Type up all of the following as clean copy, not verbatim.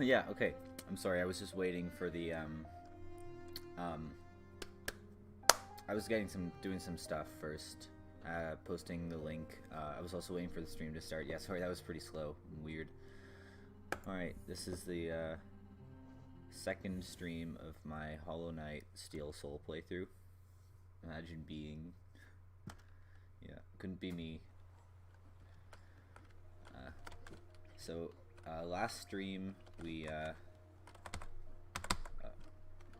Yeah, okay. I'm sorry, I was just waiting for the, I was doing some stuff first. Posting the link. I was also waiting for the stream to start. Yeah, sorry, that was pretty slow and weird. Alright, this is the, second stream of my Hollow Knight Steel Soul playthrough. Imagine being... Yeah, couldn't be me. Last stream we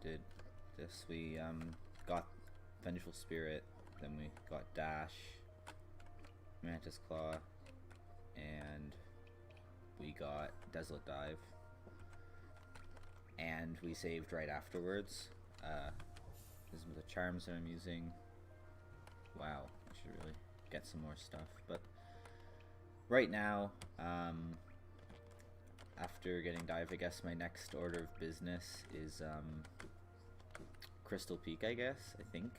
did this. We got Vengeful Spirit, then we got Dash, Mantis Claw, and we got Desolate Dive. And we saved right afterwards. These are the charms that I'm using. Wow, I should really get some more stuff. But right now, after getting Dive, I guess my next order of business is Crystal Peak, I guess, I think.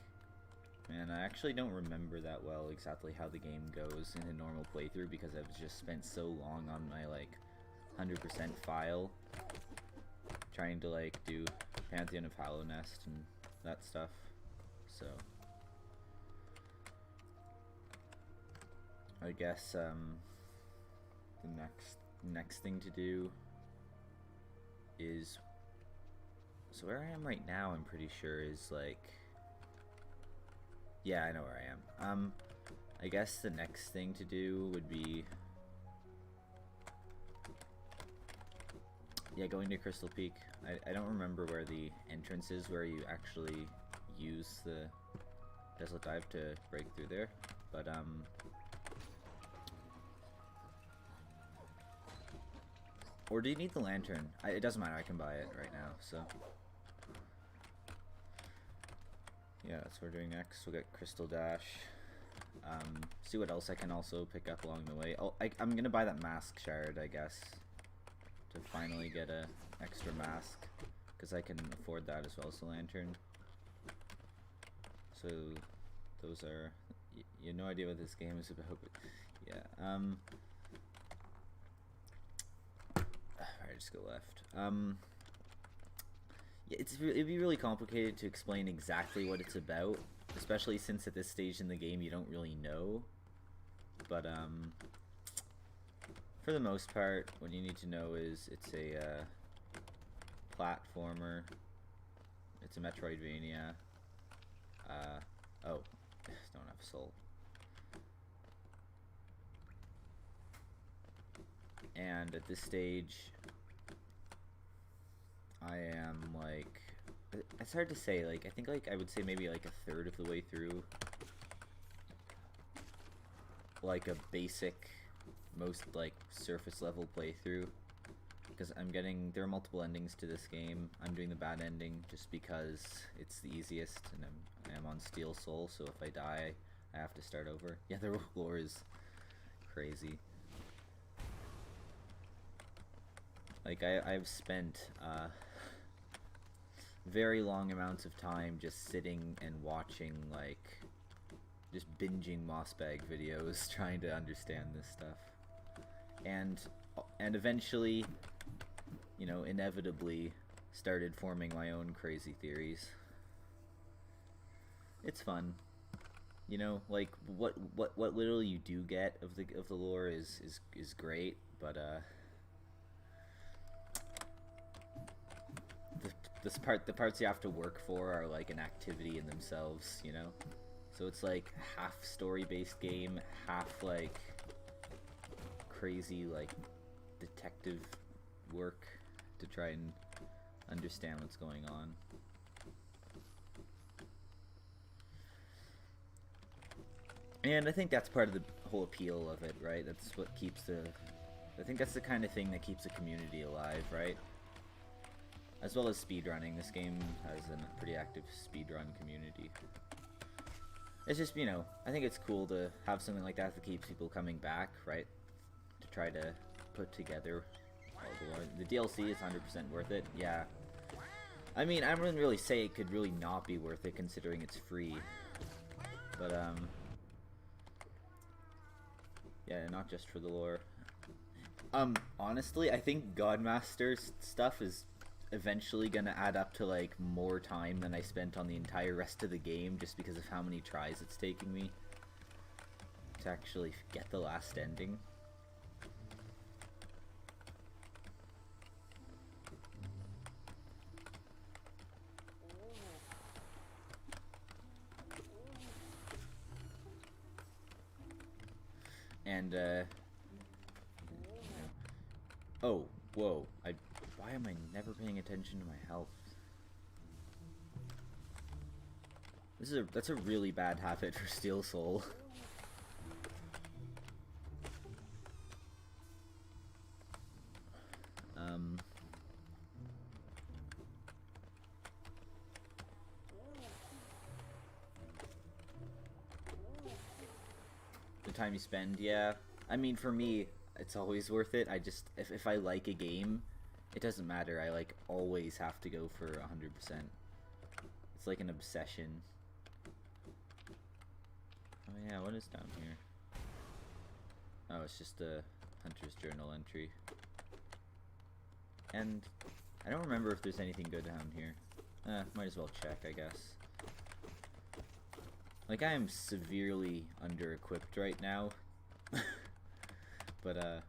And I actually don't remember that well exactly how the game goes in a normal playthrough because I've just spent so long on my, like, 100% file trying to, like, do Pantheon of Hollow Nest and that stuff. So I guess the next thing to do is, so where I am right now, I'm pretty sure is like, yeah, I know where I am. I guess the next thing to do would be, yeah, going to Crystal Peak. I don't remember where the entrance is where you actually use the Desolate Dive to break through there, but or do you need the lantern? It doesn't matter, I can buy it right now, so yeah, that's what we're doing next. We'll get Crystal Dash. See what else I can also pick up along the way. I'm gonna buy that mask shard, I guess, to finally get a extra mask, because I can afford that as well as the lantern. So those are, you have no idea what this game is about, but yeah. Alright, just go left. Yeah, it'd be really complicated to explain exactly what it's about, especially since at this stage in the game you don't really know. But for the most part, what you need to know is it's a platformer. It's a Metroidvania. Oh, don't have soul. And at this stage, I am like, it's hard to say, like, I think like I would say maybe like a third of the way through like a basic, most like surface level playthrough, because there are multiple endings to this game. I'm doing the bad ending just because it's the easiest, and I'm on Steel Soul, so if I die I have to start over. Yeah, the lore is crazy. Like, I've spent very long amounts of time just sitting and watching, like, just binging Mossbag videos trying to understand this stuff. And eventually, you know, inevitably started forming my own crazy theories. It's fun. You know, like, what little you do get of the lore is great, but the parts you have to work for are like an activity in themselves, you know? So it's like half story-based game, half like crazy like detective work to try and understand what's going on. And I think that's part of the whole appeal of it, right? That's what keeps I think that's the kind of thing that keeps a community alive, right? As well as speedrunning. This game has a pretty active speedrun community. It's just, you know, I think it's cool to have something like that keeps people coming back, right? To try to put together all the lore. The DLC is 100% worth it, yeah. I mean, I wouldn't really say it could really not be worth it considering it's free. But, yeah, not just for the lore. Honestly, I think Godmaster's stuff is eventually gonna add up to like more time than I spent on the entire rest of the game, just because of how many tries it's taking me to actually get the last ending. And oh, whoa! Why am I never paying attention to my health? That's a really bad habit for Steel Soul. The time you spend, yeah. I mean, for me, it's always worth it. I just, if I like a game, it doesn't matter. I like always have to go for 100%. It's like an obsession. Oh yeah, what is down here? Oh, it's just a Hunter's Journal entry. And I don't remember if there's anything good down here. Might as well check, I guess. Like, I am severely under-equipped right now. But,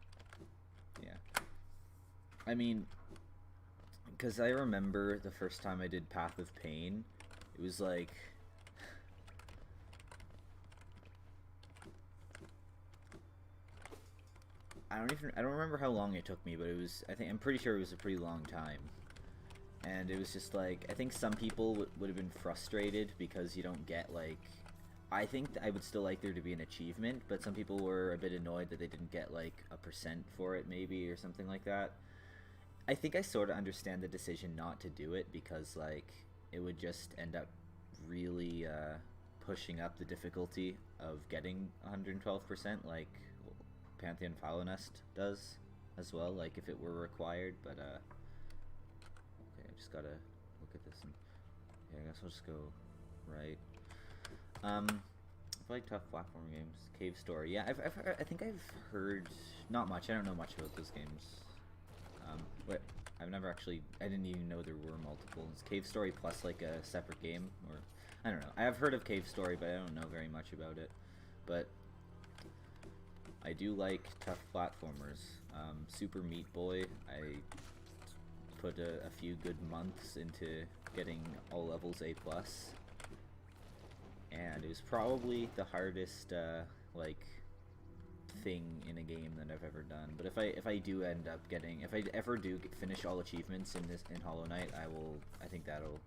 yeah. I mean, because I remember the first time I did Path of Pain, it was like... I don't remember how long it took me, but it was, I'm pretty sure it was a pretty long time. And it was just like, I think some people would have been frustrated because you don't get, like... I think I would still like there to be an achievement, but some people were a bit annoyed that they didn't get, like, a % for it, maybe, or something like that. I think I sort of understand the decision not to do it, because, like, it would just end up really, pushing up the difficulty of getting 112%, like Pantheon Foul Nest does, as well, like, if it were required, but, okay, I just gotta look at this, and, yeah, I guess I'll just go right. I like tough platform games. Cave Story. Yeah, I think I've heard... Not much. I don't know much about those games. But I've never actually... I didn't even know there were multiple. Is Cave Story plus, like, a separate game? Or... I don't know. I have heard of Cave Story, but I don't know very much about it. But... I do like tough platformers. Super Meat Boy, I put a few good months into getting all levels A+. And it was probably the hardest, like, thing in a game that I've ever done. But if I do end up getting, if I ever do finish all achievements in Hollow Knight, I think that'll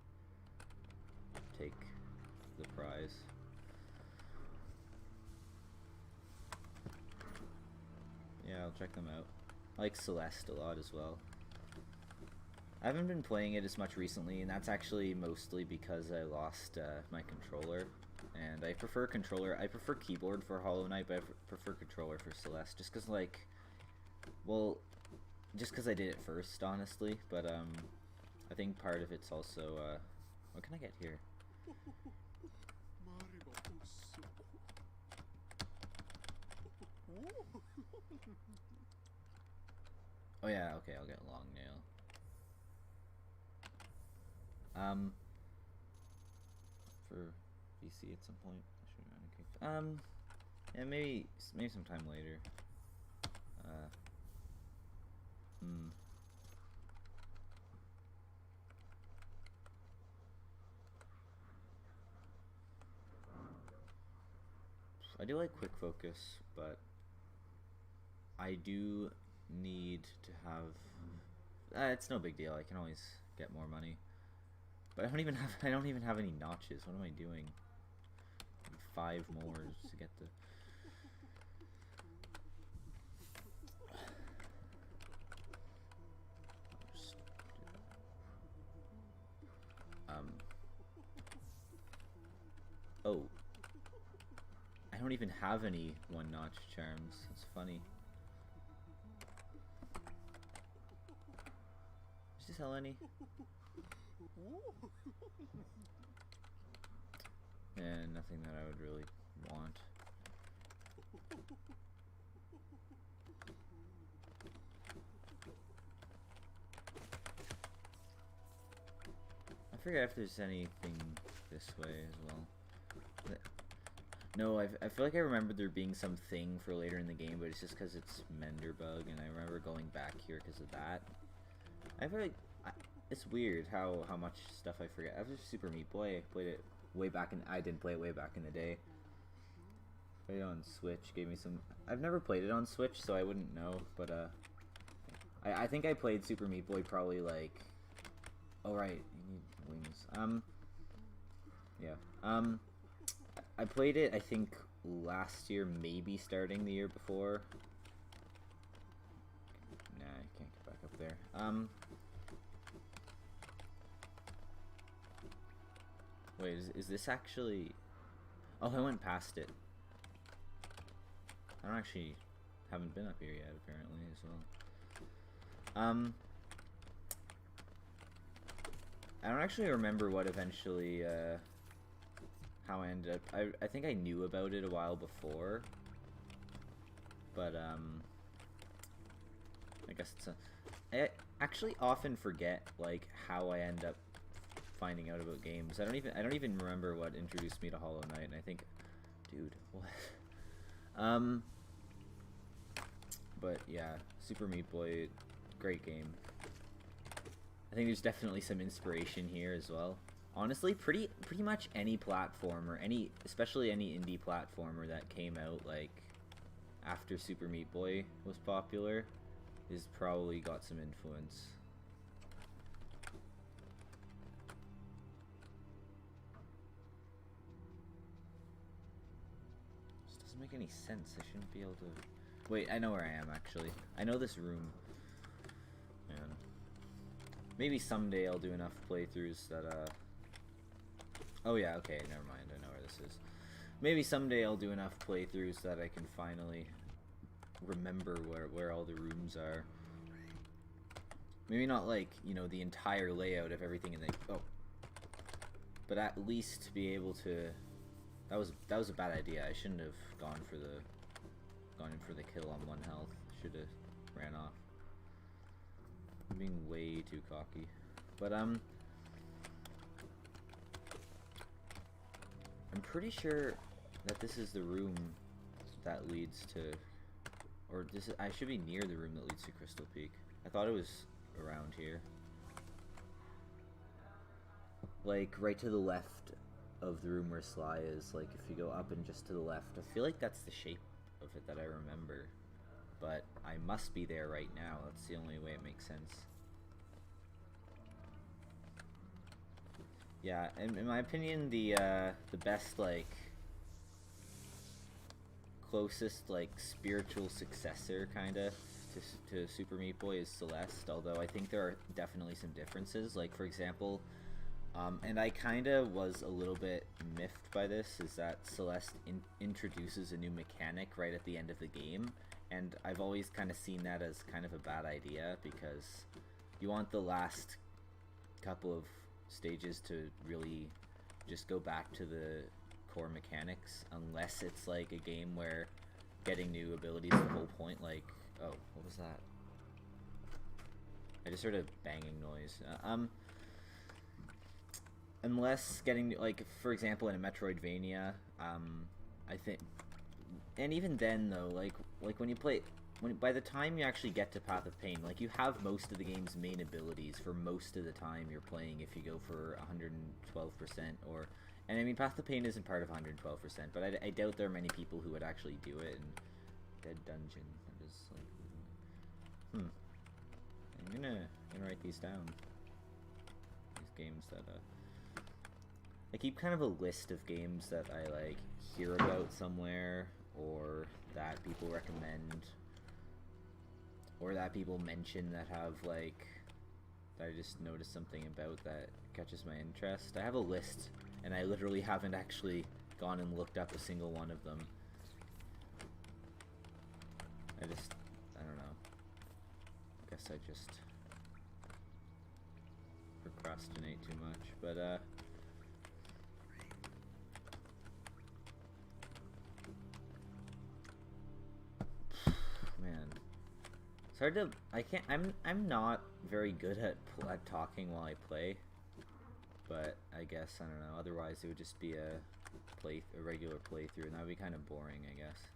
take the prize. Yeah, I'll check them out. I like Celeste a lot as well. I haven't been playing it as much recently, and that's actually mostly because I lost my controller. And I prefer controller. I prefer keyboard for Hollow Knight, but I prefer controller for Celeste. Just because, like, well, just because I did it first, honestly. But I think part of it's also what can I get here? Oh yeah, okay, I'll get long nail. For VC at some point. Yeah, maybe sometime later. I do like quick focus, but I do need to have. It's no big deal. I can always get more money. But I don't even have any notches. What am I doing? 5 more to get the... Oh. I don't even have any 1-notch charms. It's funny. Does this sell any? And nothing that I would really want. I forget if there's anything this way as well. No, I feel like I remember there being something for later in the game, but it's just because it's Menderbug, and I remember going back here because of that. I feel like it's weird how much stuff I forget. After Super Meat Boy, I played it way back in. I didn't play it way back in the day. Played it on Switch. Gave me some. I've never played it on Switch, so I wouldn't know. But I think I played Super Meat Boy probably like. Oh right, you need wings. Yeah. I played it, I think, last year, maybe starting the year before. Nah, I can't get back up there. Wait, is this actually... Oh, I went past it. Haven't been up here yet, apparently, as well. I don't actually remember what eventually, how I ended up. I think I knew about it a while before, but I guess it's I actually often forget like how I end up finding out about games. I don't even remember what introduced me to Hollow Knight, and I think, dude, what? But yeah, Super Meat Boy, great game. I think there's definitely some inspiration here as well. Honestly, pretty much any platformer, especially any indie platformer that came out like after Super Meat Boy was popular, is probably got some influence. This doesn't make any sense. I shouldn't be able to. Wait, I know where I am actually. I know this room. Man. Maybe someday I'll do enough playthroughs that oh yeah, okay, never mind, I know where this is. Maybe someday I'll do enough playthroughs that I can finally remember where all the rooms are. Maybe not like, you know, the entire layout of everything in the... Oh. But at least be able to... That was a bad idea. I shouldn't have gone in for the kill on 1 health. Should have ran off. I'm being way too cocky. But I'm pretty sure that this is the room that leads to, or this is, I should be near the room that leads to Crystal Peak. I thought it was around here. Like right to the left of the room where Sly is, like if you go up and just to the left. I feel like that's the shape of it that I remember. But I must be there right now. That's the only way it makes sense. Yeah, in my opinion, the best, like, closest, like, spiritual successor, kinda, to Super Meat Boy is Celeste, although I think there are definitely some differences. Like, for example, and I kinda was a little bit miffed by this, is that Celeste introduces a new mechanic right at the end of the game, and I've always kind of seen that as kind of a bad idea, because you want the last couple of stages to really just go back to the core mechanics, unless it's like a game where getting new abilities is the whole point. Like, oh, what was that? I just heard a banging noise. Unless getting, like, for example, in a Metroidvania, I think, and even then though, like when you play, by the time you actually get to Path of Pain, like, you have most of the game's main abilities for most of the time you're playing if you go for 112%, or, and I mean, Path of Pain isn't part of 112%, but I doubt there are many people who would actually do it. And Dead Dungeon, that is like, I'm gonna write these down. These games that, I keep kind of a list of games that I, like, hear about somewhere, or that people recommend, or that people mention that have, like, that I just noticed something about that catches my interest. I have a list, and I literally haven't actually gone and looked up a single one of them. I don't know. I guess I just procrastinate too much, but, man. It's hard to, I'm not very good at talking while I play. but I guess, I don't know, otherwise it would just be a regular playthrough, and that would be kind of boring, I guess.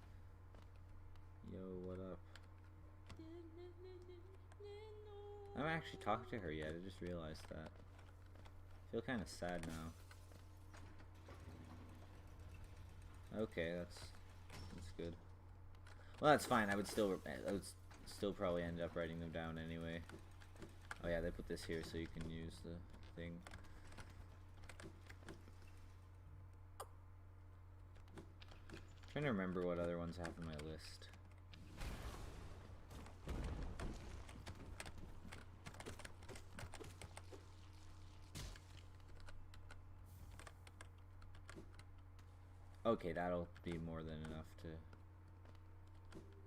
Yo, what up? I haven't actually talked to her yet, I just realized that. I feel kind of sad now. Okay, that's good. Well, that's fine. I would still probably end up writing them down anyway. Oh yeah, they put this here so you can use the thing. Trying to remember what other ones I have on my list. Okay, that'll be more than enough to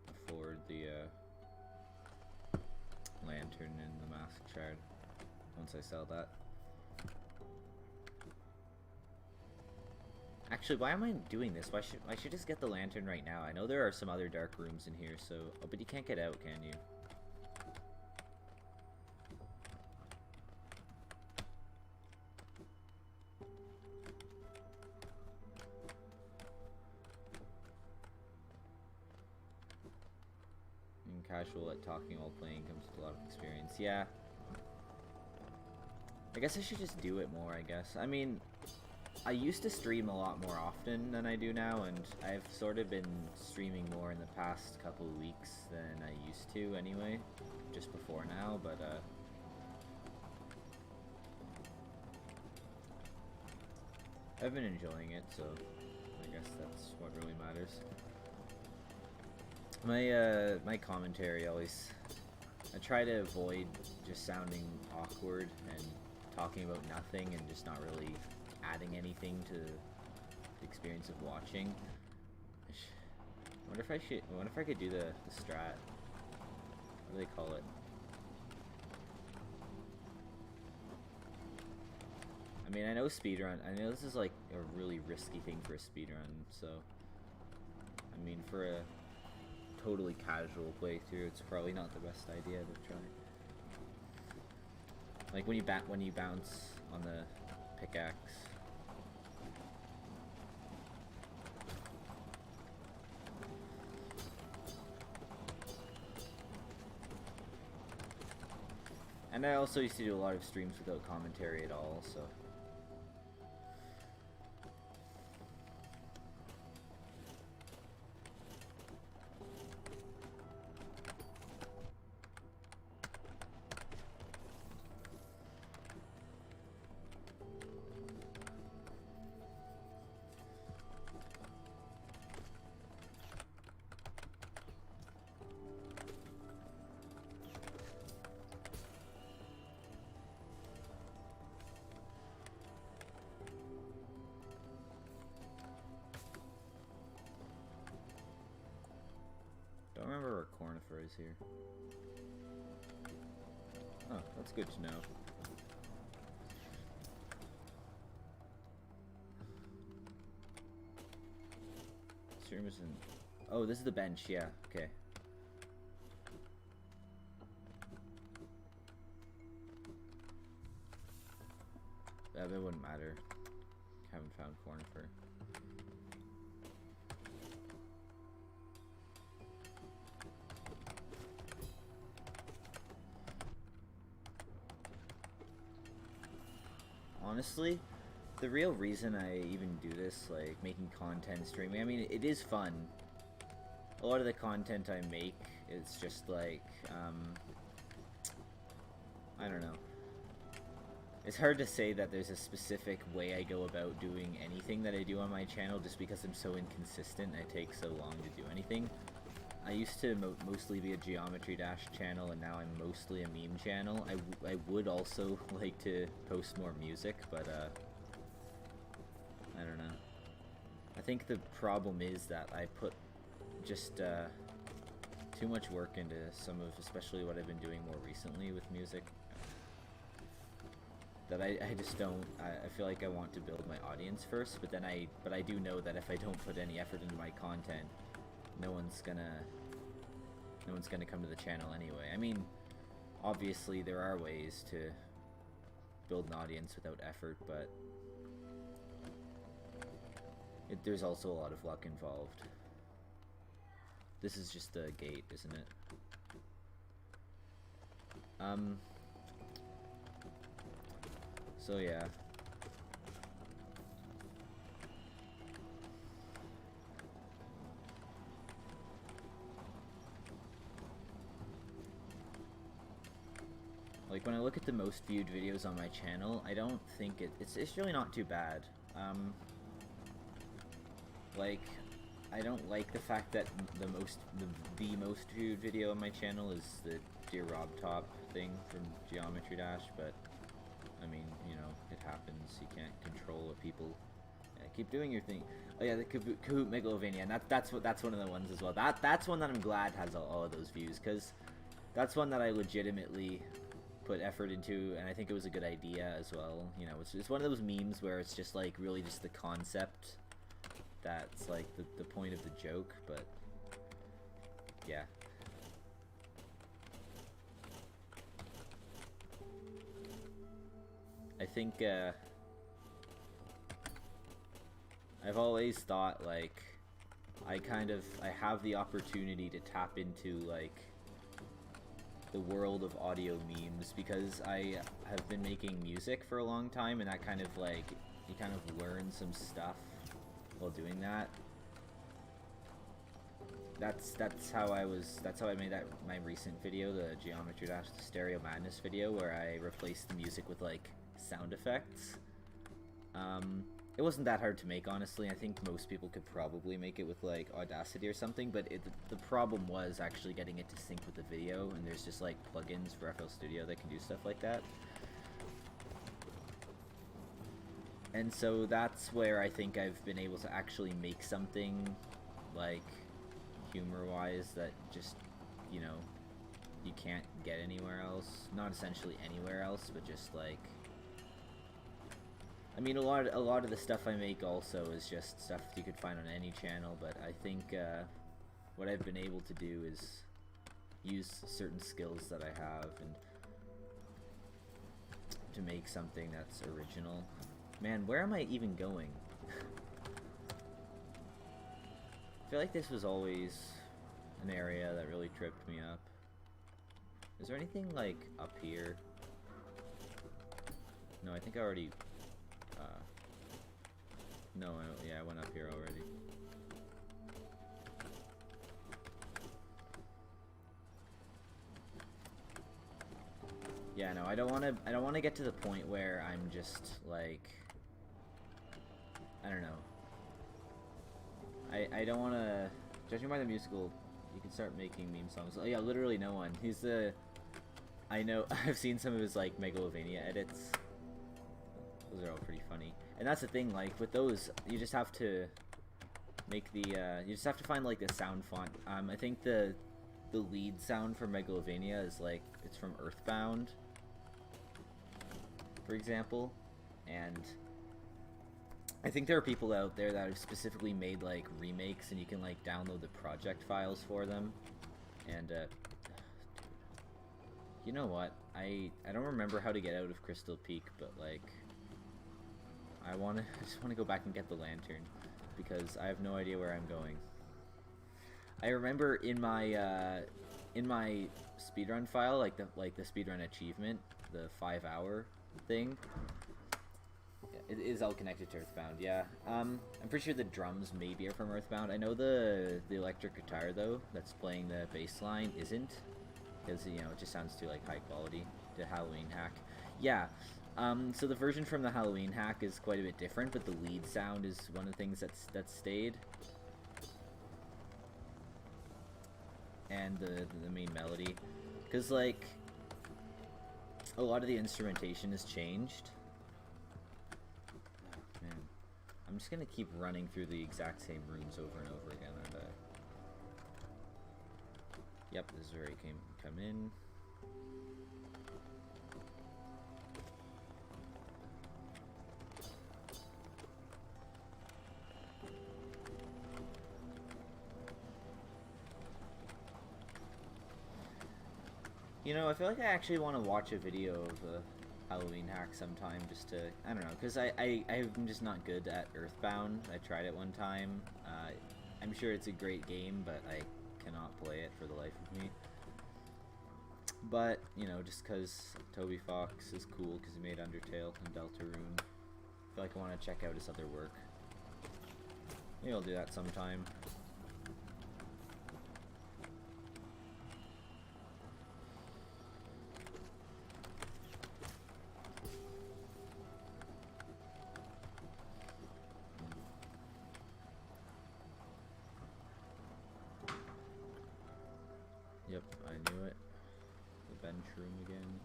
afford the lantern and the mask shard once I sell that. Actually, why am I doing this? I should just get the lantern right now. I know there are some other dark rooms in here, so... Oh, but you can't get out, can you? Casual at talking while playing comes with a lot of experience. Yeah. I guess I should just do it more, I guess. I mean, I used to stream a lot more often than I do now, and I've sort of been streaming more in the past couple of weeks than I used to anyway, just before now, but I've been enjoying it, so I guess that's what really matters. My commentary always, I try to avoid just sounding awkward and talking about nothing and just not really adding anything to the experience of watching. I wonder if I could do the strat. What do they call it? I mean, I know speedrun. I know this is like a really risky thing for a speedrun, so I mean, for a totally casual playthrough, it's probably not the best idea to try. Like when you bounce on the pickaxe. And I also used to do a lot of streams without commentary at all, so. Don't remember where Cornifer is here. Oh, that's good to know. This room isn't... Oh, this is the bench, yeah, okay. That wouldn't matter. Haven't found Cornifer. Honestly, the real reason I even do this, like, making content, streaming, I mean, it is fun. A lot of the content I make, it's just like, I don't know. It's hard to say that there's a specific way I go about doing anything that I do on my channel just because I'm so inconsistent and I take so long to do anything. I used to mostly be a Geometry Dash channel, and now I'm mostly a meme channel. I would also like to post more music, but I don't know. I think the problem is that I put just too much work into some of, especially what I've been doing more recently with music. That I just don't, I feel like I want to build my audience first, but then I do know that if I don't put any effort into my content, no one's gonna come to the channel anyway. I mean, obviously there are ways to build an audience without effort, but there's also a lot of luck involved. This is just a gate, isn't it? So yeah. Like, when I look at the most viewed videos on my channel, I don't think it's really not too bad. Like, I don't like the fact that the most viewed video on my channel is the Dear Rob Top thing from Geometry Dash, but I mean, you know, it happens. You can't control what people. Yeah, keep doing your thing. Oh yeah, the Kahoot Megalovania, and that's one of the ones as well. That's one that I'm glad has all of those views, because that's one that I legitimately put effort into, and I think it was a good idea as well. You know, it's one of those memes where it's just like really just the concept that's like the point of the joke, but yeah. I think I've always thought like I have the opportunity to tap into like the world of audio memes, because I have been making music for a long time, and that kind of like, you kind of learn some stuff while doing that. That's how I made my recent video, the Geometry Dash the Stereo Madness video, where I replaced the music with like sound effects. It wasn't that hard to make, honestly. I think most people could probably make it with like Audacity or something, but the problem was actually getting it to sync with the video, and there's just like plugins for FL Studio that can do stuff like that. And so that's where I think I've been able to actually make something like humor-wise that just, you know, you can't get anywhere else. Not essentially anywhere else, but just like, I mean, a lot of the stuff I make also is just stuff you could find on any channel, but I think what I've been able to do is use certain skills that I have and to make something that's original. Man, where am I even going? I feel like this was always an area that really tripped me up. Is there anything like up here? No, I think I already... No, yeah, I went up here already. Yeah, no, I don't want to get to the point where I'm just like, I don't know. I don't want to, judging by the musical, you can start making meme songs. Oh yeah, literally no one. He's the, I know, I've seen some of his like Megalovania edits. Those are all pretty funny. And that's the thing, like, with those, you just have to make the, you just have to find, like, the sound font. I think the lead sound for Megalovania is, like, it's from Earthbound, for example. And I think there are people out there that have specifically made, like, remakes, and you can, like, download the project files for them. And, you know what? I don't remember how to get out of Crystal Peak, but, like, I just want to go back and get the lantern, because I have no idea where I'm going. I remember in my speedrun file, like the speedrun achievement, the 5-hour thing, it is all connected to Earthbound. Yeah, I'm pretty sure the drums maybe are from Earthbound. I know the electric guitar though that's playing the bass line isn't, because you know it just sounds too like high quality. The Halloween hack, yeah. So the version from the Halloween hack is quite a bit different, but the lead sound is one of the things that's stayed. And the main melody. Because, like, a lot of the instrumentation has changed. Oh, man. I'm just gonna keep running through the exact same rooms over and over again, aren't I? Yep, this is where he come in. You know, I feel like I actually want to watch a video of Halloween hack sometime just to, I don't know, because I'm just not good at Earthbound. I tried it one time. I'm sure it's a great game, but I cannot play it for the life of me. But, you know, just because Toby Fox is cool because he made Undertale and Deltarune, I feel like I want to check out his other work. Maybe I'll do that sometime. Yep, I knew it. The bench room again.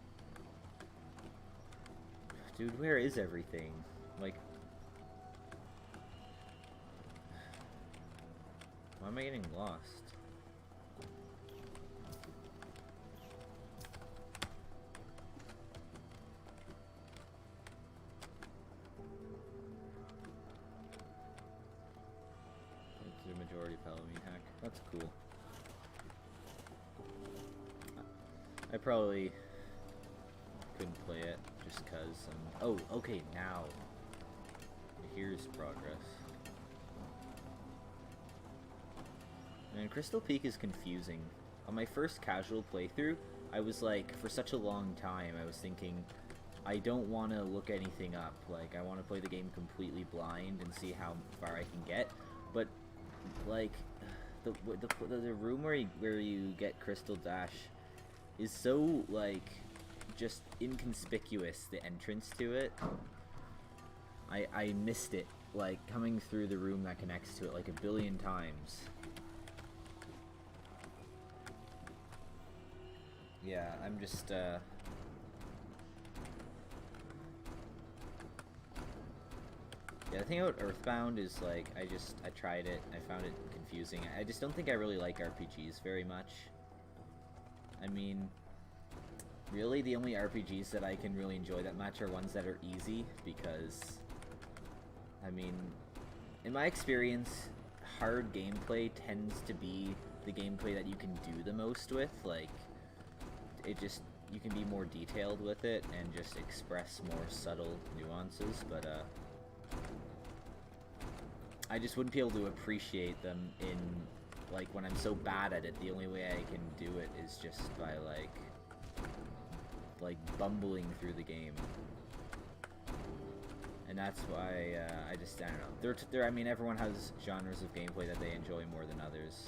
Dude, where is everything? Like, why am I getting lost? It's the majority of Halloween hack. That's cool. I probably couldn't play it just cause oh, okay, now. Here's progress. Man, Crystal Peak is confusing. On my first casual playthrough, I was like, for such a long time, I was thinking, I don't want to look anything up. Like, I want to play the game completely blind and see how far I can get. But, like, the room where you get Crystal Dash is so, like, just inconspicuous, the entrance to it. I missed it, like, coming through the room that connects to it, like, a billion times. Yeah, I'm just, yeah, the thing about Earthbound is, like, I tried it, I found it confusing. I just don't think I really like RPGs very much. I mean, really, the only RPGs that I can really enjoy that much are ones that are easy, because, I mean, in my experience, hard gameplay tends to be the gameplay that you can do the most with. Like, it just, you can be more detailed with it and just express more subtle nuances, but, I just wouldn't be able to appreciate them in, like, when I'm so bad at it, the only way I can do it is just by, like bumbling through the game. And that's why, I don't know. I mean, everyone has genres of gameplay that they enjoy more than others.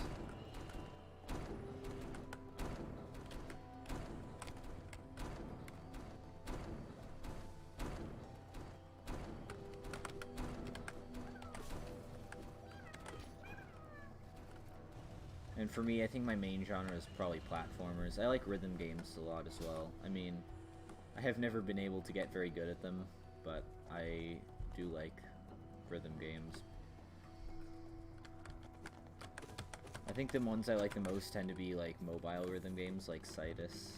And for me, I think my main genre is probably platformers. I like rhythm games a lot as well. I mean, I have never been able to get very good at them, but I do like rhythm games. I think the ones I like the most tend to be like mobile rhythm games like Citus.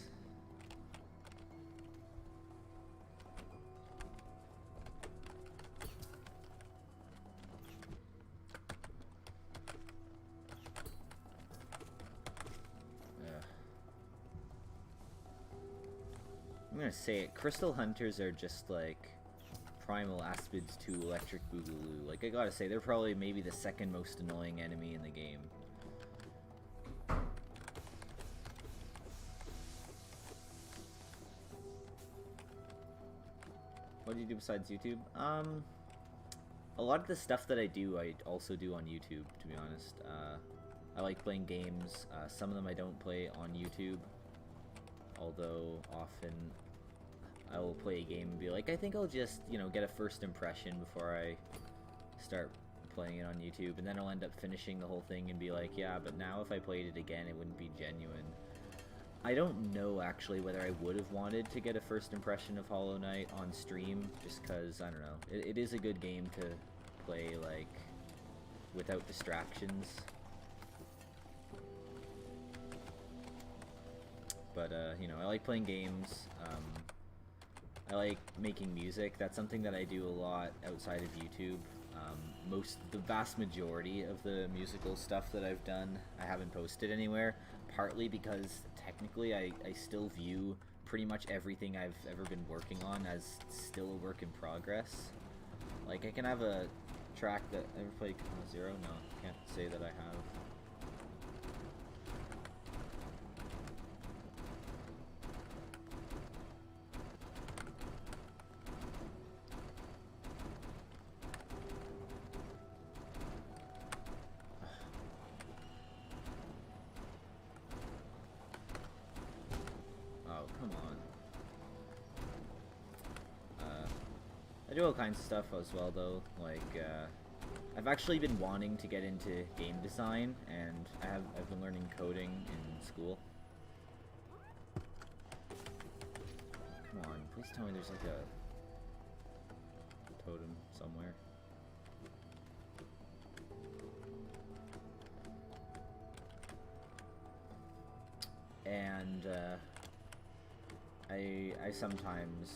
I'm gonna say it, Crystal Hunters are just like Primal Aspids 2 Electric Boogaloo. Like, I gotta say, they're probably maybe the second most annoying enemy in the game. What do you do besides YouTube? A lot of the stuff that I do, I also do on YouTube, to be honest. I like playing games. Some of them I don't play on YouTube, although often I will play a game and be like, I think I'll just, you know, get a first impression before I start playing it on YouTube, and then I'll end up finishing the whole thing and be like, yeah, but now if I played it again, it wouldn't be genuine. I don't know, actually, whether I would have wanted to get a first impression of Hollow Knight on stream, just because, I don't know, it is a good game to play, like, without distractions. But, you know, I like playing games. I like making music. That's something that I do a lot outside of YouTube. The vast majority of the musical stuff that I've done, I haven't posted anywhere, partly because technically I still view pretty much everything I've ever been working on as still a work in progress. Like, I can have a track that... Ever played Zero? No, can't say that I have. Oh, come on. I do all kinds of stuff as well, though. Like, I've actually been wanting to get into game design, and I've been learning coding in school. Come on, please tell me there's like a totem somewhere. And I sometimes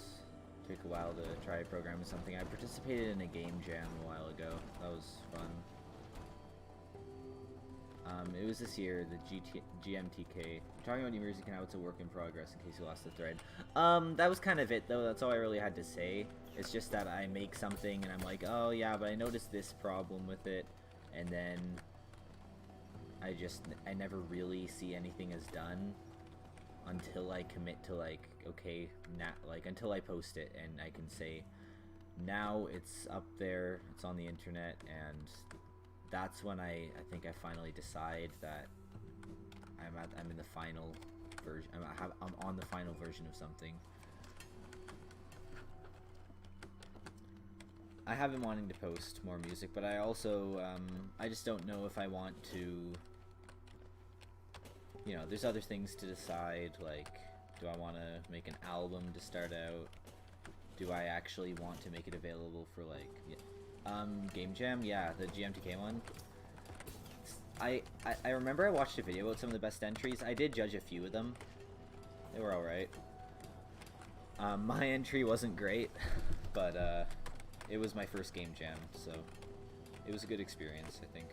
take a while to try programming something. I participated in a game jam a while ago. That was fun. It was this year, the GMTK. Talking about new music and how it's a work in progress, in case you lost the thread. That was kind of it, though. That's all I really had to say. It's just that I make something and I'm like, oh yeah, but I noticed this problem with it, and then I never really see anything as done until I commit to, like, okay, until I post it and I can say, now it's up there, it's on the internet, and that's when I think I finally decide that I'm in the final version. I'm on the final version of something. I have been wanting to post more music, but I also I just don't know if I want to. You know, there's other things to decide, like, do I want to make an album to start out? Do I actually want to make it available for, like, Game Jam? Yeah, the GMTK one. I remember I watched a video about some of the best entries. I did judge a few of them. They were alright. My entry wasn't great, but it was my first Game Jam, so it was a good experience, I think.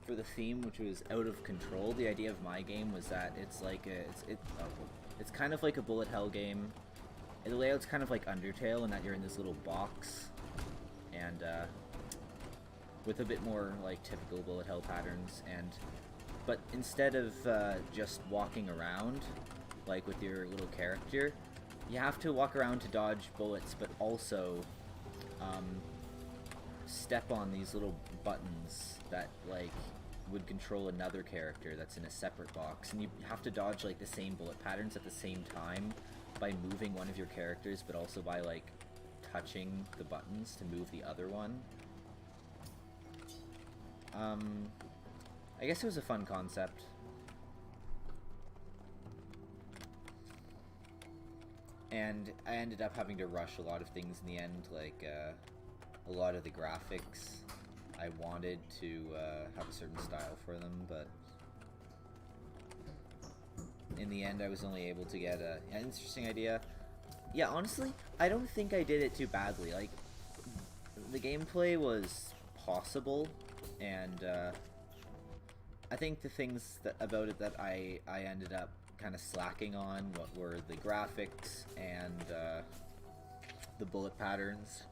For the theme, which was out of control, the idea of my game was that it's like it's kind of like a bullet hell game. The layout's kind of like Undertale in that you're in this little box, and with a bit more like typical bullet hell patterns, but instead of just walking around like with your little character, you have to walk around to dodge bullets, but also step on these little buttons that like would control another character that's in a separate box, and you have to dodge like the same bullet patterns at the same time by moving one of your characters, but also by like touching the buttons to move the other one. I guess it was a fun concept. And I ended up having to rush a lot of things in the end, like a lot of the graphics. I wanted to have a certain style for them, but in the end I was only able to get an interesting idea. Yeah, honestly, I don't think I did it too badly. Like, the gameplay was possible, and I think the things about it that I ended up kind of slacking on were the graphics and the bullet patterns,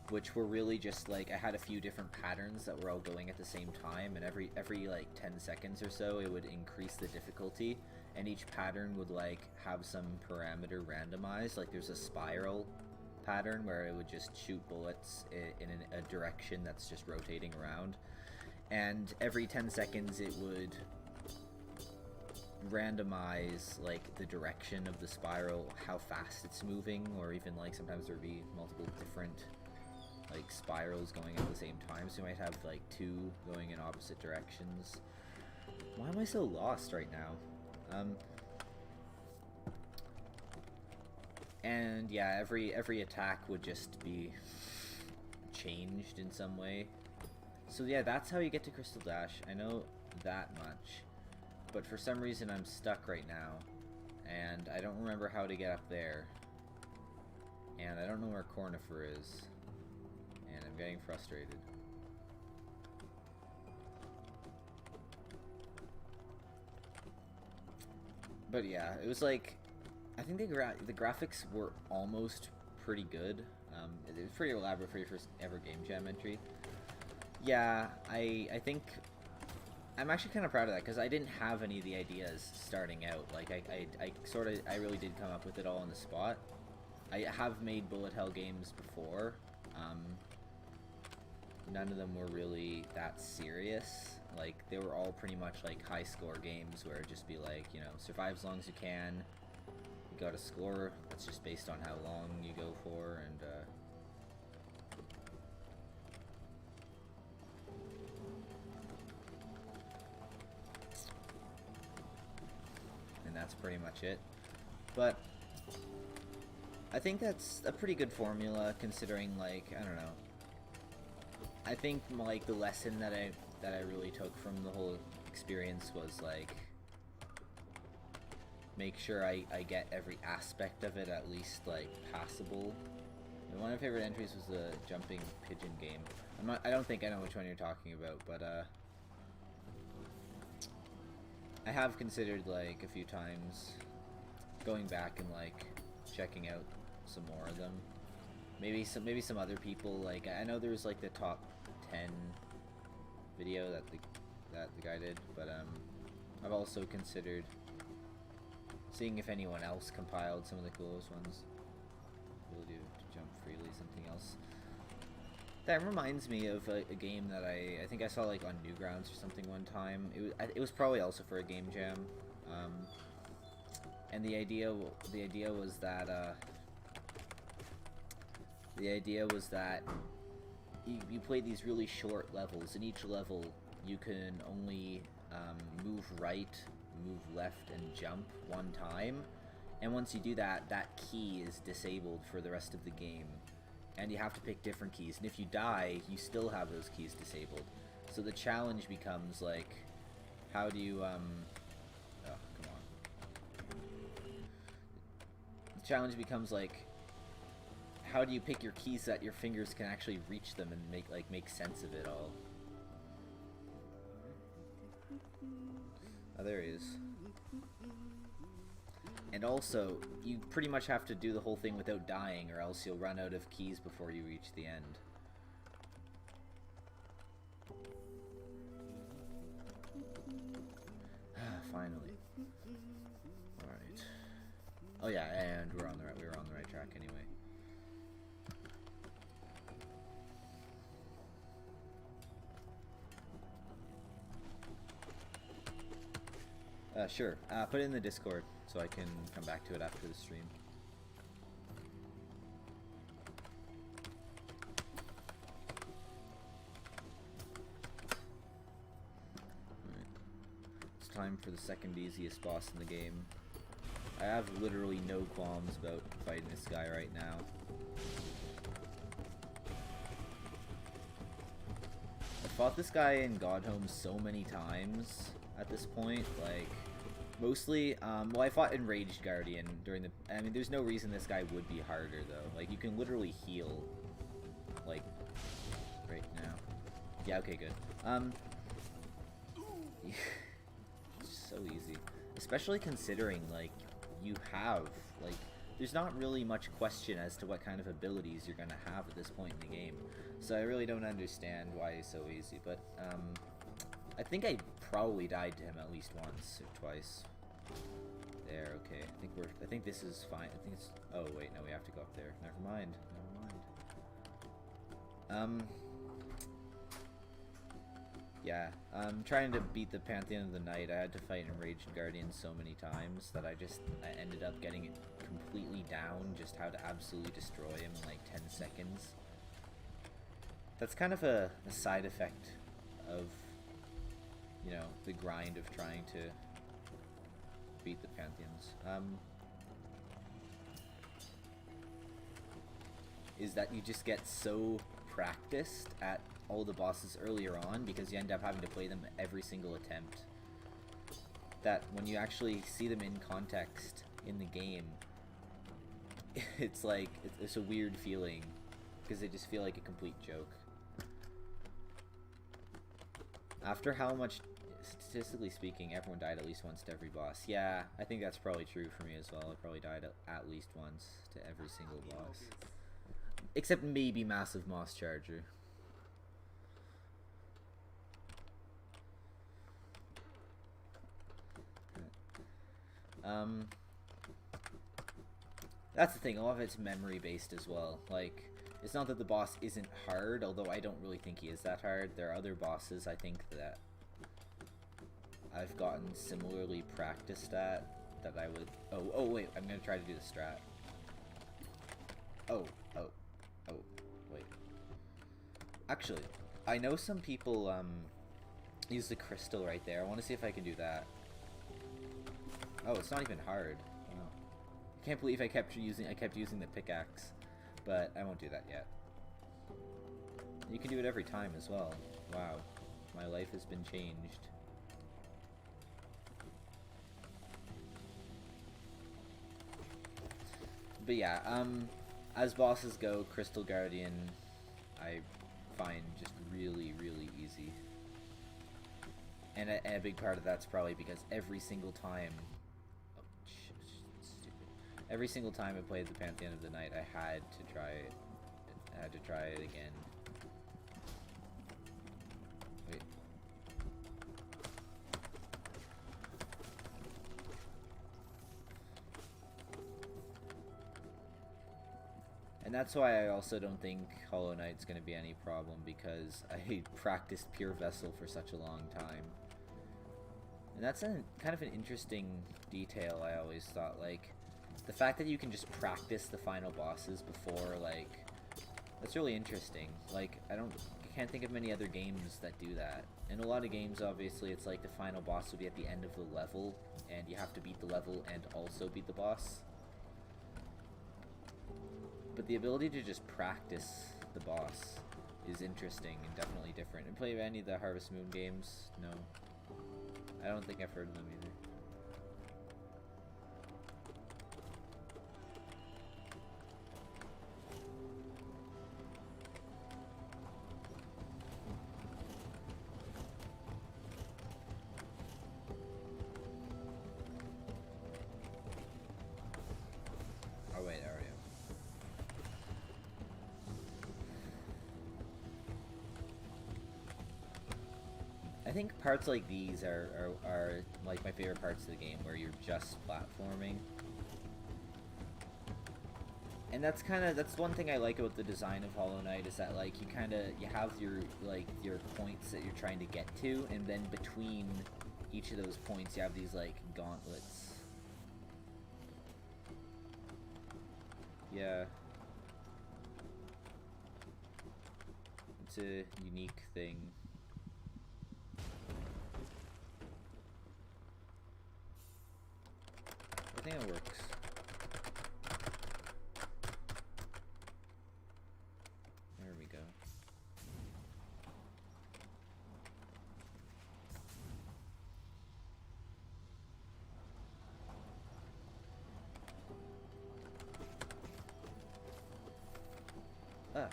which were really just like, I had a few different patterns that were all going at the same time, and every like 10 seconds or so it would increase the difficulty, and each pattern would like have some parameter randomized. Like, there's a spiral pattern where it would just shoot bullets in a direction that's just rotating around, and every 10 seconds it would randomize like the direction of the spiral, how fast it's moving, or even like sometimes there'd be multiple different like spirals going at the same time, so you might have like two going in opposite directions. Why am I so lost right now? And yeah, every attack would just be changed in some way. So yeah, that's how you get to Crystal Dash. I know that much, but for some reason I'm stuck right now, and I don't remember how to get up there, and I don't know where Cornifer is. And I'm getting frustrated. But yeah, it was like, I think the graphics were almost pretty good. It was pretty elaborate for your first ever Game Jam entry. Yeah, I think I'm actually kind of proud of that because I didn't have any of the ideas starting out. Like I really did come up with it all on the spot. I have made bullet hell games before. None of them were really that serious. Like, they were all pretty much like high score games where it'd just be like, you know, survive as long as you can. You got a score that's just based on how long you go for, and that's pretty much it. But I think that's a pretty good formula considering, like, I don't know. I think like the lesson that I really took from the whole experience was like make sure I get every aspect of it at least like passable. And one of my favorite entries was the jumping pigeon game. I don't think I know which one you're talking about, but I have considered like a few times going back and like checking out some more of them. Maybe some other people, like I know there's like the top 10 video that the guy did, but I've also considered seeing if anyone else compiled some of the coolest ones. Ability to jump freely, something else. That reminds me of a game that I think I saw like on Newgrounds or something one time. It was probably also for a game jam, and the idea was that you play these really short levels. In each level, you can only move right, move left, and jump one time. And once you do that, that key is disabled for the rest of the game. And you have to pick different keys. And if you die, you still have those keys disabled. So the challenge becomes like, how do you oh, come on. The challenge becomes like, how do you pick your keys so that your fingers can actually reach them and make sense of it all? Oh, there he is. And also, you pretty much have to do the whole thing without dying, or else you'll run out of keys before you reach the end. Finally. Alright. Oh yeah, and we were on the right track anyway. Sure. Put it in the Discord so I can come back to it after the stream. Alright. It's time for the second easiest boss in the game. I have literally no qualms about fighting this guy right now. I fought this guy in Godhome so many times at this point, like, mostly, well, I fought Enraged Guardian during the, I mean, there's no reason this guy would be harder, though. Like, you can literally heal, like, right now. Yeah, okay, good. It's so easy. Especially considering, like, you have, like, there's not really much question as to what kind of abilities you're gonna have at this point in the game. So I really don't understand why it's so easy, but, I think I probably died to him at least once or twice. There, okay. I think this is fine. I think it's, oh wait, no, we have to go up there. Never mind. Yeah, trying to beat the Pantheon of the Night, I had to fight Enraged Guardian so many times that I ended up getting it completely down, just how to absolutely destroy him in like 10 seconds. That's kind of a side effect of, you know, the grind of trying to beat the Pantheons. Is that you just get so practiced at all the bosses earlier on because you end up having to play them every single attempt that when you actually see them in context in the game, it's like, it's a weird feeling because they just feel like a complete joke. After how much statistically speaking, everyone died at least once to every boss. Yeah, I think that's probably true for me as well. I probably died at least once to every single boss. Except maybe Massive Moss Charger. That's the thing, a lot of it's memory based as well. Like, it's not that the boss isn't hard, although I don't really think he is that hard. There are other bosses I think that I've gotten similarly practiced at that I would... Oh wait, I'm gonna try to do the strat. Oh, wait. Actually, I know some people use the crystal right there. I want to see if I can do that. Oh, it's not even hard. Wow. I can't believe I kept using the pickaxe, but I won't do that yet. You can do it every time as well. Wow, my life has been changed. But yeah, as bosses go, Crystal Guardian, I find just really, really easy. And a big part of that's probably because every single time, every single time I played the Pantheon of the Night, I had to try it. I had to try it again. Wait. And that's why I also don't think Hollow Knight's going to be any problem, because I practiced Pure Vessel for such a long time. And that's kind of an interesting detail I always thought, like, the fact that you can just practice the final bosses before, like, that's really interesting. Like, I can't think of many other games that do that. In a lot of games, obviously, it's like the final boss will be at the end of the level, and you have to beat the level and also beat the boss. But the ability to just practice the boss is interesting and definitely different. And play any of the Harvest Moon games? No. I don't think I've heard of them either. Oh wait, I already am. I think parts like these are like my favorite parts of the game, where you're just platforming. And that's one thing I like about the design of Hollow Knight, is that like you have your points that you're trying to get to, and then between each of those points you have these like gauntlets. Yeah. It's a unique thing. I think it works. There we go. Ah.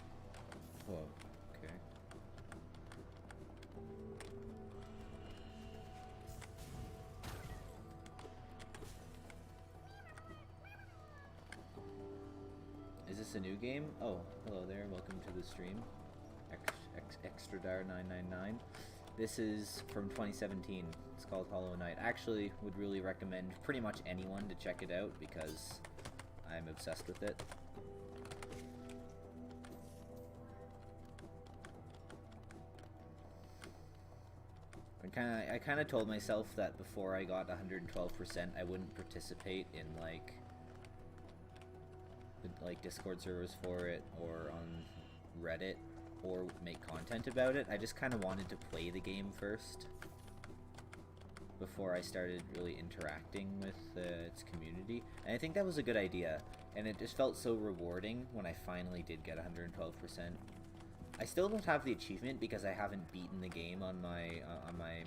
Whoa. Okay. Is this a new game? Oh, hello there. Welcome to the stream. Extradar999. This is from 2017. It's called Hollow Knight. I actually would really recommend pretty much anyone to check it out, because I'm obsessed with it. I kind of told myself that before I got 112%, I wouldn't participate in like Discord servers for it, or on Reddit, or make content about it. I just kind of wanted to play the game first before I started really interacting with its community. And I think that was a good idea, and it just felt so rewarding when I finally did get 112%. I still don't have the achievement because I haven't beaten the game on my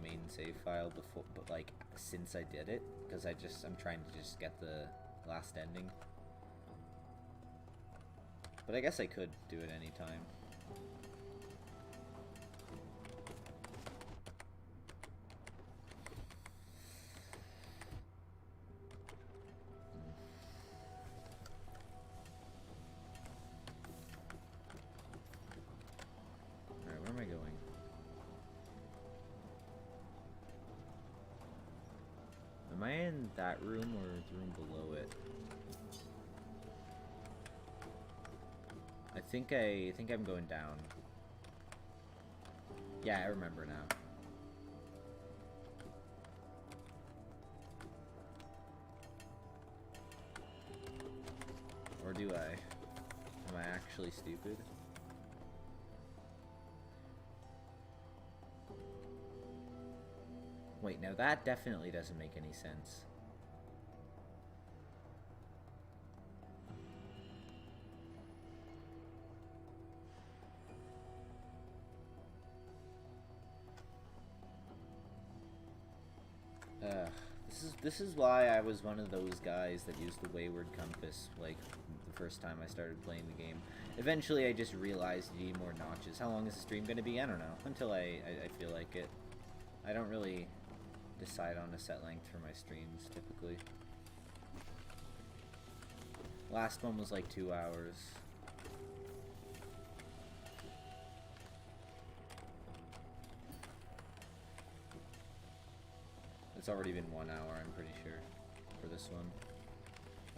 main save file before, but like since I did it, because I'm trying to just get the last ending. But I guess I could do it anytime. am I going? Am I in that room or the room below it? I think I'm going down. Yeah, I remember now. Or do I? Am I actually stupid? Wait, now that definitely doesn't make any sense. This is why I was one of those guys that used the Wayward Compass, like, the first time I started playing the game. Eventually I just realized you need more notches. How long is the stream gonna be? I don't know. Until I feel like it. I don't really decide on a set length for my streams, typically. Last one was like 2 hours. It's already been 1 hour, I'm pretty sure, for this one.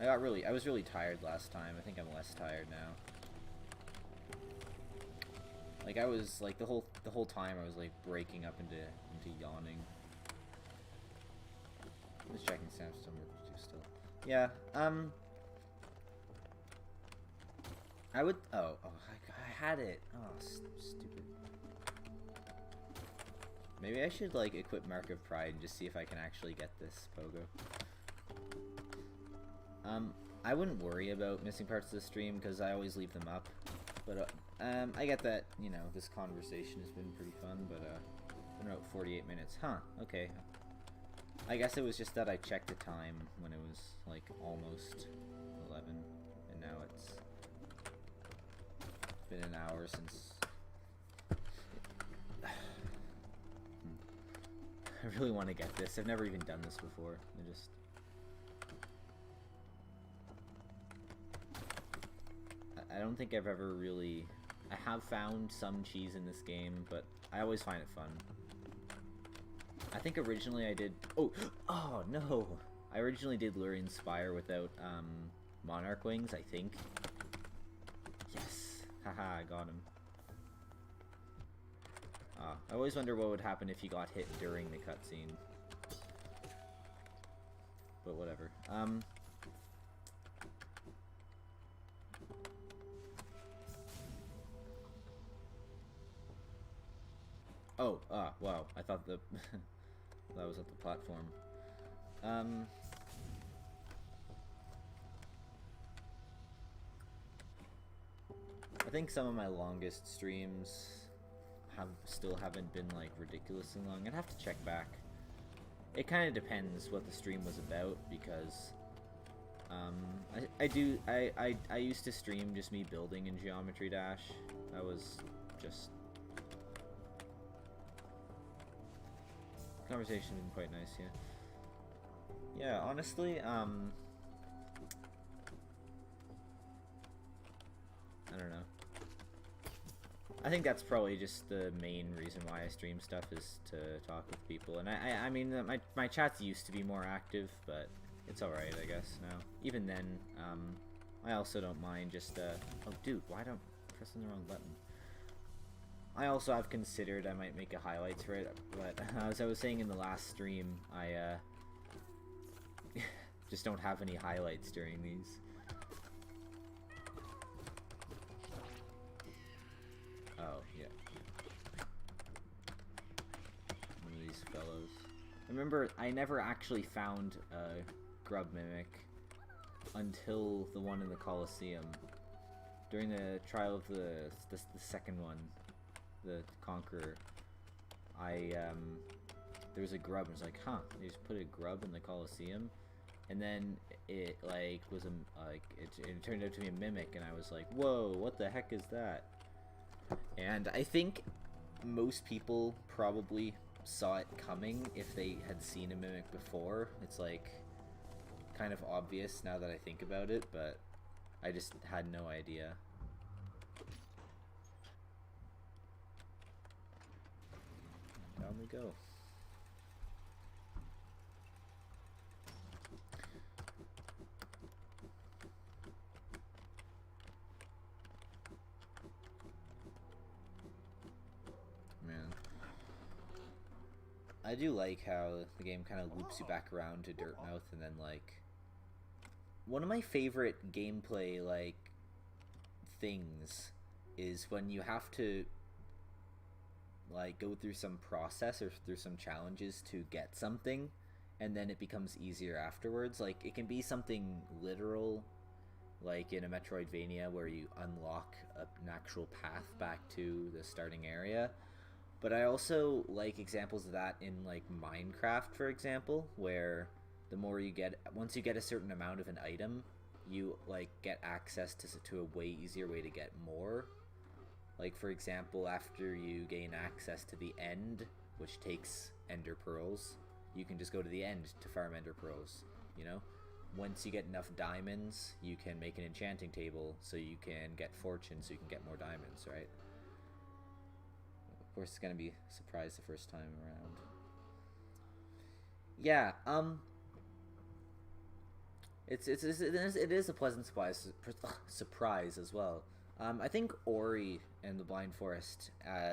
I was really tired last time. I think I'm less tired now. Like, I was, like, the whole time I was, like, breaking up into yawning. I'm just checking Sam's still. Yeah, I would, I had it. Oh, stupid. Maybe I should, like, equip Mark of Pride and just see if I can actually get this pogo. I wouldn't worry about missing parts of the stream because I always leave them up. But, I get that, you know, this conversation has been pretty fun, but, been about 48 minutes. Huh, okay. I guess it was just that I checked the time when it was, like, almost 11, and now it's been an hour since... I really want to get this. I've never even done this before. I don't think I've ever really... I have found some cheese in this game, but I always find it fun. I think originally I did... Oh, no! I originally did Lurian Spire without, Monarch Wings, I think. Yes! Haha, I got him. I always wonder what would happen if he got hit during the cutscene. But whatever. Wow. I thought that was at the platform. I think some of my longest streams still haven't been, like, ridiculously long. I'd have to check back. It kind of depends what the stream was about, because I used to stream just me building in Geometry Dash. That was just... Conversation been quite nice, yeah. Yeah, honestly, I don't know. I think that's probably just the main reason why I stream stuff, is to talk with people. And I mean, my chats used to be more active, but it's alright, I guess, now. Even then, I also don't mind just, oh, dude, why don't I press the wrong button? I also have considered I might make a highlights for it, but as I was saying in the last stream, I, just don't have any highlights during these. Oh, yeah. One of these fellows. Remember, I never actually found a grub mimic until the one in the Colosseum. During the trial of the second one, the Conqueror, there was a grub, and it was like, huh, they just put a grub in the Colosseum? And then it, like, was it turned out to be a mimic, and I was like, whoa, what the heck is that? And I think most people probably saw it coming if they had seen a mimic before. It's, like, kind of obvious now that I think about it, but I just had no idea. we go. Man. I do like how the game kind of loops you back around to Dirtmouth, and then, like, one of my favorite gameplay, like, things is when you have to, like, go through some process or through some challenges to get something, and then it becomes easier afterwards. Like, it can be something literal, like in a Metroidvania where you unlock an actual path back to the starting area. But I also like examples of that in, like, Minecraft, for example, where the more you get, once you get a certain amount of an item, you, like, get access to a way easier way to get more. Like, for example, after you gain access to the end, which takes ender pearls, you can just go to the end to farm ender pearls, you know? Once you get enough diamonds, you can make an enchanting table so you can get fortune, so you can get more diamonds, right? Of course, it's gonna be a surprise the first time around. Yeah, it is a pleasant surprise as well. I think Ori and the Blind Forest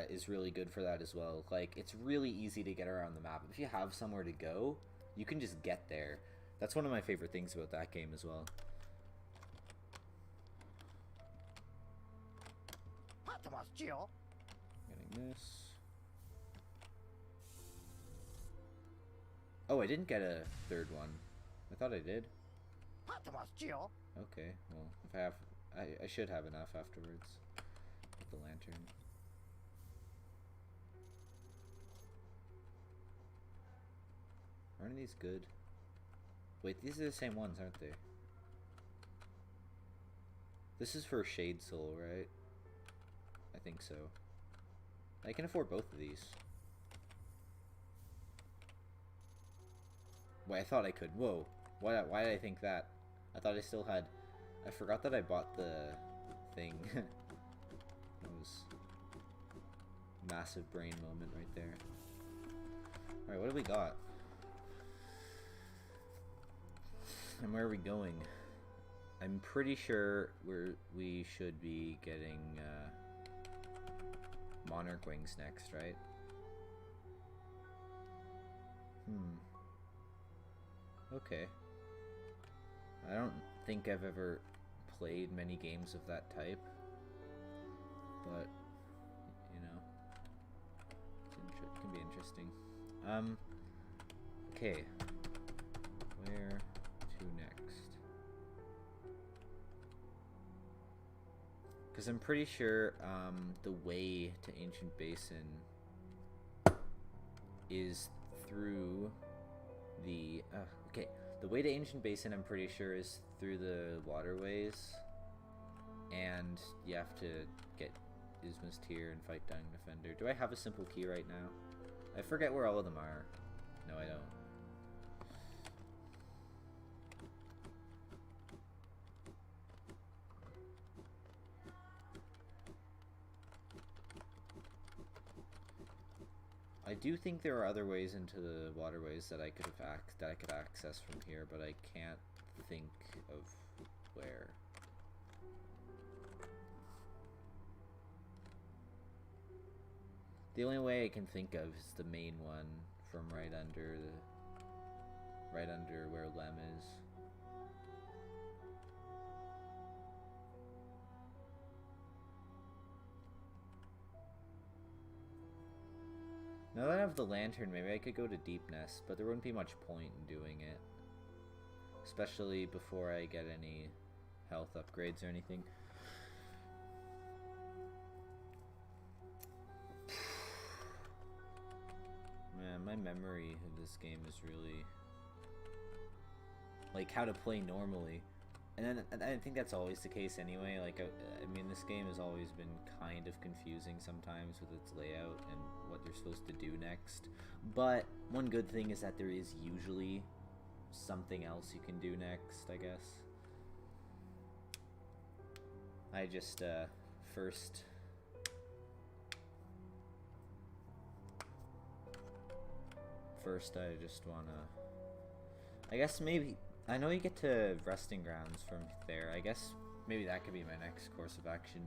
is really good for that as well. Like, it's really easy to get around the map. If you have somewhere to go, you can just get there. That's one of my favorite things about that game as well. Getting this. Oh, I didn't get a third one. I thought I did. Okay, well, if I have, I should have enough afterwards. With the lantern. Aren't these good? Wait, these are the same ones, aren't they? This is for Shade Soul, right? I think so. I can afford both of these. Wait, I thought I could. Whoa. Why did I think that? I thought I still had... I forgot that I bought the thing. That was a massive brain moment right there. Alright, what do we got? And where are we going? I'm pretty sure we should be getting Monarch Wings next, right? Okay. I don't think I've ever played many games of that type, but, you know, it can be interesting. Okay. Where to next? Because I'm pretty sure the way to Ancient Basin is through the... okay, the way to Ancient Basin, I'm pretty sure, is through the waterways, and you have to get Isma's Tear and fight Dung Defender. Do I have a simple key right now? I forget where all of them are. No, I don't. I do think there are other ways into the waterways that I could access from here, but I can't think of where. The only way I can think of is the main one from right under where Lem is. Now that I have the lantern, maybe I could go to Deepness, but there wouldn't be much point in doing it. Especially before I get any health upgrades or anything. Man, my memory of this game is really... like, how to play normally. And I think that's always the case anyway. Like, I mean, this game has always been kind of confusing sometimes with its layout and what you're supposed to do next. But one good thing is that there is usually something else you can do next, I guess. I just, first... first I just wanna... I guess maybe... I know you get to resting grounds from there. I guess maybe that could be my next course of action.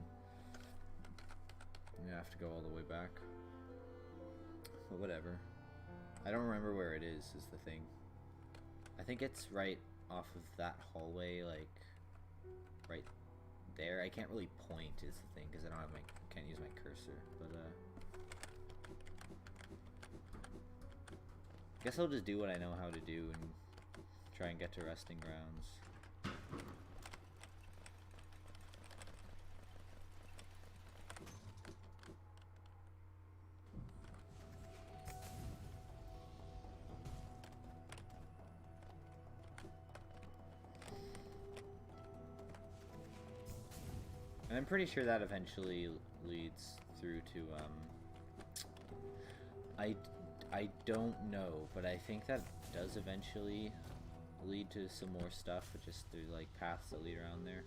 I'm gonna have to go all the way back. But whatever. I don't remember where it is the thing. I think it's right off of that hallway, like, right there. I can't really point is the thing, because I don't have can't use my cursor, but, guess I'll just do what I know how to do and try and get to resting grounds. And I'm pretty sure that eventually leads through to, I don't know, but I think that does eventually lead to some more stuff, just through, like, paths that lead around there.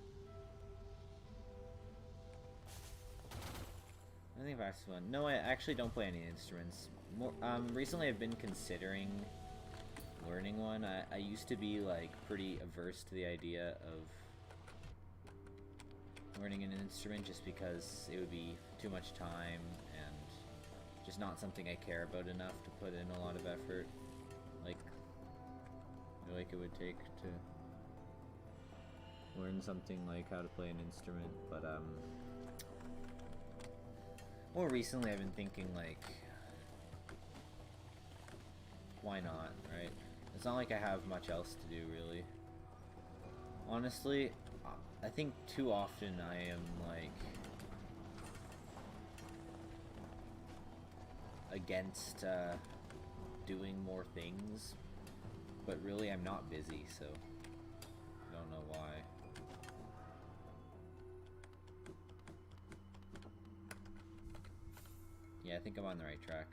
I think that's one. No, I actually don't play any instruments. Recently I've been considering learning one. I used to be, like, pretty averse to the idea of learning an instrument just because it would be too much time and just not something I care about enough to put in a lot of effort, like it would take to learn something like how to play an instrument. But more recently I've been thinking, like, why not, right? It's not like I have much else to do, really. Honestly, I think too often I am, like, against doing more things, but really I'm not busy, so I don't know why. Yeah, I think I'm on the right track.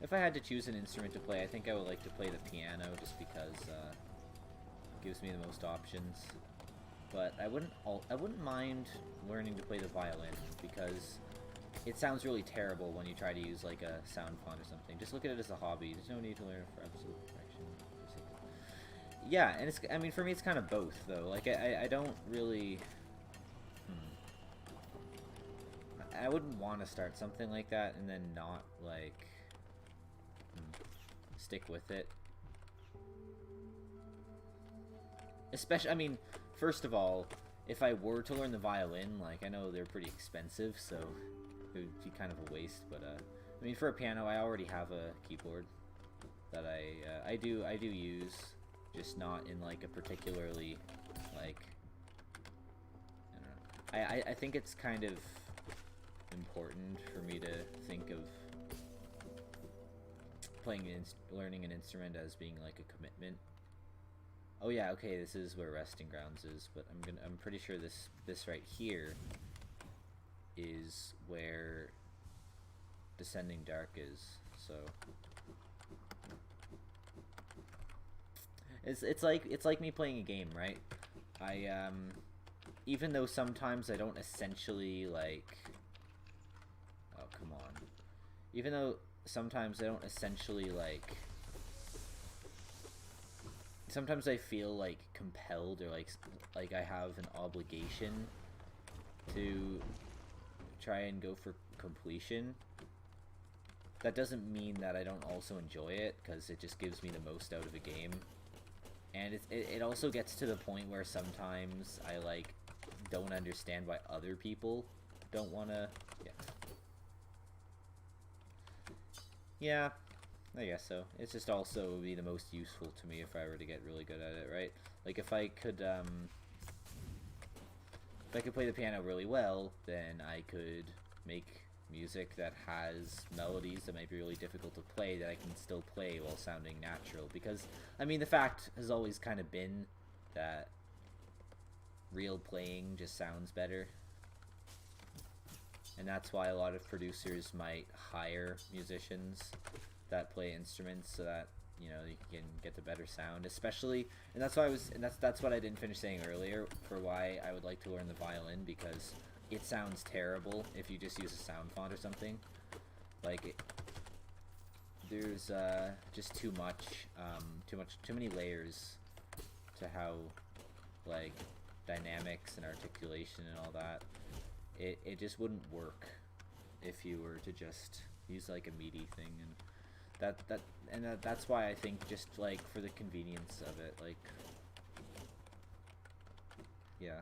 If I had to choose an instrument to play, I think I would like to play the piano, just because it gives me the most options. But I wouldn't mind learning to play the violin, because it sounds really terrible when you try to use, like, a sound font or something. Just look at it as a hobby. There's no need to learn it for absolute perfection. Yeah, and it's, I mean, for me it's kind of both, though. Like, I don't really... I wouldn't want to start something like that and then not, like, stick with it. Especially, I mean, first of all, if I were to learn the violin, like, I know they're pretty expensive, so it would be kind of a waste, but, I mean, for a piano, I already have a keyboard that I do use, just not in, like, a particularly, like, I don't know. I think it's kind of important for me to think of learning an instrument as being, like, a commitment. Oh yeah, okay, this is where resting grounds is, but I'm pretty sure this right here is where Descending Dark is. So it's like me playing a game, right? I even though sometimes I don't essentially, like, oh come on, even though sometimes I don't essentially, like, sometimes I feel, like, compelled, or like I have an obligation to try and go for completion. That doesn't mean that I don't also enjoy it, because it just gives me the most out of a game. And it also gets to the point where sometimes I, like, don't understand why other people don't want to... Yeah, I guess so. It's just also would be the most useful to me if I were to get really good at it, right? Like, if I could play the piano really well, then I could make music that has melodies that might be really difficult to play that I can still play while sounding natural. Because, I mean, the fact has always kind of been that real playing just sounds better. And that's why a lot of producers might hire musicians that play instruments, so that, you know, you can get the better sound. Especially, and that's why that's what I didn't finish saying earlier for why I would like to learn the violin, because it sounds terrible if you just use a sound font or something. Like, there's just too many layers to how, like, dynamics and articulation and all that. It just wouldn't work if you were to just use like a meaty thing, and that's why I think just like for the convenience of it, like, yeah.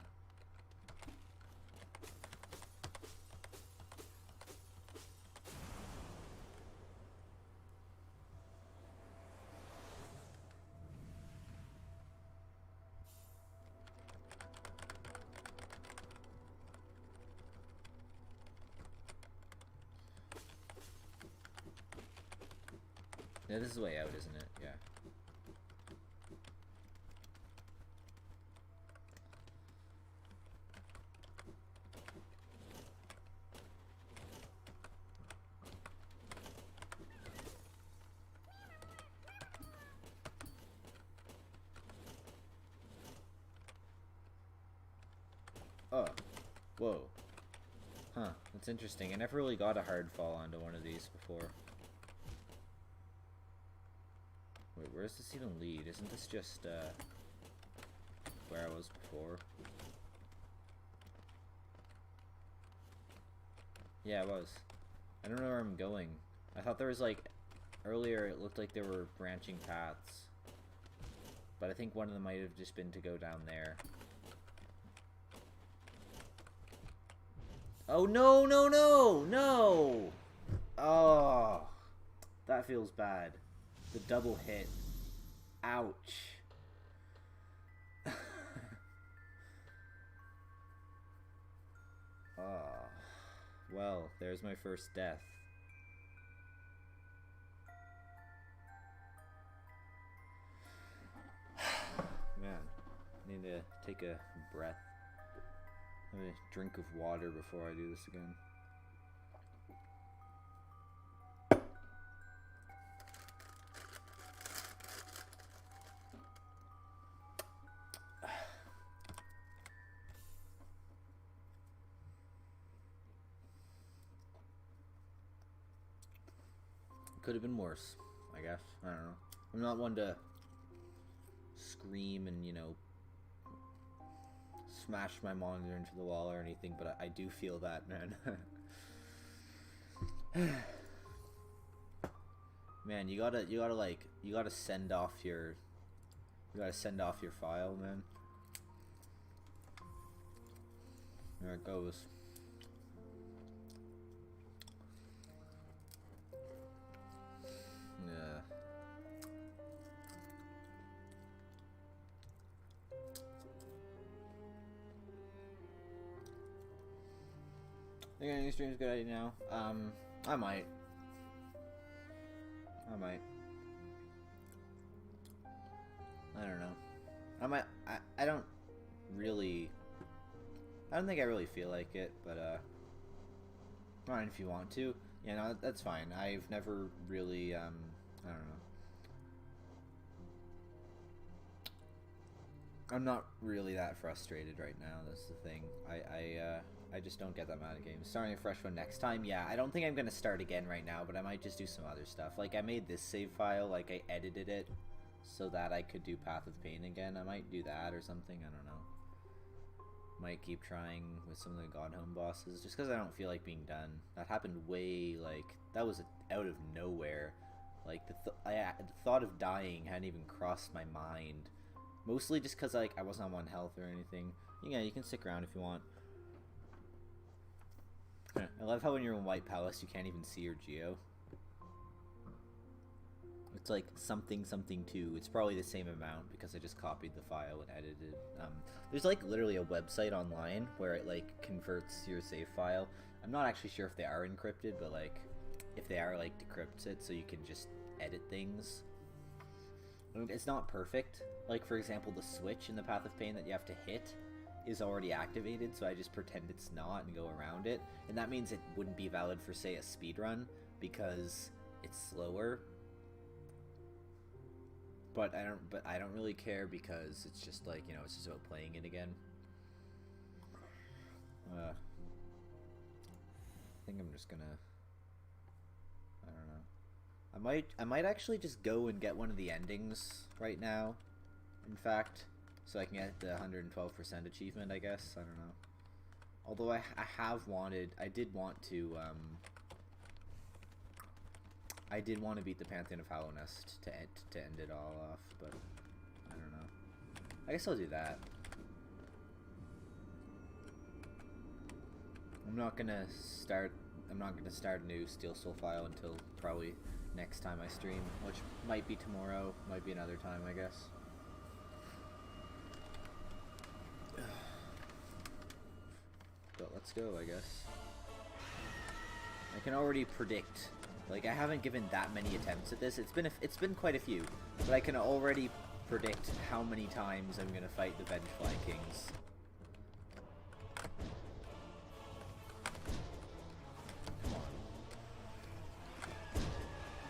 Yeah, this is the way out, isn't it? Yeah. Oh. Whoa. Huh. That's interesting. I never really got a hard fall onto one of these before. Wait, where does this even lead? Isn't this just, where I was before? Yeah, it was. I don't know where I'm going. I thought there was, like, earlier it looked like there were branching paths. But I think one of them might have just been to go down there. Oh, no, no, no! No! Oh. That feels bad. The double hit. Ouch. Oh. Well, there's my first death. Man, I need to take a breath. Have a drink of water before I do this again. Could have been worse, I guess. I don't know. I'm not one to scream and, you know, smash my monitor into the wall or anything, but I do feel that, man. Man, you gotta send off your file, man. There it goes. Yeah. Think any stream's a good idea now? I might. I don't know. I don't really. I don't think I really feel like it, but fine if you want to. Yeah, no, that's fine. I've never really I don't know. I'm not really that frustrated right now. That's the thing. I just don't get that mad at games. Starting a fresh one next time. Yeah, I don't think I'm gonna start again right now, but I might just do some other stuff. Like, I made this save file. Like, I edited it so that I could do Path of Pain again. I might do that or something. I don't know. Might keep trying with some of the God Home bosses, just because I don't feel like being done. That happened way, like, that was out of nowhere. Like, the thought of dying hadn't even crossed my mind. Mostly just because, like, I wasn't on 1 health or anything. Yeah, you can stick around if you want. I love how when you're in White Palace, you can't even see your geo. It's like something 2. It's probably the same amount because I just copied the file and edited. There's like literally a website online where it like converts your save file. I'm not actually sure if they are encrypted, but like if they are, like decrypts it so you can just edit things. I mean, it's not perfect. Like for example, the switch in the Path of Pain that you have to hit is already activated, so I just pretend it's not and go around it, and that means it wouldn't be valid for, say, a speedrun because it's slower. But I don't really care because it's just like, you know, it's just about playing it again. I think I'm just gonna I might actually just go and get one of the endings right now, in fact, so I can get the 112% achievement, I guess. I don't know. Although I did want to beat the Pantheon of Hallownest to end it all off, but I don't know. I guess I'll do that. I'm not gonna start a new Steel Soul file until probably next time I stream, which might be tomorrow, might be another time, I guess. But let's go, I guess. I can already predict. Like, I haven't given that many attempts at this. It's been quite a few, but I can already predict how many times I'm gonna fight the Vengefly Kings. Come on.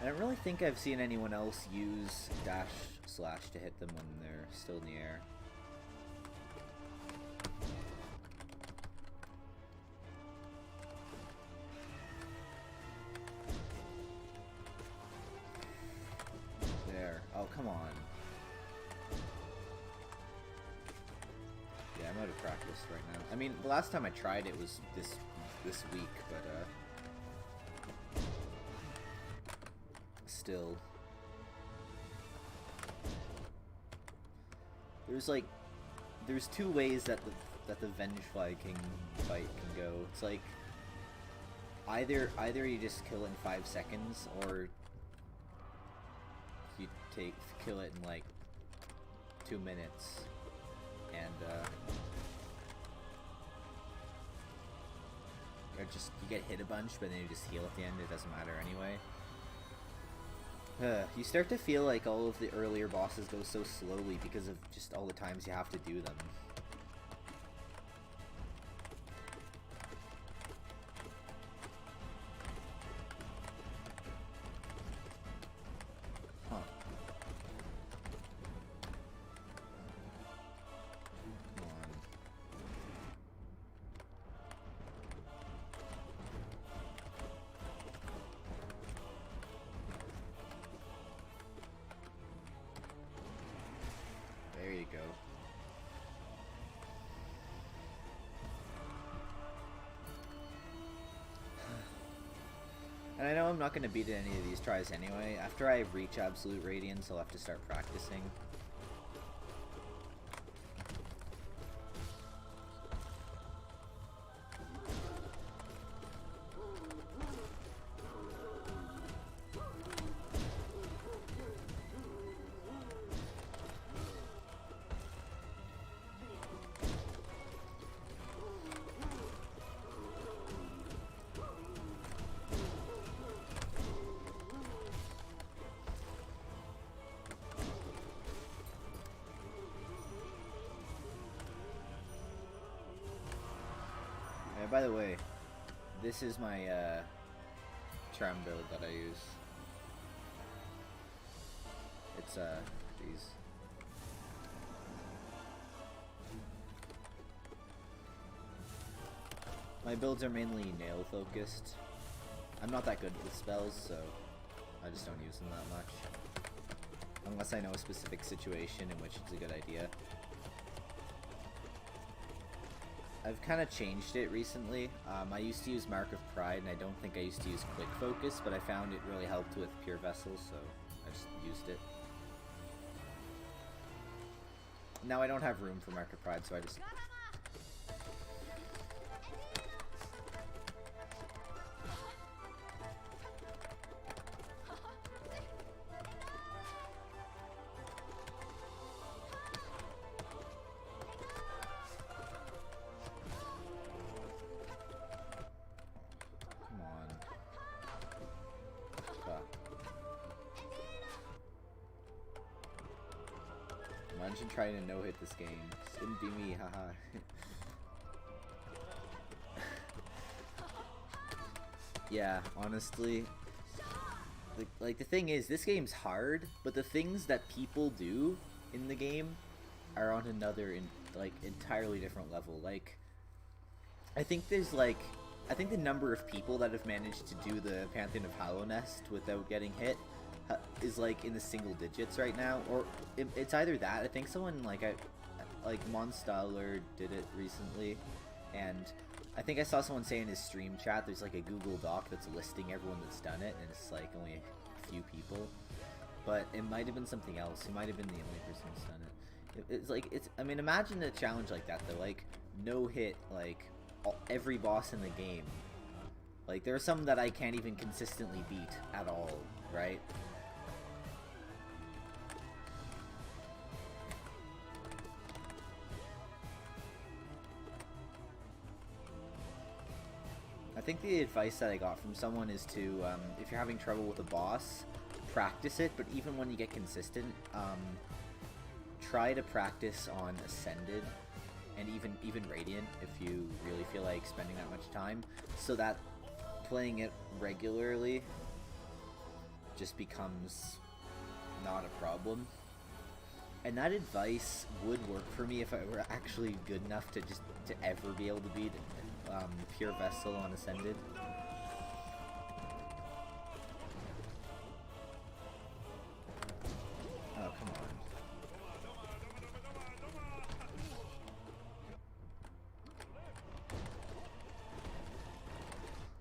I don't really think I've seen anyone else use dash/slash to hit them when they're still in the air. Oh, come on. Yeah, I'm out of practice right now. I mean, the last time I tried it was this week, but still. There's two ways that the Vengefly King fight can go. It's like either you just kill it in 5 seconds, or you kill it in like 2 minutes, and or just you get hit a bunch, but then you just heal at the end. It doesn't matter anyway. You start to feel like all of the earlier bosses go so slowly because of just all the times you have to do them. There you go. And I know I'm not going to beat any of these tries anyway. After I reach Absolute Radiance, I'll have to start practicing. By the way, this is my charm build that I use. It's these. My builds are mainly nail focused. I'm not that good with spells, so I just don't use them that much. Unless I know a specific situation in which it's a good idea. I've kind of changed it recently. I used to use Mark of Pride, and I don't think I used to use Quick Focus, but I found it really helped with Pure Vessels, so I just used it. Now I don't have room for Mark of Pride, so I just... Imagine trying to no-hit this game. This didn't be me, haha. Yeah, honestly. Like, the thing is, this game's hard, but the things that people do in the game are on another, entirely different level. Like, I think the number of people that have managed to do the Pantheon of Hallownest without getting hit is like in the single digits right now, or it's either that. I think someone like Monstaller did it recently, and I think I saw someone say in his stream chat there's like a Google Doc that's listing everyone that's done it, and it's like only a few people. But it might have been something else. He might have been the only person who's done it. It's like, I mean, imagine a challenge like that though, like no hit like every boss in the game. Like there are some that I can't even consistently beat at all, right? I think the advice that I got from someone is to, if you're having trouble with a boss, practice it, but even when you get consistent, try to practice on Ascended and even Radiant if you really feel like spending that much time, so that playing it regularly just becomes not a problem. And that advice would work for me if I were actually good enough to ever be able to beat Pure Vessel on Ascended. Oh, come on.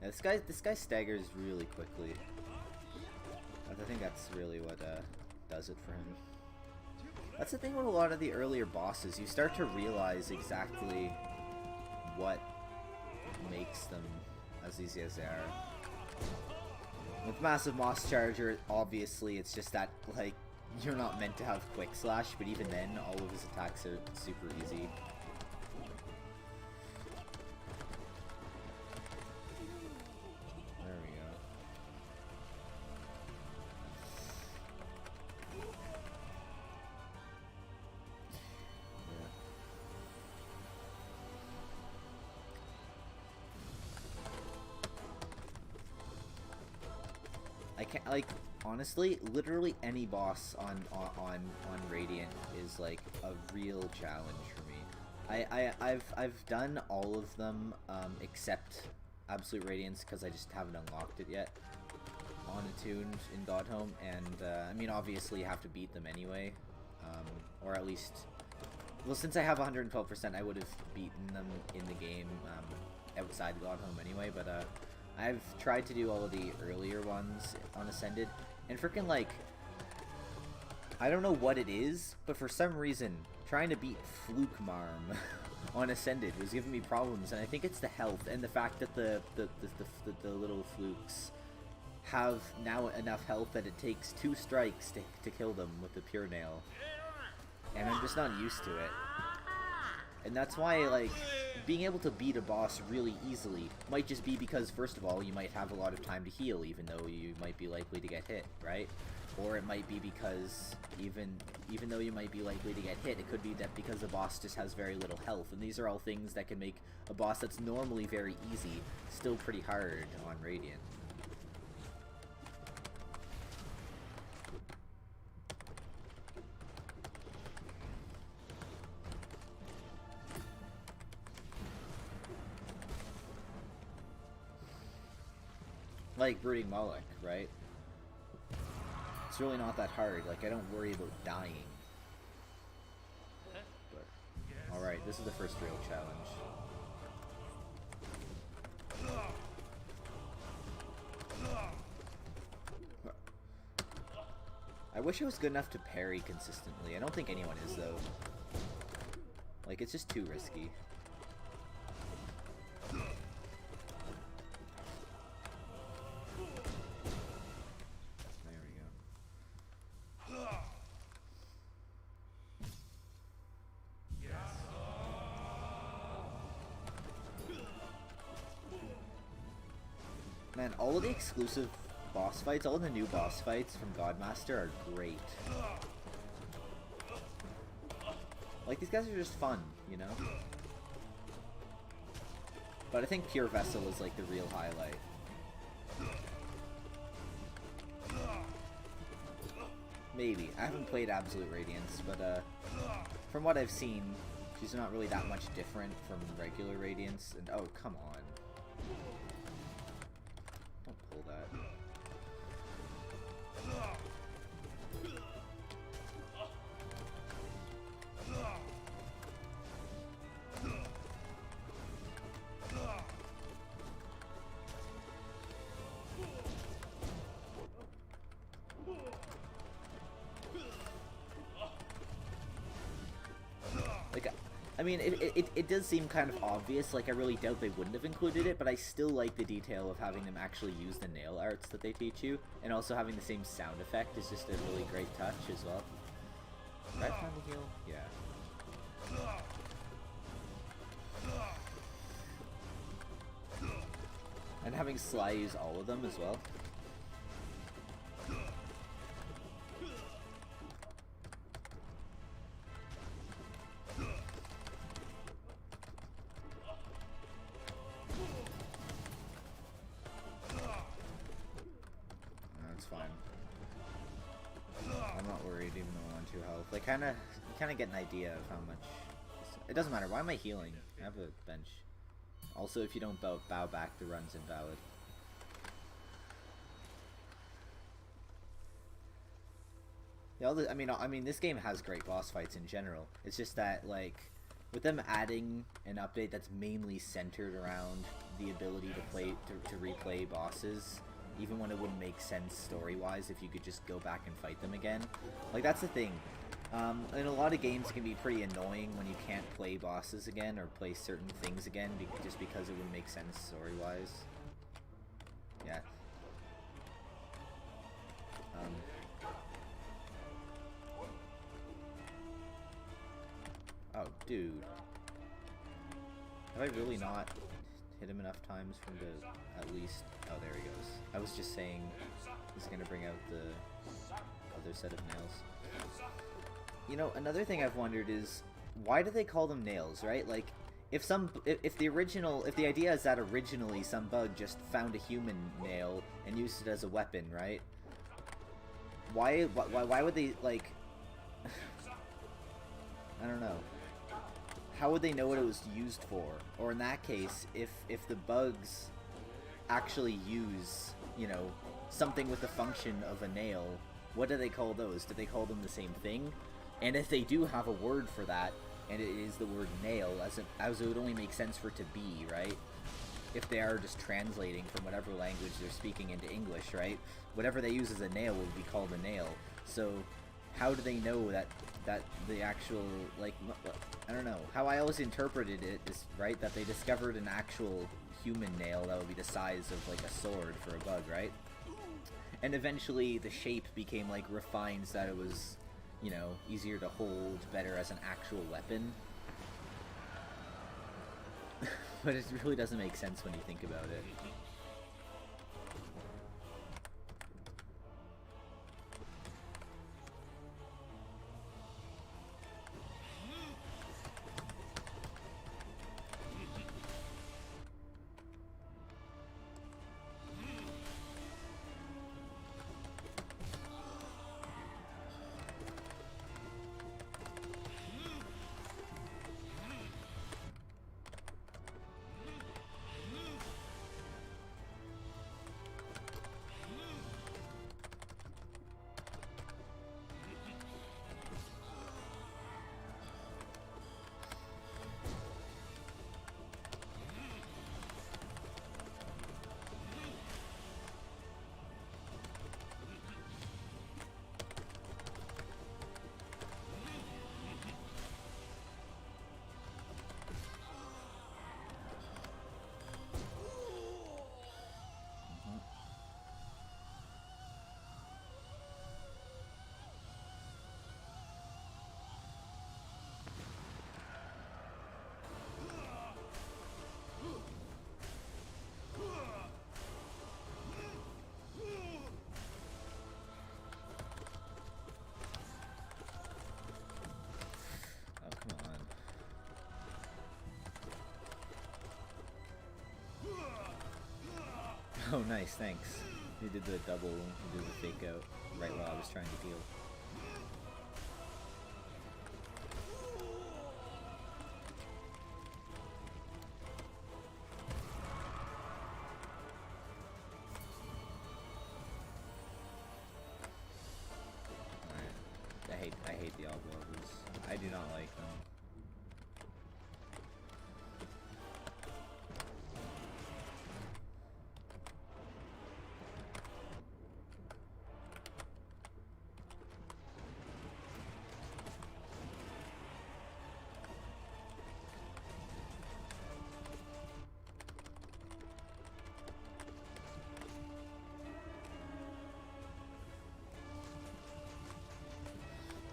Yeah, this guy staggers really quickly. I think that's really what does it for him. That's the thing with a lot of the earlier bosses. You start to realize exactly what makes them as easy as they are. With Massive Moss Charger, obviously, it's just that, like, you're not meant to have Quick Slash, but even then, all of his attacks are super easy. There we go. I can't, like, honestly, literally any boss on Radiant is like a real challenge for me. I've done all of them except Absolute Radiance because I just haven't unlocked it yet on Attuned in Godhome, and I mean, obviously you have to beat them anyway, or at least, well, since I have 112%, I would have beaten them in the game outside Godhome anyway, but I've tried to do all of the earlier ones on Ascended, and freaking, like, I don't know what it is, but for some reason, trying to beat Flukemarm on Ascended was giving me problems, and I think it's the health and the fact that the little flukes have now enough health that it takes 2 strikes to kill them with the Pure Nail, and I'm just not used to it. And that's why, like, being able to beat a boss really easily might just be because, first of all, you might have a lot of time to heal, even though you might be likely to get hit, right? Or it might be because, even though you might be likely to get hit, it could be that because the boss just has very little health. And these are all things that can make a boss that's normally very easy still pretty hard on Radiant. Like Brooding Moloch, right? It's really not that hard. Like, I don't worry about dying. But, alright, this is the first real challenge. I wish I was good enough to parry consistently. I don't think anyone is, though. Like, it's just too risky. Man, all of the exclusive boss fights, all of the new boss fights from Godmaster are great. Like, these guys are just fun, you know? But I think Pure Vessel is, like, the real highlight. Maybe. I haven't played Absolute Radiance, but, from what I've seen, she's not really that much different from regular Radiance, and oh, come on. Don't pull that. mean, it does seem kind of obvious, like I really doubt they wouldn't have included it, but I still like the detail of having them actually use the nail arts that they teach you, and also having the same sound effect is just a really great touch as well. Did I find the heal? Yeah. And having Sly use all of them as well. That's fine. I'm not worried even though I'm on 2 health. Like, kind of get an idea of how much... It doesn't matter. Why am I healing? I have a bench. Also, if you don't bow back, the run's invalid. Yeah, I mean, this game has great boss fights in general. It's just that, like, with them adding an update that's mainly centered around the ability to replay bosses, even when it wouldn't make sense story-wise if you could just go back and fight them again. Like, that's the thing. In a lot of games, it can be pretty annoying when you can't play bosses again or play certain things again just because it wouldn't make sense story-wise. Yeah. Oh, dude. Have I really not hit him enough times for him to at least... Oh, there he goes. I was just saying he's gonna bring out the other set of nails. You know, another thing I've wondered is, why do they call them nails, right? Like, if the idea is that originally some bug just found a human nail and used it as a weapon, right? Why would they, like... I don't know. How would they know what it was used for? Or in that case, if the bugs actually use, you know, something with the function of a nail, what do they call those? Do they call them the same thing? And if they do have a word for that, and it is the word nail, as it would only make sense for it to be, right? If they are just translating from whatever language they're speaking into English, right? Whatever they use as a nail would be called a nail. So how do they know that the actual, like, I don't know. How I always interpreted it is, right, that they discovered an actual human nail that would be the size of, like, a sword for a bug, right? And eventually the shape became, like, refined so that it was, you know, easier to hold, better as an actual weapon. But it really doesn't make sense when you think about it. Oh, nice, thanks. He did the double, he did the fake out right while I was trying to heal. Alright. I hate the oblobos. I do not like them.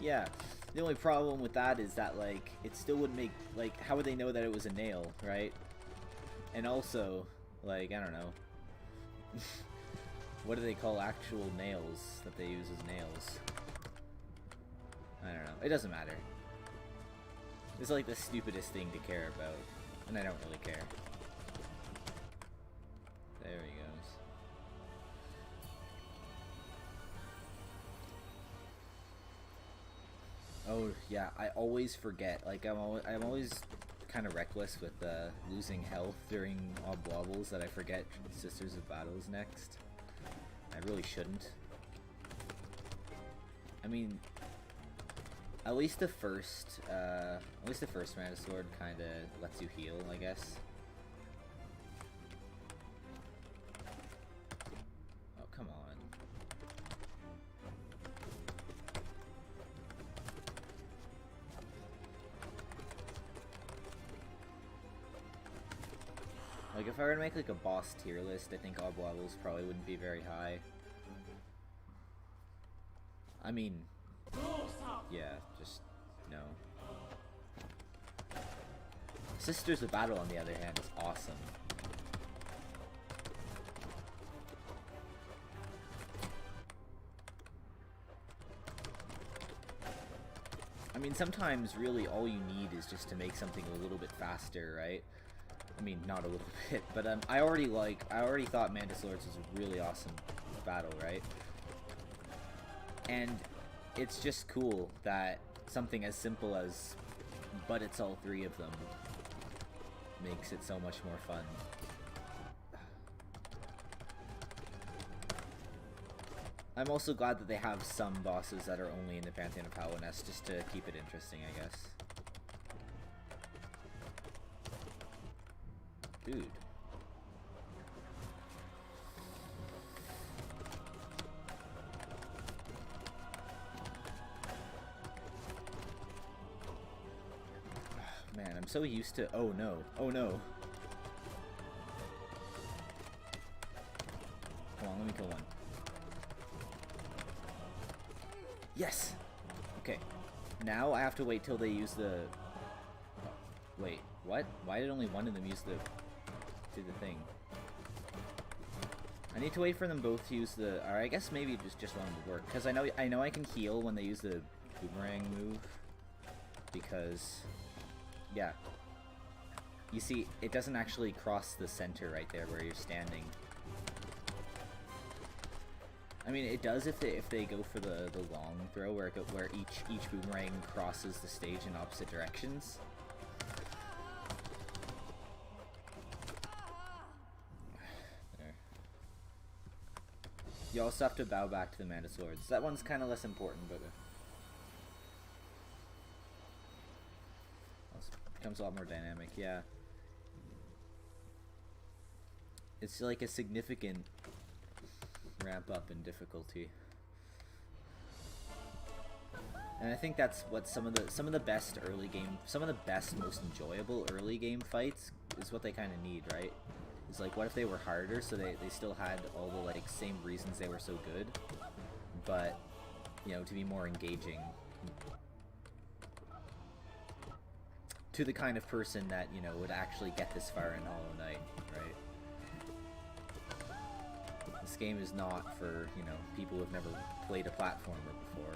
Yeah. The only problem with that is that, like, it still wouldn't make, like, how would they know that it was a nail, right? And also, like, I don't know. What do they call actual nails that they use as nails? I don't know. It doesn't matter. It's like the stupidest thing to care about, and I don't really care. There he goes. Oh yeah, I always forget. Like I'm always kind of reckless with losing health during Ob Wobbles that I forget Sisters of Battle's next. I really shouldn't. I mean, at least the first Mana Sword kind of lets you heal, I guess. Oh, come on. Like, if I were to make, like, a boss tier list, I think Ob Wobbles probably wouldn't be very high. I mean, yeah, just no. Sisters of Battle, on the other hand, is awesome. I mean, sometimes really all you need is just to make something a little bit faster, right? I mean, not a little bit, but I already thought Mantis Lords was a really awesome battle, right? And it's just cool that something as simple as but it's all three of them makes it so much more fun. I'm also glad that they have some bosses that are only in the Pantheon of Hallownest just to keep it interesting, I guess. Dude. Man, I'm so used to... Oh no. Oh no. Come on, let me kill one. Yes! Okay. Now I have to wait till they use the... Wait, what? Why did only one of them use the... do the thing? I need to wait for them both to use the... Or I guess maybe just one would work. Because I know I can heal when they use the boomerang move. Because... Yeah. You see, it doesn't actually cross the center right there where you're standing. I mean, it does if they go for the long throw where each boomerang crosses the stage in opposite directions. There. You also have to bow back to the Mana Swords. That one's kind of less important, but becomes a lot more dynamic. Yeah. It's like a significant ramp up in difficulty, and I think that's what some of the best early game, some of the best, most enjoyable early game fights is what they kind of need, right? It's like, what if they were harder, so they still had all the like same reasons they were so good, but you know, to be more engaging to the kind of person that, you know, would actually get this far in Hollow Knight, right? This game is not for, you know, people who have never played a platformer before.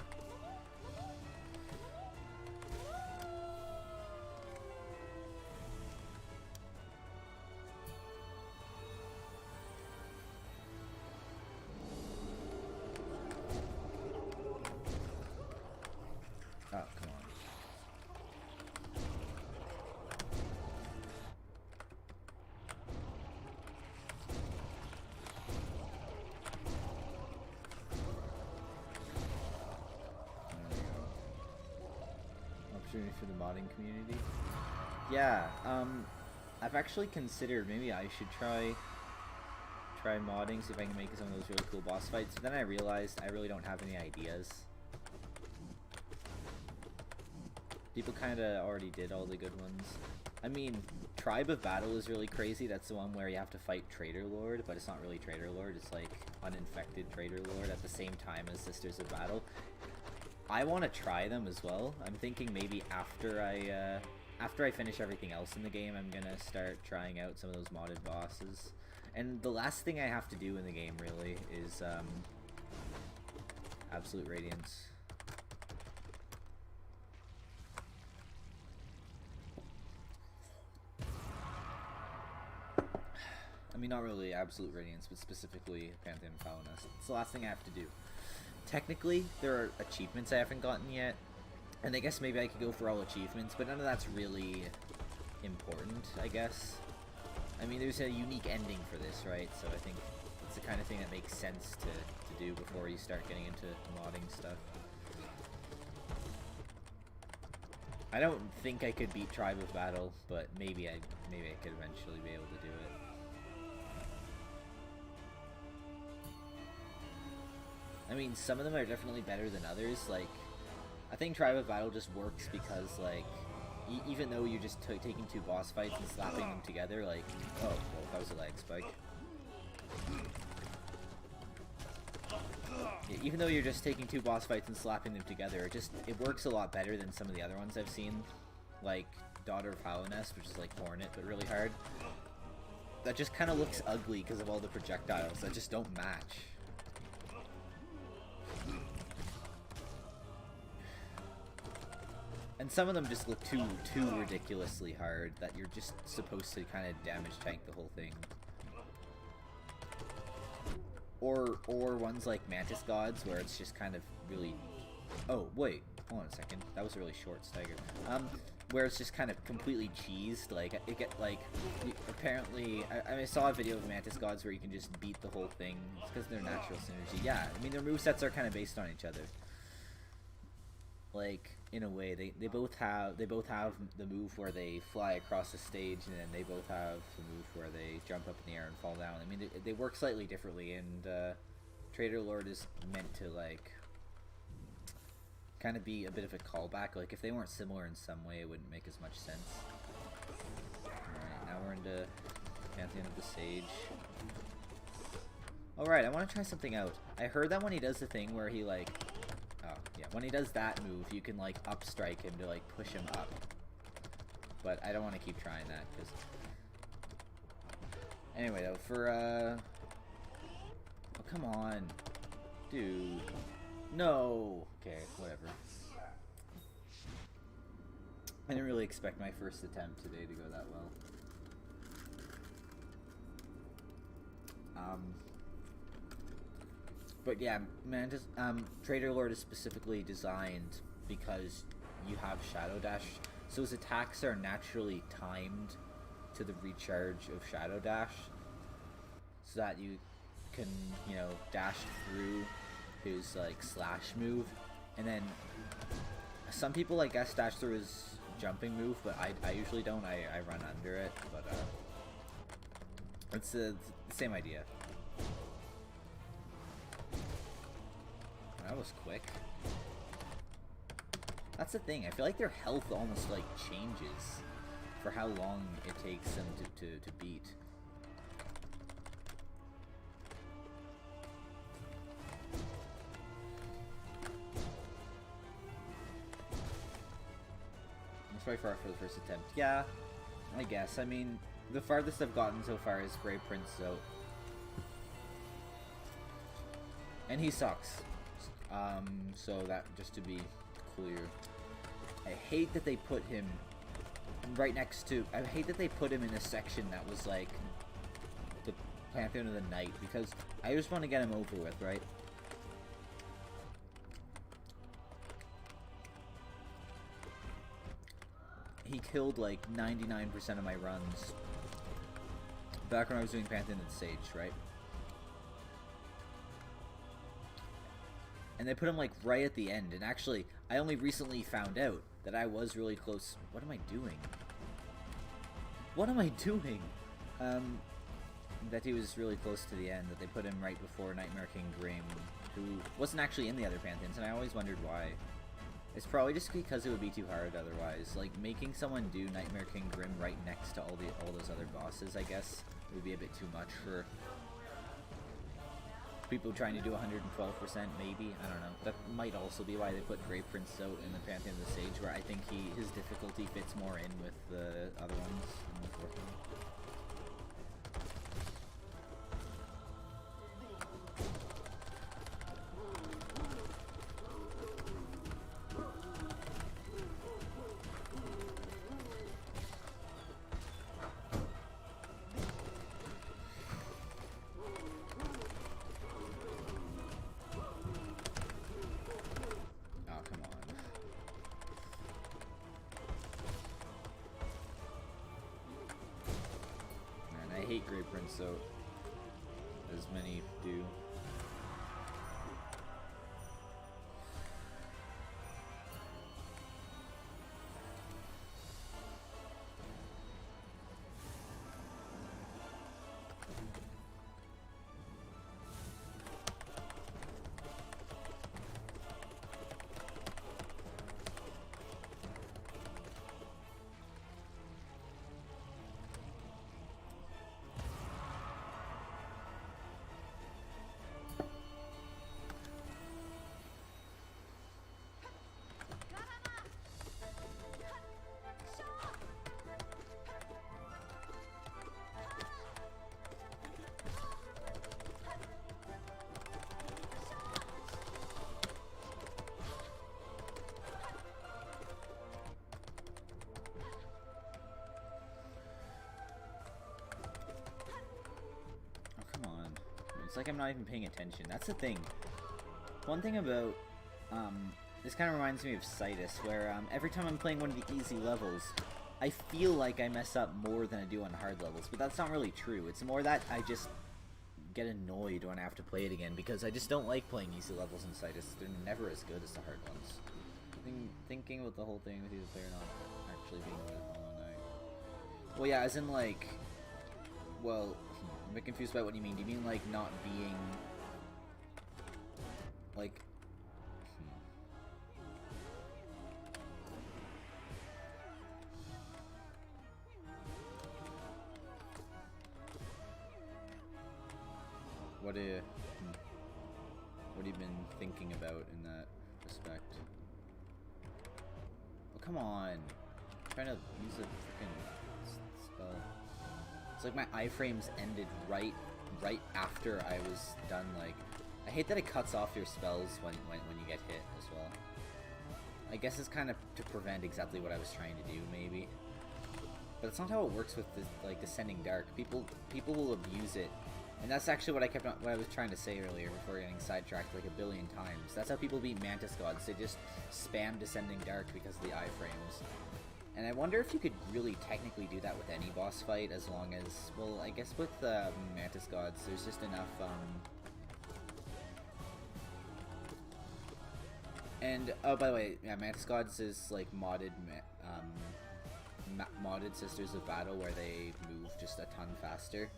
Oh, come on. For the modding community. Yeah, I've actually considered maybe I should try modding, see if I can make some of those really cool boss fights, but then I realized I really don't have any ideas. People kinda already did all the good ones. I mean, Tribe of Battle is really crazy. That's the one where you have to fight Traitor Lord, but it's not really Traitor Lord, it's like uninfected Traitor Lord at the same time as Sisters of Battle. I want to try them as well. I'm thinking maybe after I finish everything else in the game, I'm gonna start trying out some of those modded bosses. And the last thing I have to do in the game really is Absolute Radiance. I mean, not really Absolute Radiance, but specifically Pantheon and Foulness. It's the last thing I have to do. Technically, there are achievements I haven't gotten yet, and I guess maybe I could go for all achievements, but none of that's really important, I guess. I mean, there's a unique ending for this, right? So I think it's the kind of thing that makes sense to do before you start getting into modding stuff. I don't think I could beat Tribe of Battle, but maybe I could eventually be able to do it. I mean, some of them are definitely better than others. Like, I think Tribe of Battle just works because, like, even though you're just taking two boss fights and slapping them together, like, oh, well, that was a lag spike. Yeah, even though you're just taking two boss fights and slapping them together, it works a lot better than some of the other ones I've seen, like Daughter of Hallownest, which is like Hornet, but really hard. That just kind of looks ugly because of all the projectiles that just don't match. And some of them just look too ridiculously hard that you're just supposed to kind of damage tank the whole thing. Or ones like Mantis Gods where it's just kind of really... Oh, wait. Hold on a second. That was a really short stagger. Where it's just kind of completely cheesed. Like, it get, like... Apparently... I saw a video of Mantis Gods where you can just beat the whole thing. It's because they're natural synergy. Yeah, I mean, their movesets are kind of based on each other. Like, in a way, they both have the move where they fly across the stage, and then they both have the move where they jump up in the air and fall down. I mean, they work slightly differently, and Trader Lord is meant to, like, kind of be a bit of a callback. Like, if they weren't similar in some way, it wouldn't make as much sense. Alright, now we're into Pantheon of the Sage. Alright, I want to try something out. I heard that when he does the thing where he, like... Oh, yeah, when he does that move, you can, like, up strike him to, like, push him up. But I don't want to keep trying that, because... Anyway, though, for, Oh, come on. Dude. No! Okay, whatever. I didn't really expect my first attempt today to go that well. But yeah, Mantis, Trader Lord is specifically designed because you have Shadow Dash, so his attacks are naturally timed to the recharge of Shadow Dash, so that you can, you know, dash through his, like, slash move, and then some people, I guess, dash through his jumping move, but I usually don't. I run under it, but it's the same idea. That was quick. That's the thing. I feel like their health almost, like, changes for how long it takes them to beat. That's very far for the first attempt. Yeah, I guess. I mean, the farthest I've gotten so far is Grey Prince out. And he sucks. So that, just to be clear, I hate that they put him right next to, I hate that they put him in a section that was like the Pantheon of the Night, because I just want to get him over with, right? He killed like 99% of my runs back when I was doing Pantheon and Sage, right? And they put him, like, right at the end. And actually, I only recently found out that I was really close. What am I doing? What am I doing? That he was really close to the end. That they put him right before Nightmare King Grim, who wasn't actually in the other Pantheons. And I always wondered why. It's probably just because it would be too hard otherwise. Like, making someone do Nightmare King Grim right next to all those other bosses, I guess, would be a bit too much for People trying to do 112%, maybe. I don't know. That might also be why they put Grey Prince out in the Pantheon of the Sage, where I think his difficulty fits more in with the other ones. I hate Grey Prince, so as many do. It's like I'm not even paying attention. That's the thing. One thing about, this kind of reminds me of Citus, where every time I'm playing one of the easy levels, I feel like I mess up more than I do on hard levels, but that's not really true. It's more that I just get annoyed when I have to play it again, because I just don't like playing easy levels in Citus. They're never as good as the hard ones. Thinking about the whole thing with either player not actually being good at Hollow Knight. Well, yeah, as in, like, well, I'm a bit confused by what you mean. Do you mean, like, not being, like, what have you been thinking about in that respect? Oh, come on. I'm trying to use a freaking spell. It's like my iframes ended right after I was done. Like, I hate that it cuts off your spells when you get hit as well. I guess it's kind of to prevent exactly what I was trying to do, maybe. But it's not how it works with this, like, Descending Dark. People will abuse it. And that's actually what I was trying to say earlier before getting sidetracked like a billion times. That's how people beat Mantis Gods. They just spam Descending Dark because of the iframes. And I wonder if you could really technically do that with any boss fight, as long as, well, I guess with Mantis Gods, there's just enough, and, oh, by the way, yeah, Mantis Gods is, like, modded Sisters of Battle, where they move just a ton faster.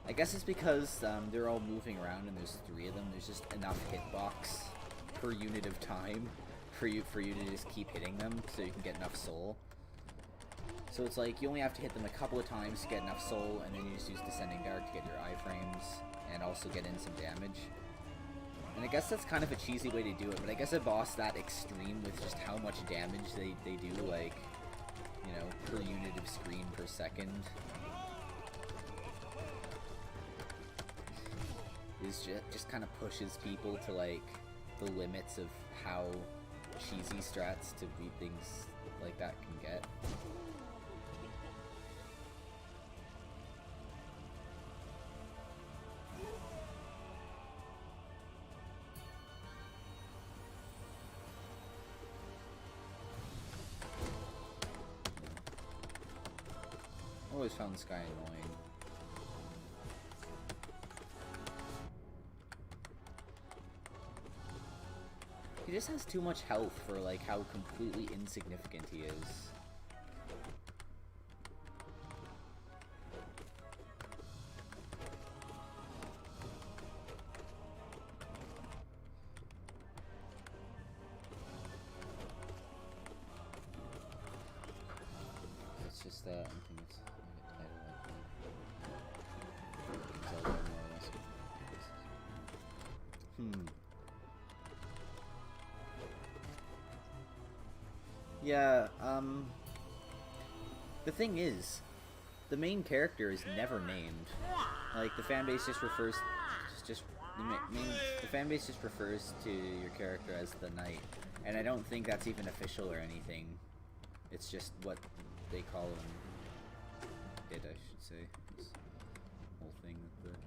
I guess it's because they're all moving around and there's 3 of them. There's just enough hitbox per unit of time for you to just keep hitting them so you can get enough soul. So it's like you only have to hit them a couple of times to get enough soul, and then you just use Descending Dark to get your iframes and also get in some damage. And I guess that's kind of a cheesy way to do it, but I guess a boss that extreme with just how much damage they do, like, you know, per unit of screen per second, is just kind of pushes people to, like, the limits of how cheesy strats to beat things like that can get. Always found this guy annoying. He just has too much health for, like, how completely insignificant he is. just I think it's title more or less. Yeah, the thing is, the main character is never named. Like, the fanbase just refers, the fanbase just refers to your character as the knight, and I don't think that's even official or anything. It's just what they call him. I should say. This whole thing with the...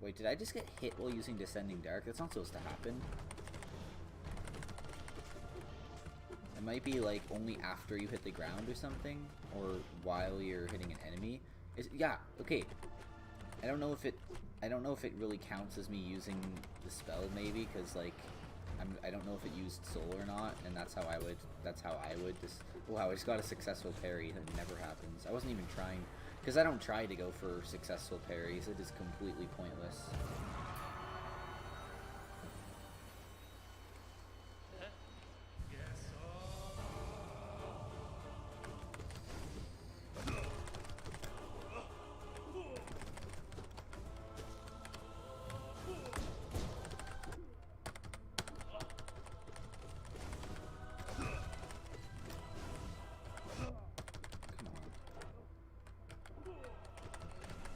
Wait, did I just get hit while using Descending Dark? That's not supposed to happen. It might be like only after you hit the ground or something, or while you're hitting an enemy. Yeah, okay. I don't know if it really counts as me using the spell, maybe, because like I don't know if it used soul or not, and that's how I would just... Wow, I just got a successful parry. That never happens. I wasn't even trying, because I don't try to go for successful parries. It is completely pointless.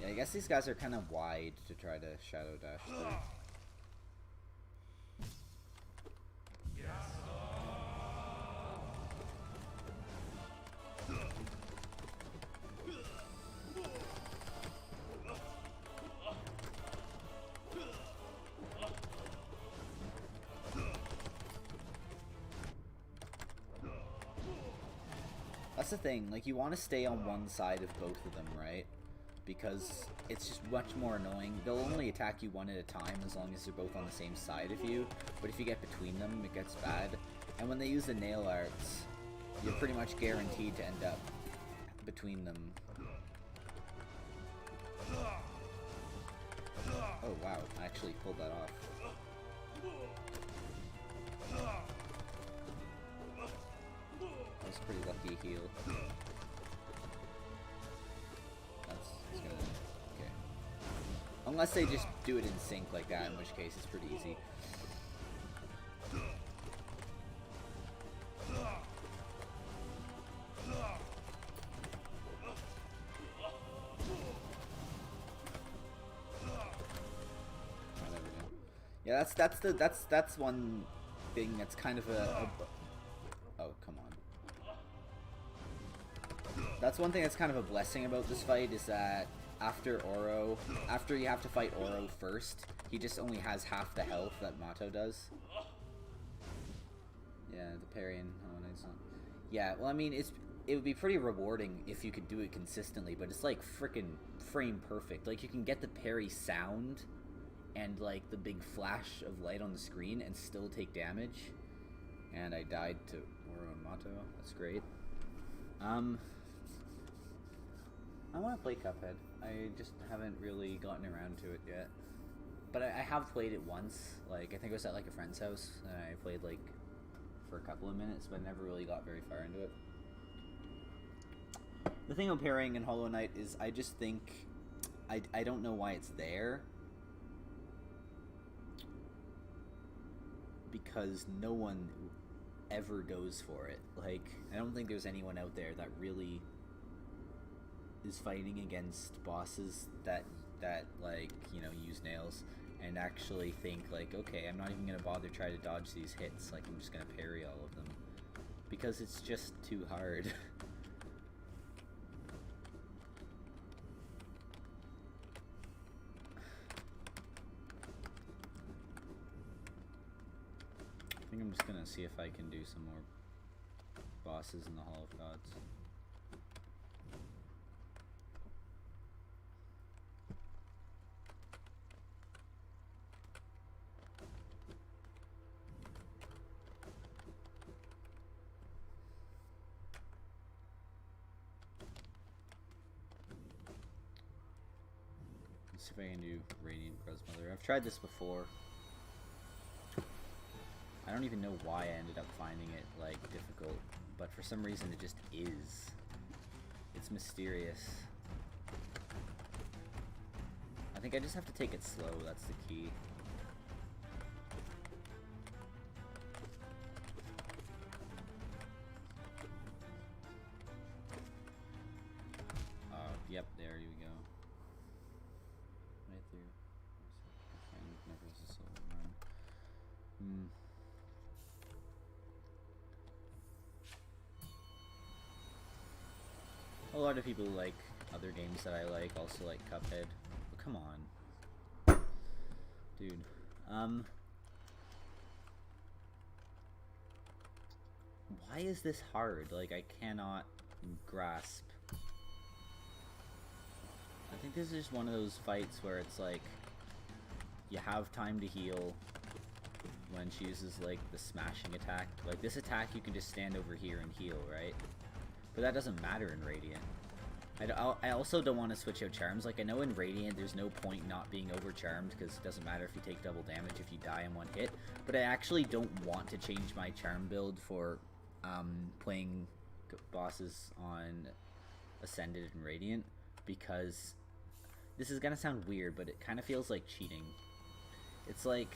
I guess these guys are kind of wide to try to shadow dash through. That's the thing, like, you want to stay on one side of both of them, right? Because it's just much more annoying. They'll only attack you one at a time as long as they're both on the same side of you, but if you get between them, it gets bad. And when they use the nail arts, you're pretty much guaranteed to end up between them. Oh wow, I actually pulled that off. That was a pretty lucky heal. Okay. Unless they just do it in sync like that, in which case it's pretty easy. Yeah, that's one thing that's kind of a oh, come on. That's one thing that's kind of a blessing about this fight, is that after you have to fight Oro first, he just only has half the health that Mato does. Yeah, the parry and it's not... Yeah, well, I mean, it would be pretty rewarding if you could do it consistently, but it's like freaking frame perfect. Like, you can get the parry sound and like the big flash of light on the screen and still take damage. And I died to Oro and Mato. That's great. I want to play Cuphead. I just haven't really gotten around to it yet. But I have played it once. Like, I think it was at like a friend's house, and I played like for a couple of minutes, but never really got very far into it. The thing about parrying in Hollow Knight is I just think I don't know why it's there. Because no one ever goes for it. Like, I don't think there's anyone out there that really is fighting against bosses that like, you know, use nails and actually think like, okay, I'm not even gonna bother try to dodge these hits, like I'm just gonna parry all of them, because it's just too hard. I think I'm just gonna see if I can do some more bosses in the Hall of Gods. Let's see if I can do Radiant Grandmother. I've tried this before. I don't even know why I ended up finding it, like, difficult, but for some reason it just is. It's mysterious. I think I just have to take it slow, that's the key. Yep, there you go. Right through. Never was a solo run. A lot of people like other games that I like, also like Cuphead. But come on. Dude. Why is this hard? Like, I cannot grasp. I think this is just one of those fights where it's like, you have time to heal when she uses, like, the smashing attack. Like, this attack you can just stand over here and heal, right? But that doesn't matter in Radiant. I also don't want to switch out charms. Like, I know in Radiant there's no point not being over charmed because it doesn't matter if you take double damage if you die in one hit. But I actually don't want to change my charm build for playing bosses on Ascended and Radiant, because this is gonna sound weird, but it kind of feels like cheating. It's like,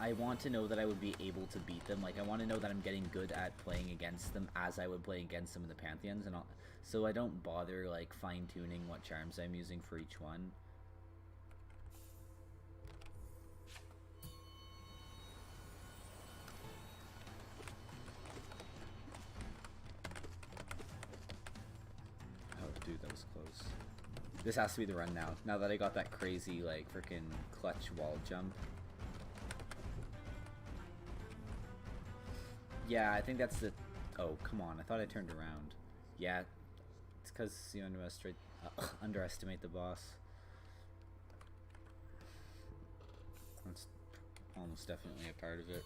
I want to know that I would be able to beat them. Like, I want to know that I'm getting good at playing against them as I would play against them in the Pantheons, and so I don't bother, like, fine-tuning what charms I'm using for each one. Oh, dude, that was close. This has to be the run now. Now that I got that crazy, like, freaking clutch wall jump. Yeah, I think that's the... Oh, come on. I thought I turned around. Yeah, it's because you underestimate the boss. That's almost definitely a part of it.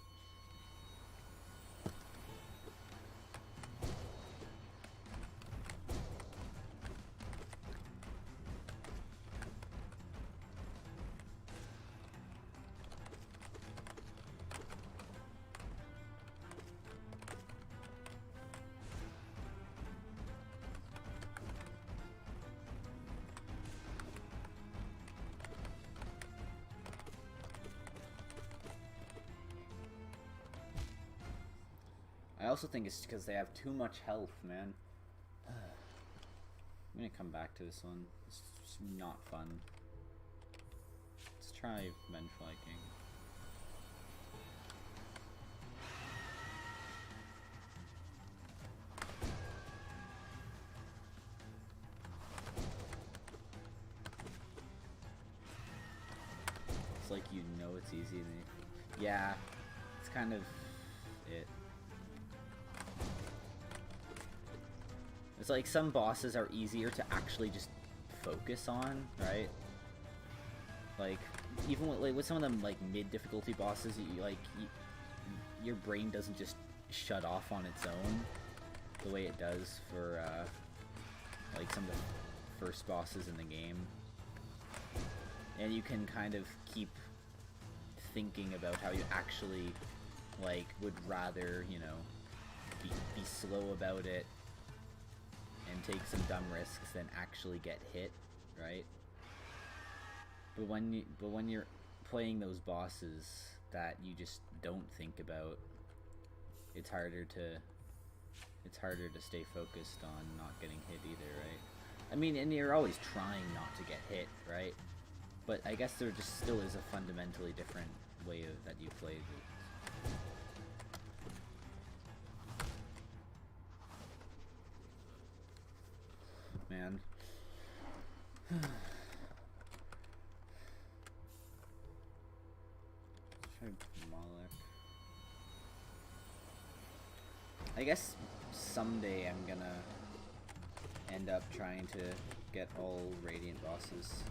I also think it's because they have too much health, man. I'm gonna come back to this one. It's just not fun. Let's try Venge Viking. It's like, you know, it's easy. Yeah, it's kind of it. It's like some bosses are easier to actually just focus on, right? Like, even with some of them, like, mid-difficulty bosses, your brain doesn't just shut off on its own the way it does for, like, some of the first bosses in the game. And you can kind of keep thinking about how you actually, like, would rather, you know, be slow about it and take some dumb risks than actually get hit, right? But when you're playing those bosses that you just don't think about, it's harder to stay focused on not getting hit either, right? I mean, and you're always trying not to get hit, right? But I guess there just still is a fundamentally different way that you play it. Man. Try Moloch. I guess someday I'm gonna end up trying to get all Radiant bosses.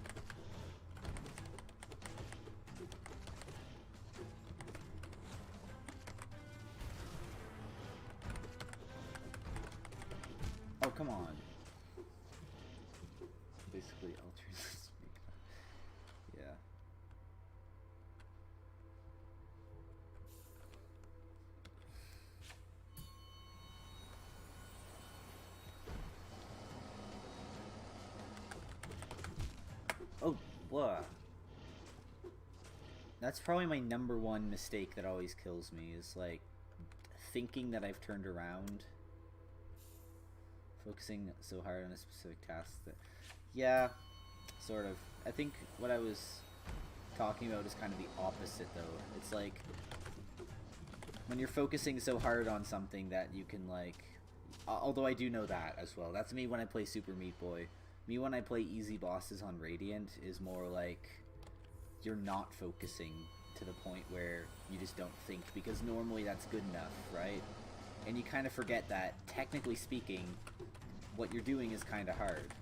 Oh, come on. Basically alternate. Yeah. Whoa. That's probably my #1 mistake that always kills me, is like thinking that I've turned around. Focusing so hard on a specific task that... Yeah, sort of. I think what I was talking about is kind of the opposite, though. It's like when you're focusing so hard on something that you can, like... Although I do know that as well. That's me when I play Super Meat Boy. Me when I play easy bosses on Radiant is more like you're not focusing to the point where you just don't think, because normally that's good enough, right? And you kind of forget that, technically speaking, what you're doing is kind of hard.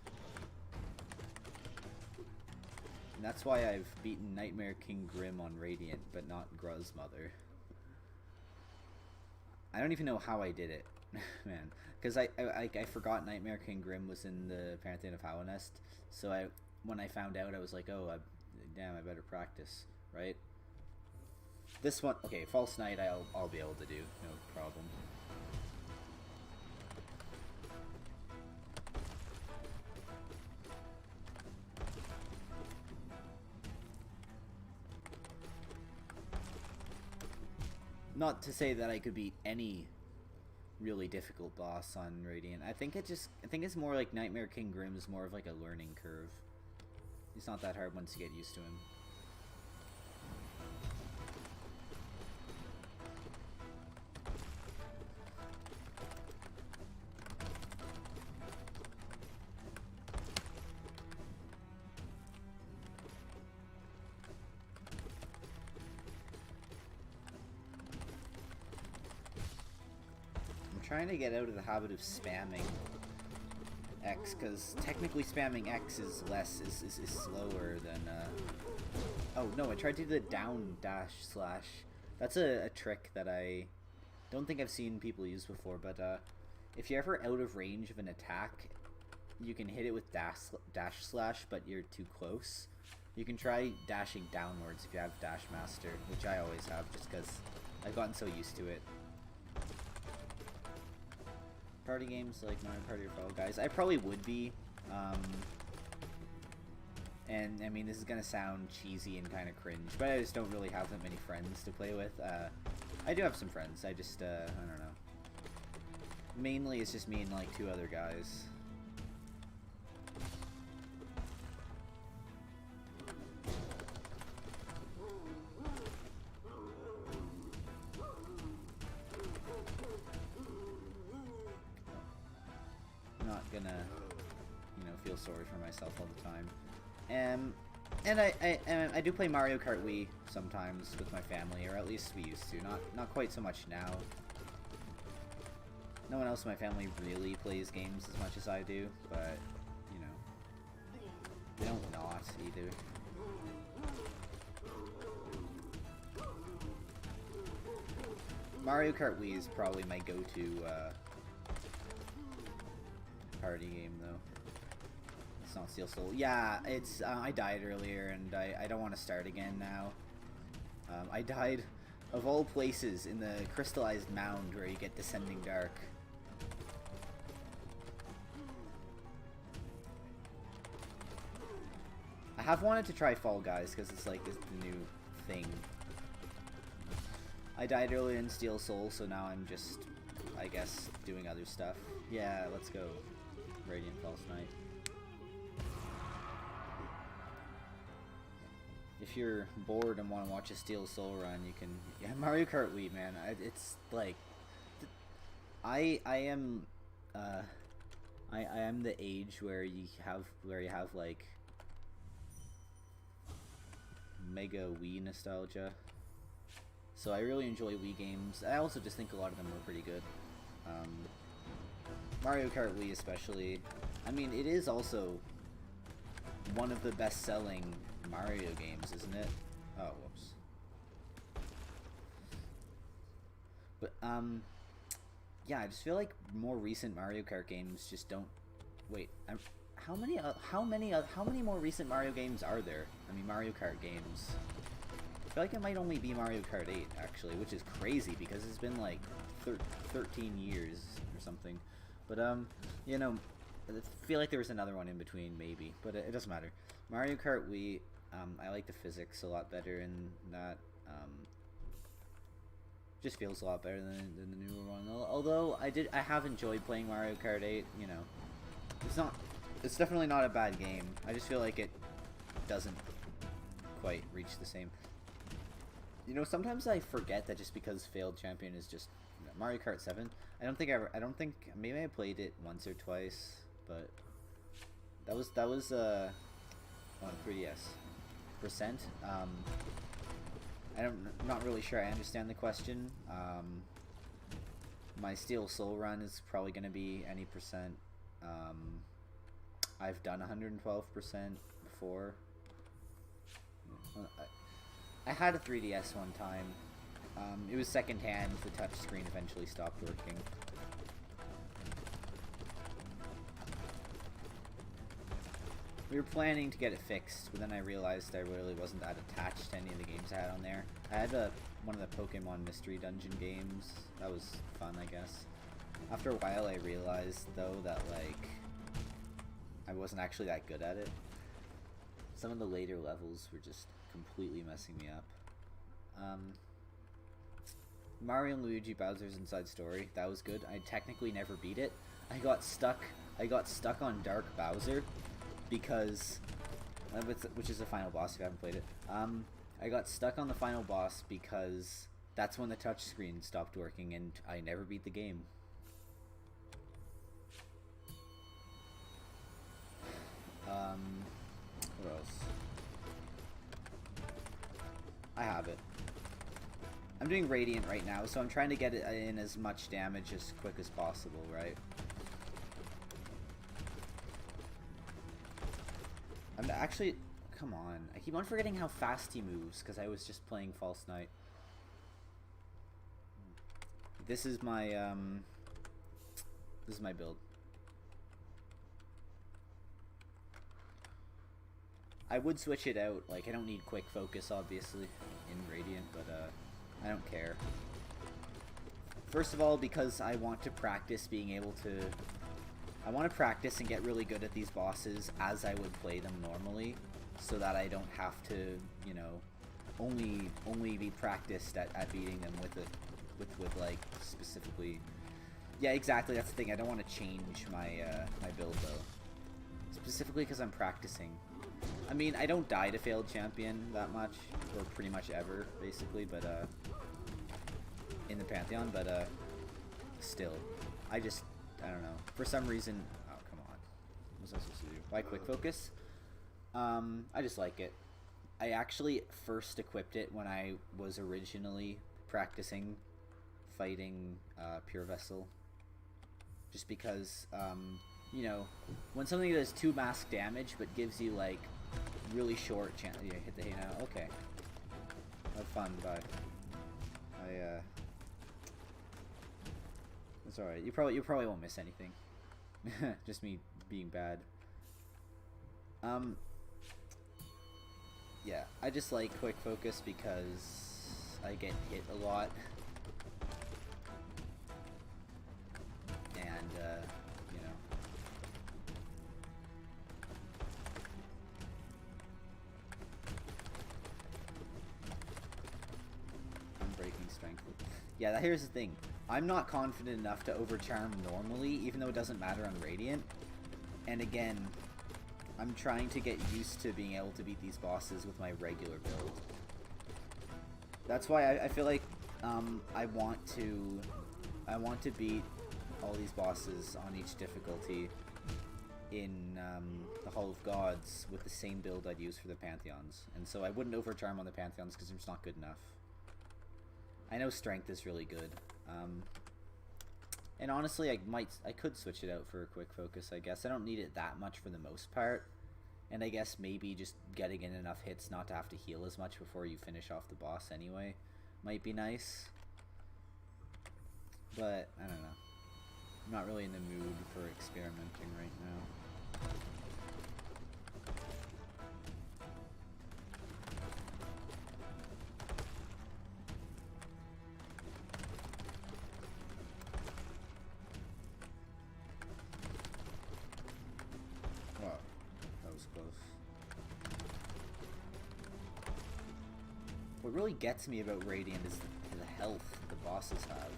And that's why I've beaten Nightmare King Grim on Radiant, but not Gruz Mother. I don't even know how I did it, man. Because I forgot Nightmare King Grim was in the Pantheon of Howlnest, so when I found out, I was like, oh, damn, I better practice, right? This one, okay, False Knight I'll be able to do, no problem. Not to say that I could beat any really difficult boss on Radiant. I think it's more like Nightmare King Grim is more of like a learning curve. It's not that hard once you get used to him. Trying to get out of the habit of spamming X, because technically spamming X is slower than oh no, I tried to do the down dash slash. That's a trick that I don't think I've seen people use before, but if you're ever out of range of an attack, you can hit it with dash slash, but you're too close. You can try dashing downwards if you have Dash Master, which I always have just because I've gotten so used to it. Party games like Mario Party or Fall Guys, I probably would be, and I mean, this is gonna sound cheesy and kind of cringe, but I just don't really have that many friends to play with. I do have some friends, I just, I don't know. Mainly it's just me and like 2 other guys. Gonna, you know, feel sorry for myself all the time. And I do play Mario Kart Wii sometimes with my family, or at least we used to. Not quite so much now. No one else in my family really plays games as much as I do, but you know, they don't not either. Mario Kart Wii is probably my go-to party game, though. It's not Steel Soul. Yeah, it's I died earlier, and I don't want to start again now. I died, of all places, in the crystallized mound where you get Descending Dark. I have wanted to try Fall Guys because it's like this the new thing. I died earlier in Steel Soul, so now I'm just, I guess, doing other stuff. Yeah, let's go. Radiant False Knight. If you're bored and want to watch a Steel Soul run, you can. Yeah, Mario Kart Wii, man. It's like, I am the age where you have like mega Wii nostalgia. So I really enjoy Wii games. I also just think a lot of them were pretty good. Mario Kart Wii especially. I mean, it is also one of the best-selling Mario games, isn't it? Oh, whoops. But, yeah, I just feel like more recent Mario Kart games just don't... Wait, how many more recent Mario games are there? I mean, Mario Kart games. I feel like it might only be Mario Kart 8, actually, which is crazy because it's been like 13 years or something. But, you know, I feel like there was another one in between, maybe. But it doesn't matter. Mario Kart Wii, I like the physics a lot better in that. Just feels a lot better than the newer one. Although I have enjoyed playing Mario Kart 8. You know, it's definitely not a bad game. I just feel like it doesn't quite reach the same. You know, sometimes I forget that just because Failed Champion is just, you know, Mario Kart 7. I don't think maybe I played it once or twice, but that was on 3DS. Percent. I'm not really sure I understand the question. My Steel Soul run is probably going to be any percent. I've done 112% before. I had a 3DS one time. It was secondhand. The touch screen eventually stopped working. We were planning to get it fixed, but then I realized I really wasn't that attached to any of the games I had on there. I had one of the Pokemon Mystery Dungeon games. That was fun, I guess. After a while, I realized, though, that, like, I wasn't actually that good at it. Some of the later levels were just completely messing me up. Mario and Luigi Bowser's Inside Story, that was good. I technically never beat it. I got stuck on Dark Bowser because, which is the final boss if you haven't played it. I got stuck on the final boss because that's when the touchscreen stopped working and I never beat the game. What else? I have it. I'm doing Radiant right now, so I'm trying to get it in as much damage as quick as possible, right? I'm actually... Come on. I keep on forgetting how fast he moves, because I was just playing False Knight. This is my, This is my build. I would switch it out. Like, I don't need quick focus, obviously, in Radiant, but, I don't care. First of all, because I want to practice being able to... I want to practice and get really good at these bosses as I would play them normally, so that I don't have to, you know, only be practiced at beating them with like, specifically... Yeah, exactly, that's the thing. I don't want to change my, my build, though. Specifically because I'm practicing. I mean, I don't die to Failed Champion that much, or pretty much ever, basically, but, in the Pantheon, but, still. I don't know. For some reason... Oh, come on. What was I supposed to do? Why quick focus? I just like it. I actually first equipped it when I was originally practicing fighting, Pure Vessel. Just because, you know, when something does 2 mask damage, but gives you, like, really short chance... Yeah, hit the hay now. Okay. Have fun, bye. It's alright. You probably won't miss anything. Just me being bad. Yeah, I just like quick focus because I get hit a lot. And, you know. Unbreaking strength. Yeah, here's the thing. I'm not confident enough to overcharm normally, even though it doesn't matter on Radiant. And again, I'm trying to get used to being able to beat these bosses with my regular build. That's why I feel like I want to beat all these bosses on each difficulty in the Hall of Gods with the same build I'd use for the Pantheons. And so I wouldn't overcharm on the Pantheons because it's not good enough. I know strength is really good. And honestly, I could switch it out for a quick focus, I guess. I don't need it that much for the most part. And I guess maybe just getting in enough hits not to have to heal as much before you finish off the boss anyway might be nice. But, I don't know. I'm not really in the mood for experimenting right now. Wow, that was close. What really gets me about Radiant is the health the bosses have.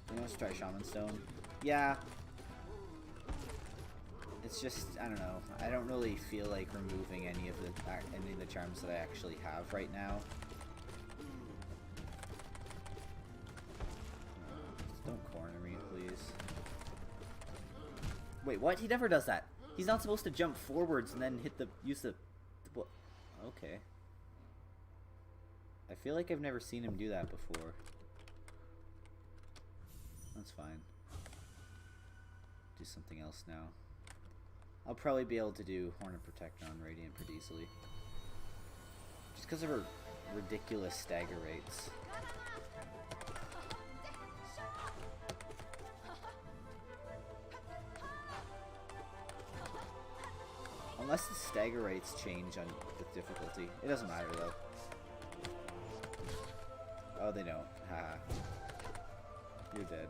You know, let's try Shaman Stone. Yeah. It's just, I don't know. I don't really feel like removing any of the charms that I actually have right now. Don't corner me, please. Wait, what? He never does that. He's not supposed to jump forwards and then use the okay. I feel like I've never seen him do that before. That's fine. Do something else now. I'll probably be able to do Horn of Protector on Radiant pretty easily. Just because of her ridiculous stagger rates. Unless the stagger rates change with difficulty. It doesn't matter though. Oh, they don't. Haha. You're dead.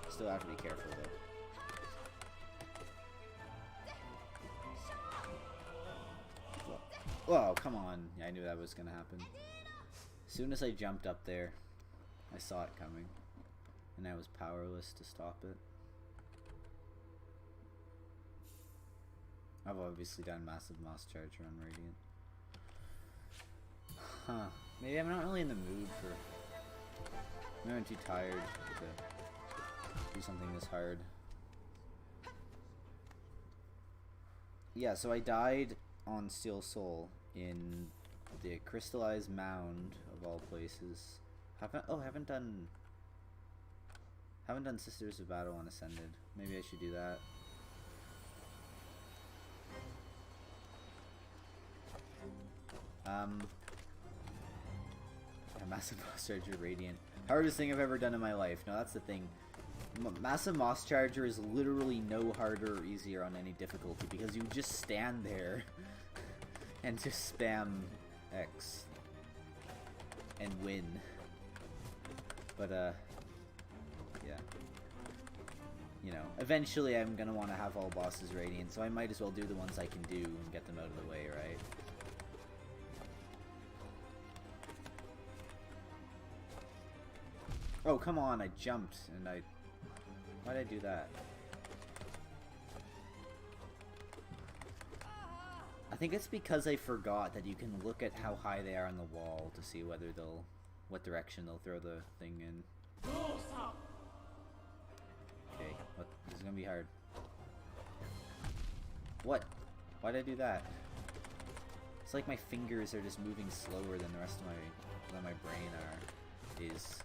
Still have to be careful though. Whoa, come on. I knew that was gonna happen. As soon as I jumped up there, I saw it coming. And I was powerless to stop it. I've obviously done Massive Moss Charger on Radiant. Huh. Maybe I'm not really in the mood for... Maybe I'm too tired to do something this hard. Yeah, so I died on Steel Soul in the Crystallized Mound of all places. Haven't done Sisters of Battle on Ascended. Maybe I should do that. Massive Moss Charger Radiant. Hardest thing I've ever done in my life. No, that's the thing. Massive Moss Charger is literally no harder or easier on any difficulty because you just stand there and just spam X and win. But yeah. You know, eventually I'm gonna want to have all bosses Radiant, so I might as well do the ones I can do and get them out of the way, right? Oh, come on, I jumped, and why'd I do that? I think it's because I forgot that you can look at how high they are on the wall to see what direction they'll throw the thing in. Okay, this is gonna be hard. What? Why'd I do that? It's like my fingers are just moving slower than the rest of my brain is.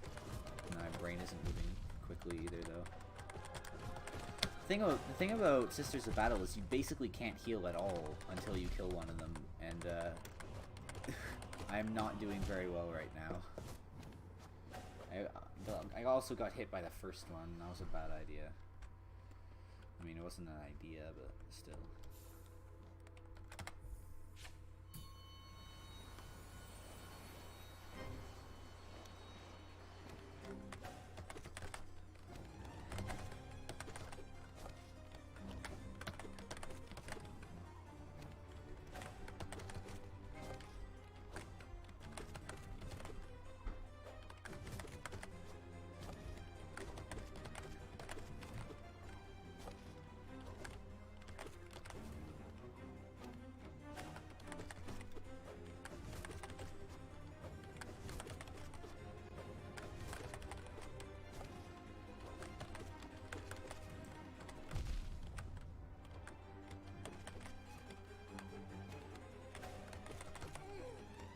My brain isn't moving quickly either, though. The thing about Sisters of Battle is you basically can't heal at all until you kill one of them, and I'm not doing very well right now. I also got hit by the first one. That was a bad idea. I mean, it wasn't an idea, but still.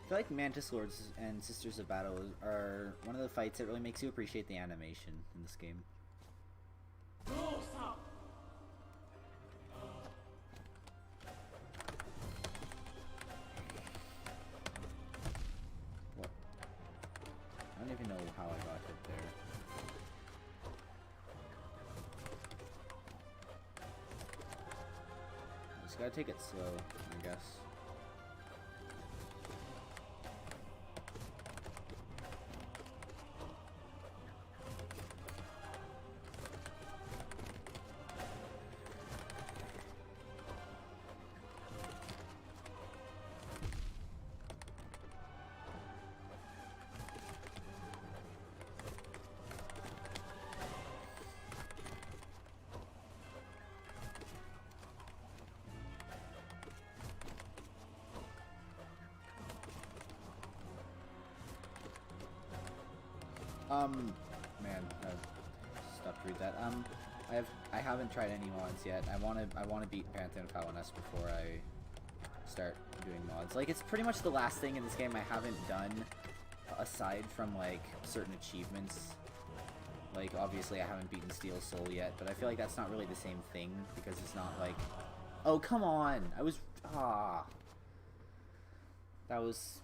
I feel like Mantis Lords and Sisters of Battle are one of the fights that really makes you appreciate the animation in this game. What? I don't even know how I got hit there. I just gotta take it slow, I guess. Man, stop to read that. I haven't tried any mods yet. I wanna beat Pantheon of Paliness before I start doing mods. Like, it's pretty much the last thing in this game I haven't done, aside from like certain achievements. Like, obviously I haven't beaten Steel Soul yet, but I feel like that's not really the same thing because it's not like, oh come on, that was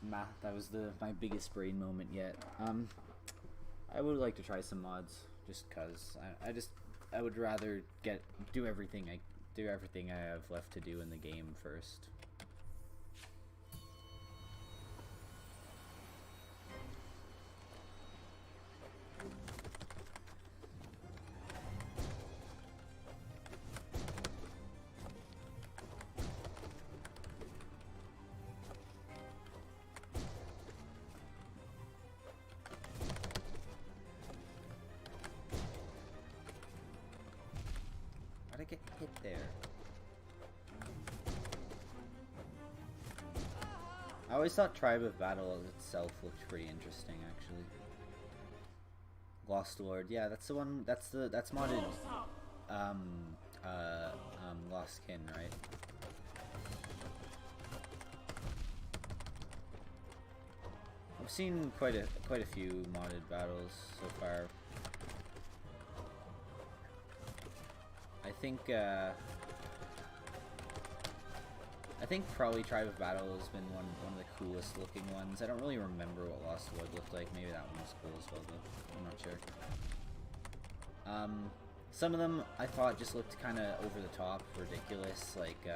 my biggest brain moment yet. I would like to try some mods just cause I would rather do everything I have left to do in the game first. How'd I get hit there? I always thought Tribe of Battle itself looked pretty interesting, actually. Lost Lord, yeah, that's the one. That's modded. Lost Kin, right? I've seen quite a few modded battles so far. I think probably Tribe of Battle has been one of the coolest looking ones. I don't really remember what Lost Wood looked like. Maybe that one was cool as well, though. I'm not sure. Some of them I thought just looked kind of over the top, ridiculous. Like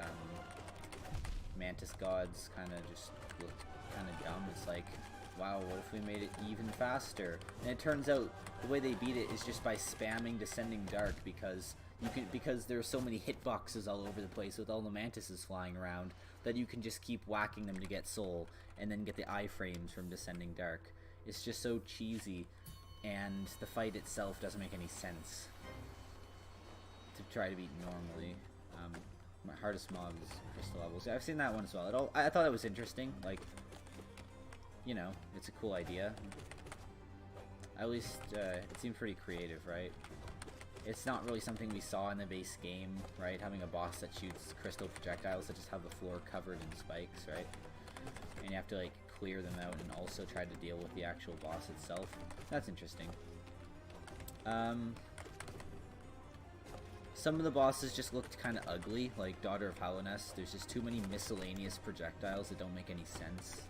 Mantis Gods kind of just looked kind of dumb. It's like, wow, what if we made it even faster? And it turns out the way they beat it is just by spamming Descending Dark because there are so many hitboxes all over the place with all the mantises flying around that you can just keep whacking them to get soul and then get the iframes from Descending Dark. It's just so cheesy, and the fight itself doesn't make any sense to try to beat normally. My hardest mob is Crystal Levels. I've seen that one as well. I thought it was interesting. Like, you know, it's a cool idea. At least it seemed pretty creative, right? It's not really something we saw in the base game, right? Having a boss that shoots crystal projectiles that just have the floor covered in spikes, right? And you have to, like, clear them out and also try to deal with the actual boss itself. That's interesting. Some of the bosses just looked kind of ugly, like Daughter of Hallownest. There's just too many miscellaneous projectiles that don't make any sense.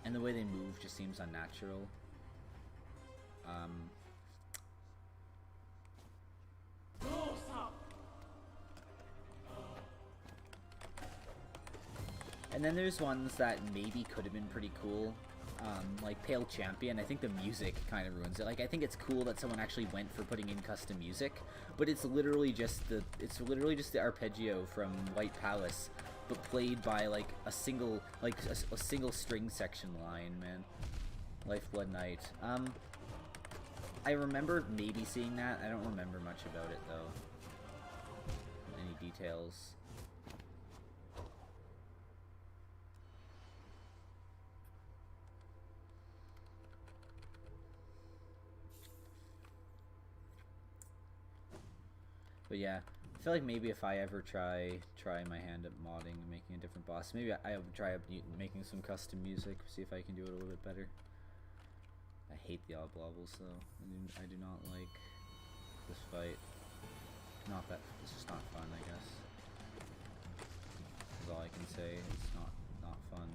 And the way they move just seems unnatural. And then there's ones that maybe could have been pretty cool, like Pale Champion. I think the music kind of ruins it. Like, I think it's cool that someone actually went for putting in custom music, but it's literally just the arpeggio from White Palace, but played by like a single string section line, man. Lifeblood Knight. I remember maybe seeing that. I don't remember much about it though. Any details. But yeah, I feel like maybe if I ever try my hand at modding and making a different boss, maybe I would try making some custom music, see if I can do it a little bit better. I hate the Oblobbles though. I do not like this fight. Not that it's just not fun, I guess. That's all I can say. It's not fun.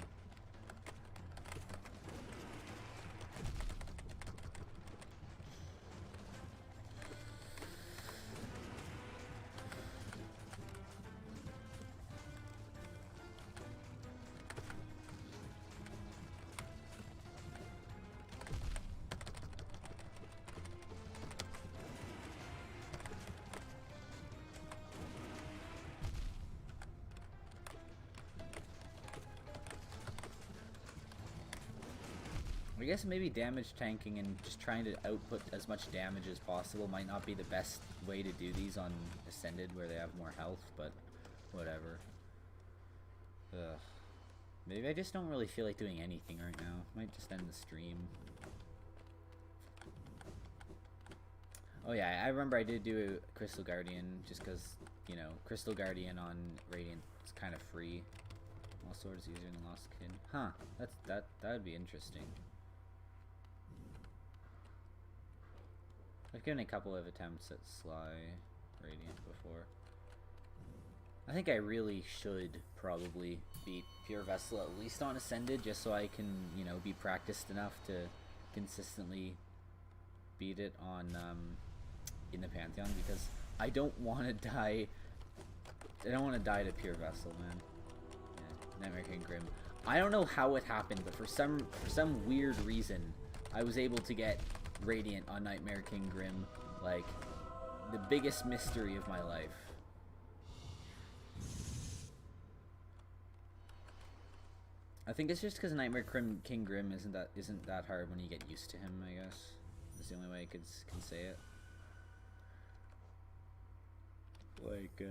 I guess maybe damage tanking and just trying to output as much damage as possible might not be the best way to do these on Ascended where they have more health, but whatever. Ugh. Maybe I just don't really feel like doing anything right now. Might just end the stream. Oh yeah, I remember I did do a Crystal Guardian just because, you know, Crystal Guardian on Radiant is kind of free. All swords user in the Lost Kin. Huh, that would be interesting. I've given a couple of attempts at Sly Radiant before. I think I really should probably beat Pure Vessel at least on Ascended, just so I can, you know, be practiced enough to consistently beat it on in the Pantheon, because I don't want to die. I don't want to die to Pure Vessel, man. Yeah, Nightmare King Grim. I don't know how it happened, but for some weird reason, I was able to get Radiant on Nightmare King Grim, like the biggest mystery of my life. I think it's just because Nightmare King Grim isn't that hard when you get used to him, I guess. That's the only way I can say it. Like,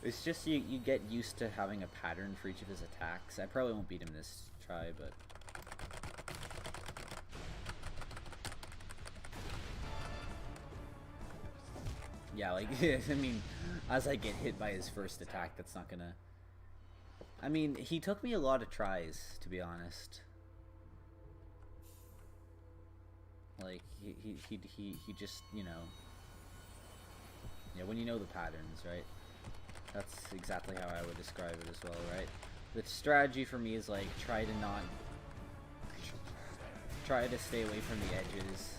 it's just you get used to having a pattern for each of his attacks. I probably won't beat him this try, but... Yeah, like, I mean, as I get hit by his first attack, that's not gonna... I mean, he took me a lot of tries, to be honest. Like, he just, you know... Yeah, when you know the patterns, right? That's exactly how I would describe it as well, right? The strategy for me is, like, try to stay away from the edges.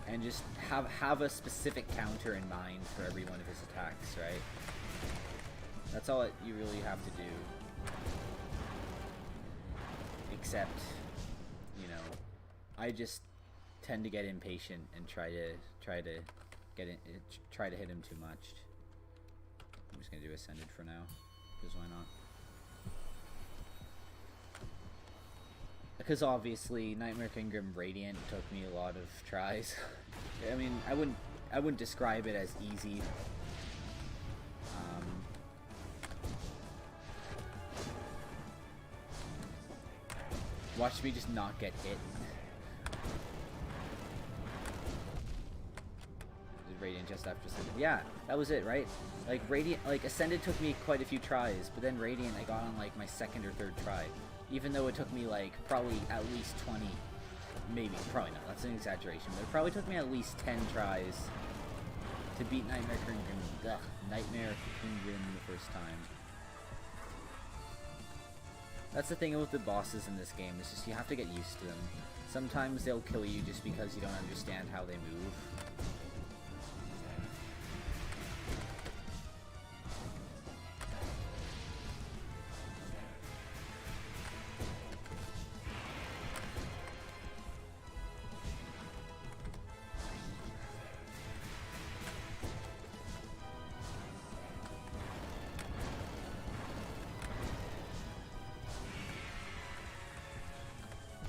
And just have a specific counter in mind for every one of his attacks, right? That's all you really have to do. Except, you know, I just tend to get impatient and try to hit him too much. I'm just gonna do Ascended for now, because why not? Because obviously Nightmare King Grim Radiant took me a lot of tries. I mean, I wouldn't describe it as easy. Watch me just not get hit. Radiant just after Ascended. Yeah, that was it, right? Like Radiant, like Ascended took me quite a few tries, but then Radiant I got on like my second or third try. Even though it took me like probably at least 20, maybe, probably not, that's an exaggeration, but it probably took me at least 10 tries to beat Nightmare King Grim. Ugh, Nightmare King Grim the first time. That's the thing with the bosses in this game, it's just you have to get used to them. Sometimes they'll kill you just because you don't understand how they move.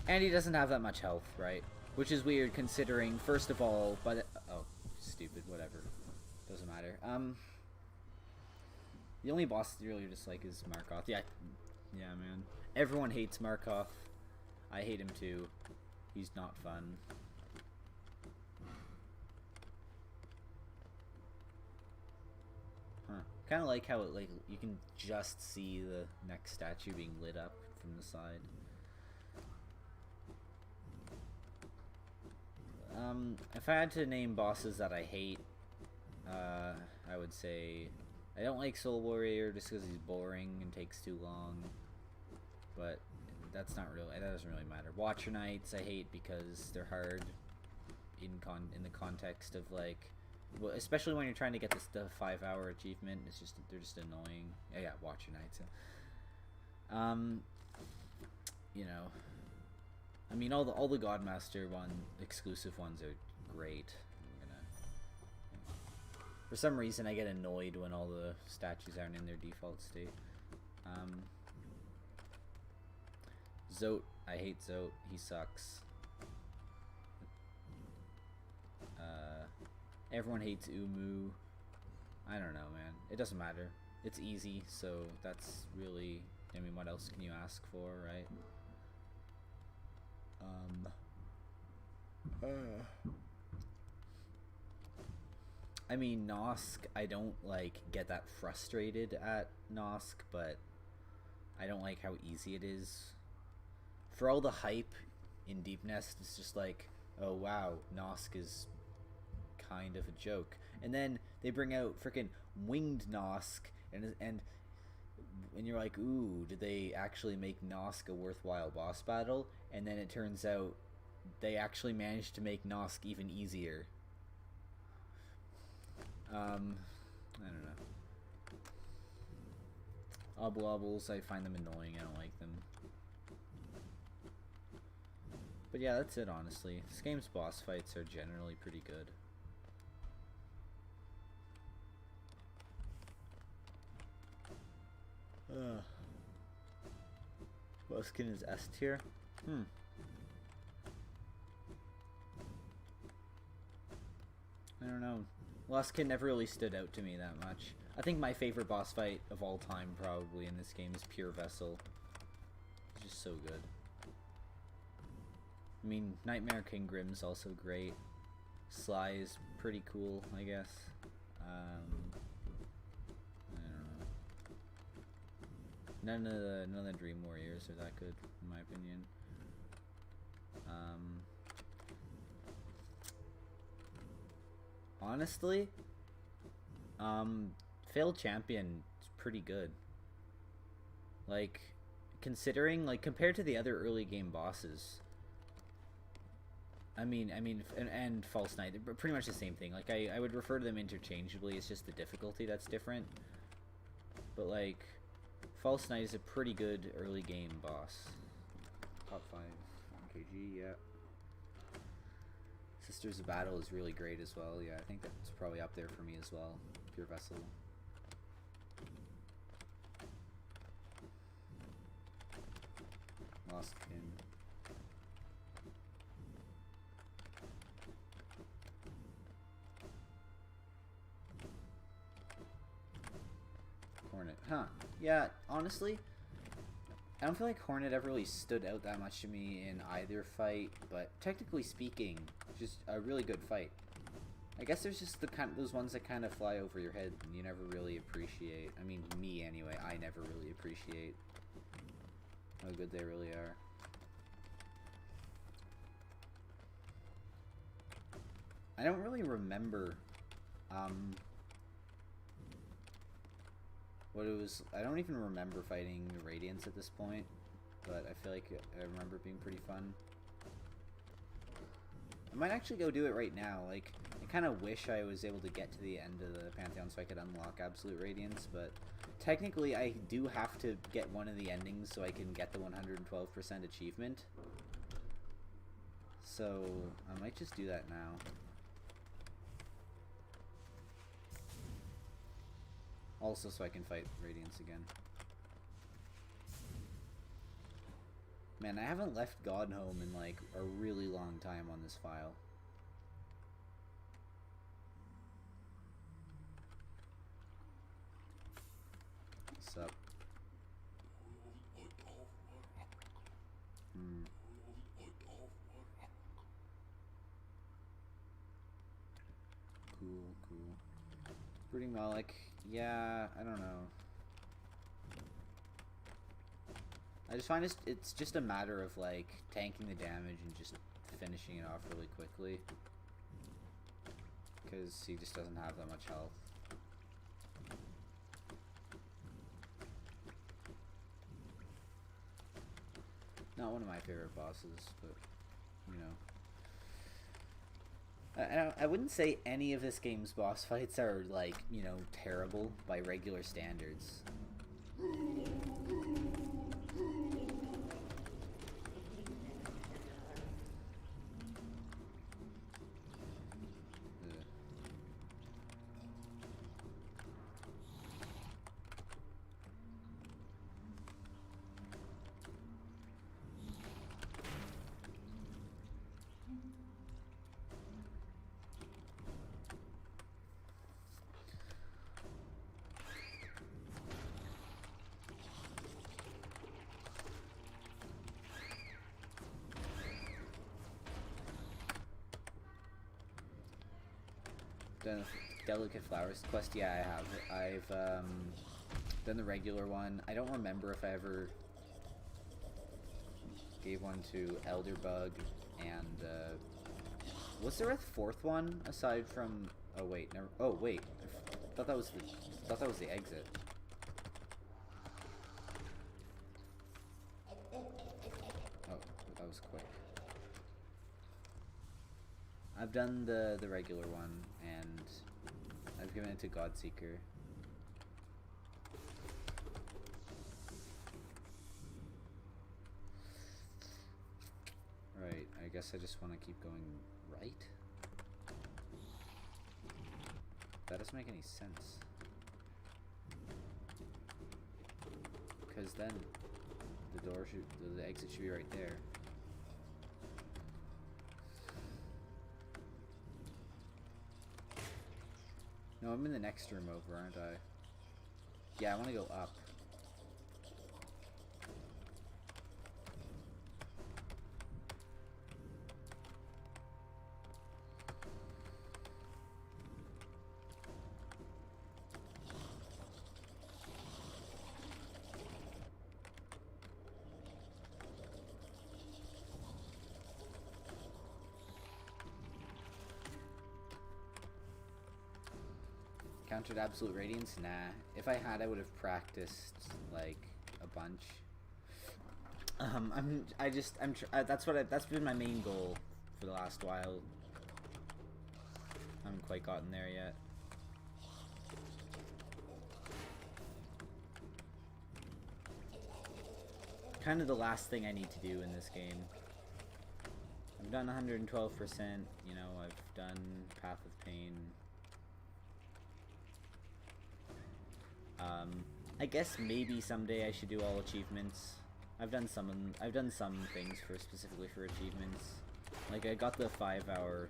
And he doesn't have that much health, right? Which is weird considering, first of all, but oh, stupid, whatever. Doesn't matter. The only boss you really dislike is Markov. Yeah, man. Everyone hates Markov. I hate him too. He's not fun. Huh. Kind of like how it, like, you can just see the next statue being lit up from the side. If I had to name bosses that I hate, I would say I don't like Soul Warrior just because he's boring and takes too long. But that doesn't really matter. Watcher Knights I hate because they're hard in the context of, like, well, especially when you're trying to get the 5-hour achievement. They're just annoying. Yeah, Watcher Knights. You know. I mean, all the Godmaster exclusive ones are great. For some reason, I get annoyed when all the statues aren't in their default state. Zote, I hate Zote. He sucks. Everyone hates Umu. I don't know, man. It doesn't matter. It's easy, so that's really... I mean, what else can you ask for, right? I mean, Nosk, I don't, like, get that frustrated at Nosk, but I don't like how easy it is. For all the hype in Deep Nest, it's just like, oh wow, Nosk is kind of a joke. And then they bring out freaking Winged Nosk, and you're like, ooh, did they actually make Nosk a worthwhile boss battle? And then it turns out they actually managed to make Nosk even easier. I don't know. Obblobbles, I find them annoying. I don't like them. But yeah, that's it, honestly. This game's boss fights are generally pretty good. Boskin is S tier? I don't know. Luskin never really stood out to me that much. I think my favorite boss fight of all time probably in this game is Pure Vessel. It's just so good. I mean, Nightmare King Grim's also great. Sly is pretty cool, I guess. I don't know. None of the Dream Warriors are that good, in my opinion. Honestly, Failed Champion is pretty good. Like, considering, like, compared to the other early game bosses, and False Knight, they're pretty much the same thing. Like, I would refer to them interchangeably. It's just the difficulty that's different. But, like, False Knight is a pretty good early game boss. Top 5 kg, yeah. Sisters of Battle is really great as well. Yeah, I think that's probably up there for me as well. Pure Vessel. Lost Pin. Hornet. Huh. Yeah, honestly, I don't feel like Hornet ever really stood out that much to me in either fight, but technically speaking, just a really good fight. I guess there's just those ones that kind of fly over your head and you never really appreciate. I mean, me anyway, I never really appreciate how good they really are. I don't really remember what it was. I don't even remember fighting the Radiants at this point, but I feel like I remember it being pretty fun. I might actually go do it right now. Like, I kind of wish I was able to get to the end of the Pantheon so I could unlock Absolute Radiance, but technically I do have to get one of the endings so I can get the 112% achievement. So, I might just do that now. Also so I can fight Radiance again. Man, I haven't left Godhome in like a really long time on this file. What's up? Cool, cool. Brooding Malik, yeah, I don't know. I just find it's just a matter of like tanking the damage and just finishing it off really quickly, because he just doesn't have that much health. Not one of my favorite bosses, but you know. I wouldn't say any of this game's boss fights are like, you know, terrible by regular standards. Done the Delicate Flowers quest? Yeah, I have. I've done the regular one. I don't remember if I ever gave one to Elderbug, and was there a fourth one aside from? Oh wait, never. Oh wait, I thought that was the exit. Oh, that was quick. I've done the regular one, and I've given it to Godseeker. Right, I guess I just want to keep going right? That doesn't make any sense. Because then the exit should be right there. No, I'm in the next room over, aren't I? Yeah, I want to go up. Countered Absolute Radiance? Nah. If I had, I would have practiced like a bunch. That's been my main goal for the last while. I haven't quite gotten there yet. Kind of the last thing I need to do in this game. I've done 112%, you know, I've done Path of Pain. I guess maybe someday I should do all achievements. I've done some things specifically for achievements. Like I got the 5-hour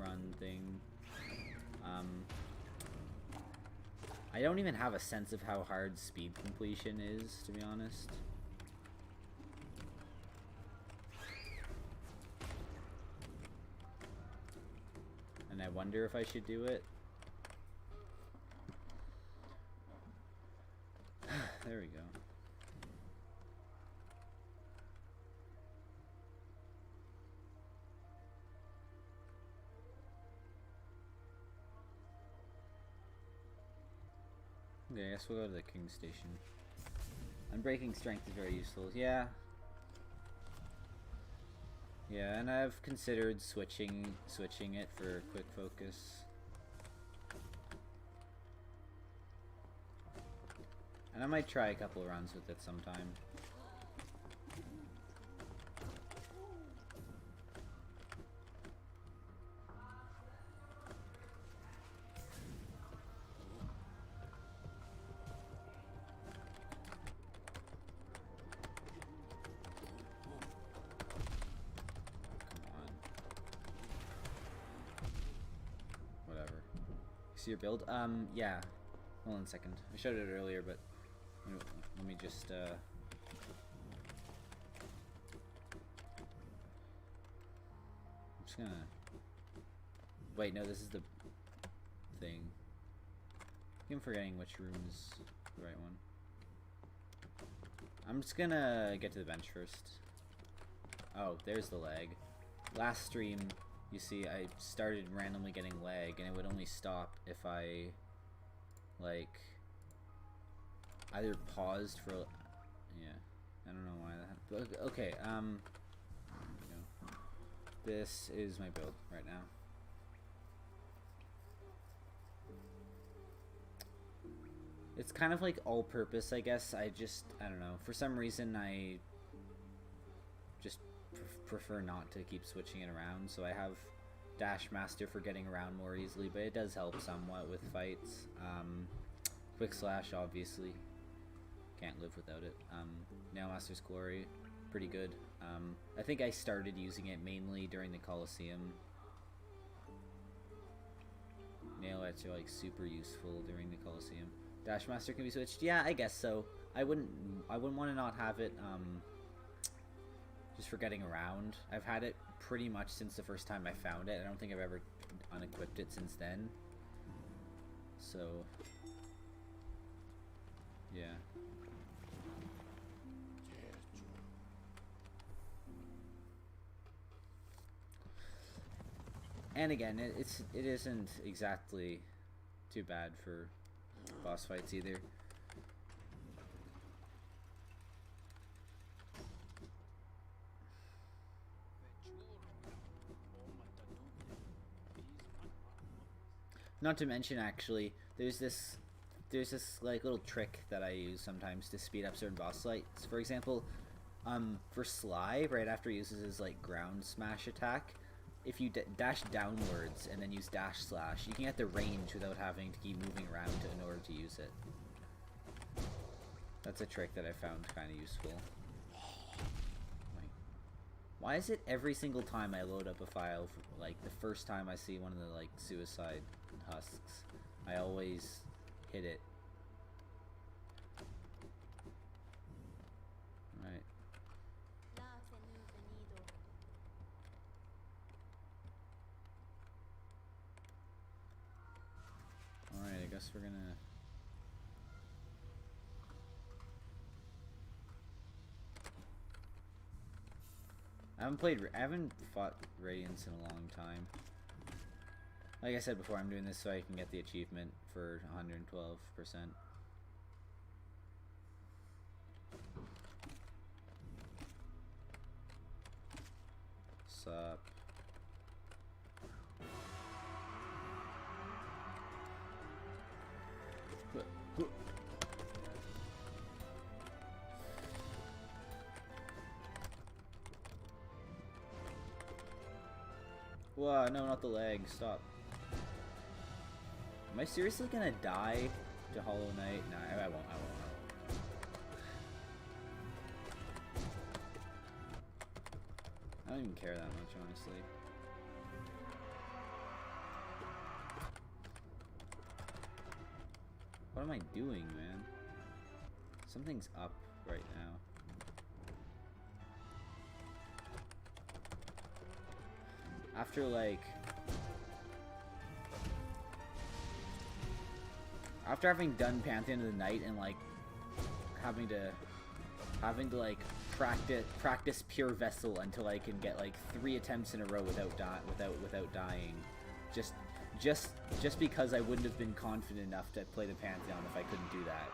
run thing. I don't even have a sense of how hard speed completion is, to be honest. And I wonder if I should do it. There we go. Okay, I guess we'll go to the King Station. Unbreaking Strength is very useful. Yeah. Yeah, and I've considered switching it for quick focus. And I might try a couple of runs with it sometime. Come on. Whatever. See your build? Yeah. Hold on a second. I showed it earlier, but let me just, I'm just gonna... Wait, no, this is the thing. I'm forgetting which room is the right one. I'm just gonna get to the bench first. Oh, there's the lag. Last stream, you see, I started randomly getting lag, and it would only stop if I, like... either paused for, yeah, I don't know why that, but okay, there we go. This is my build right now. It's kind of like all-purpose, I guess. I don't know, for some reason I just prefer not to keep switching it around, so I have Dash Master for getting around more easily, but it does help somewhat with fights. Quick Slash, obviously. Can't live without it. Nail Master's Glory, pretty good. I think I started using it mainly during the Coliseum. Nail Ets are like super useful during the Coliseum. Dash Master can be switched? Yeah, I guess so. I wouldn't want to not have it just for getting around. I've had it pretty much since the first time I found it. I don't think I've ever unequipped it since then. So, yeah. And again, it isn't exactly too bad for boss fights either. Not to mention, actually, there's this like little trick that I use sometimes to speed up certain boss fights. For example, for Sly, right after he uses his like ground smash attack, if you dash downwards and then use dash slash, you can get the range without having to keep moving around in order to use it. That's a trick that I found kind of useful. Why is it every single time I load up a file, like the first time I see one of the like suicide husks, I always hit it? Right. Alright, I guess we're gonna... I haven't fought Radiance in a long time. Like I said before, I'm doing this so I can get the achievement for 112%. Sup. Whoa, no, not the leg. Stop. Am I seriously gonna die to Hollow Knight? Nah, I won't. I don't even care that much, honestly. What am I doing, man? Something's up right now. After having done Pantheon of the Night and like having to like practice Pure Vessel until I can get like 3 attempts in a row without dying, just because I wouldn't have been confident enough to play the Pantheon if I couldn't do that.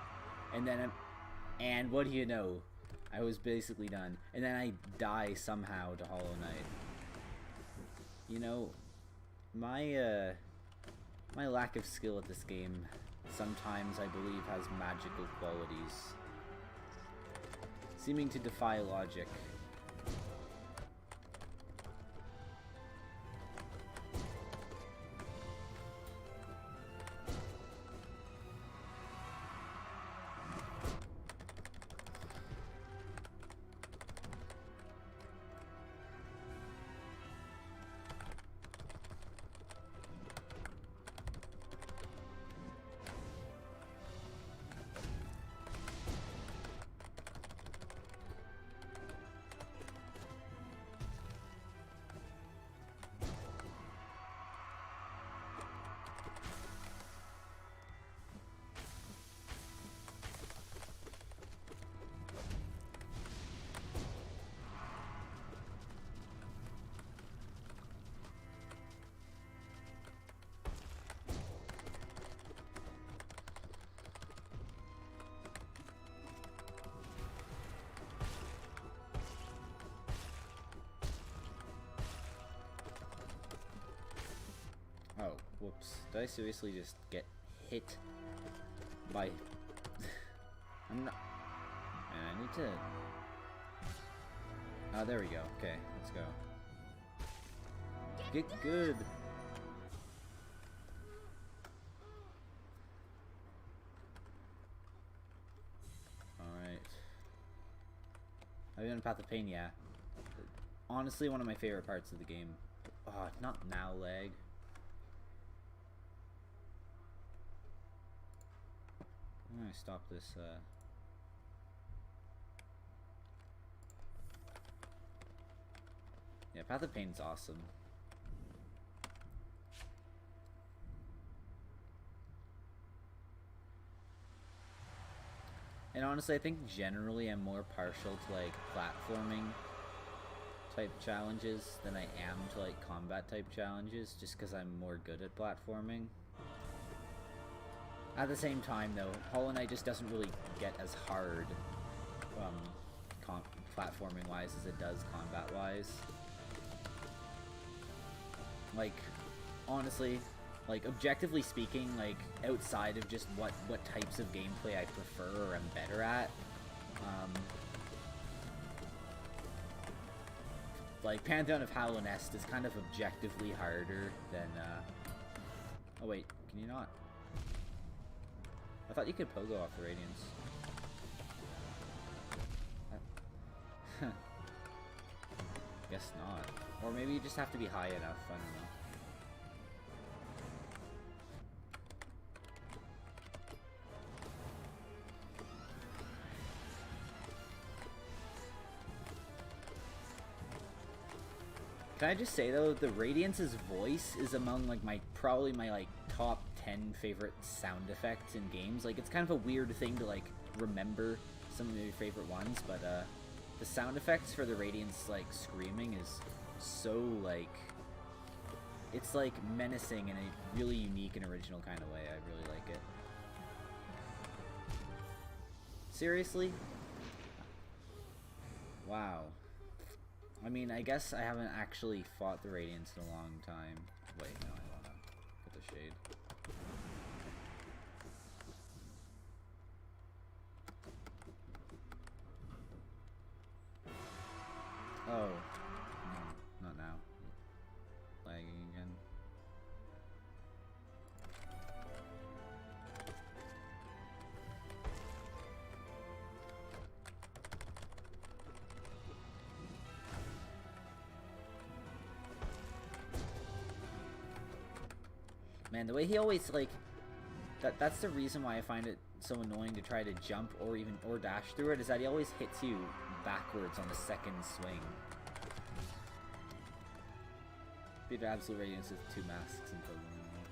And what do you know? I was basically done, and then I die somehow to Hollow Knight. You know, my lack of skill at this game sometimes, I believe, has magical qualities, seeming to defy logic. Oh, whoops. Did I seriously just get hit by... I'm not... Man, I need to... Oh, there we go. Okay, let's go. Get good! Alright. I've been on Path of Pain, yeah. Honestly, one of my favorite parts of the game. Oh, not now, lag. I'm gonna stop this, Yeah, Path of Pain's awesome. honestly, I think generally I'm more partial to like platforming type challenges than I am to like combat type challenges, just because I'm more good at platforming. At the same time, though, Hollow Knight just doesn't really get as hard platforming-wise as it does combat-wise. Like, honestly, like, objectively speaking, like, outside of just what types of gameplay I prefer or am better at, like, Pantheon of Hallow Nest is kind of objectively harder than, oh wait, can you not? I thought you could pogo off the Radiance. Guess not. Or maybe you just have to be high enough, I don't know. Can I just say though, the Radiance's voice is among like probably my like top 10 favorite sound effects in games. Like, it's kind of a weird thing to like remember some of your favorite ones, but the sound effects for the Radiance like screaming is so like, it's like menacing in a really unique and original kind of way. I really like it. Seriously? Wow. I mean, I guess I haven't actually fought the Radiance in a long time. Wait, no, I wanna get the shade. Oh. No, not now. Lagging again. Man, the way he always, like, that's the reason why I find it so annoying to try to jump or dash through it, is that he always hits you backwards on the second swing. Beat Absolute Radiance with 2 masks and Pokemon.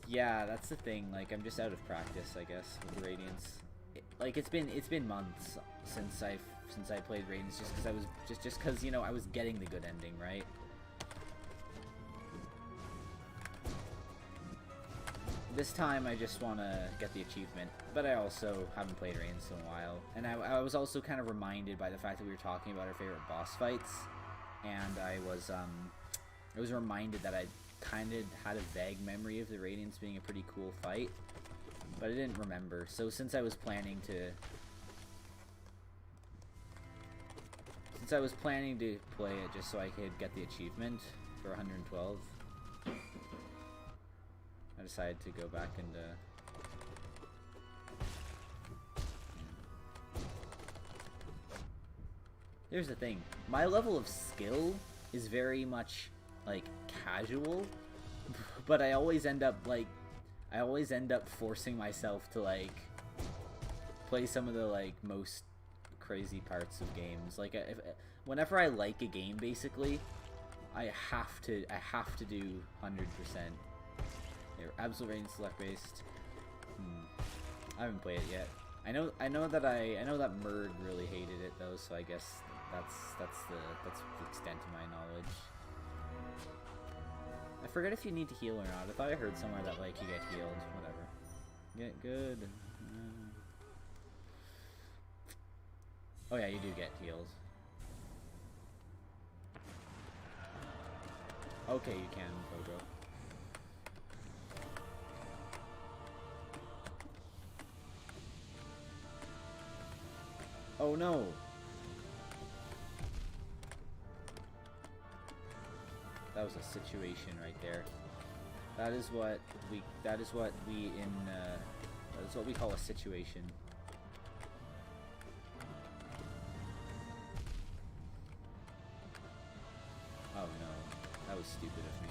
Yeah, that's the thing, like, I'm just out of practice, I guess, with the Radiance. Like, it's been months since I played Radiance, just because I was just because, you know, I was getting the good ending, right? This time I just want to get the achievement, but I also haven't played Radiance in a while. And I was also kind of reminded by the fact that we were talking about our favorite boss fights, and I was reminded that I kind of had a vague memory of the Radiance being a pretty cool fight, but I didn't remember. So since I was planning to play it just so I could get the achievement for 112, I decided to go back and here's the thing, my level of skill is very much like casual, but I always end up forcing myself to like play some of the like most crazy parts of games. Like, whenever I like a game, basically I have to do 100%. Absolute Radiance select based. I haven't played it yet. I know that Murd really hated it though, so I guess that's the extent of my knowledge. I forget if you need to heal or not. I thought I heard somewhere that like you get healed. Whatever. Get good. Oh yeah, you do get healed. Okay, you can, Pogo. Oh no! That was a situation right there. That is what we call a situation. Oh no, that was stupid of me.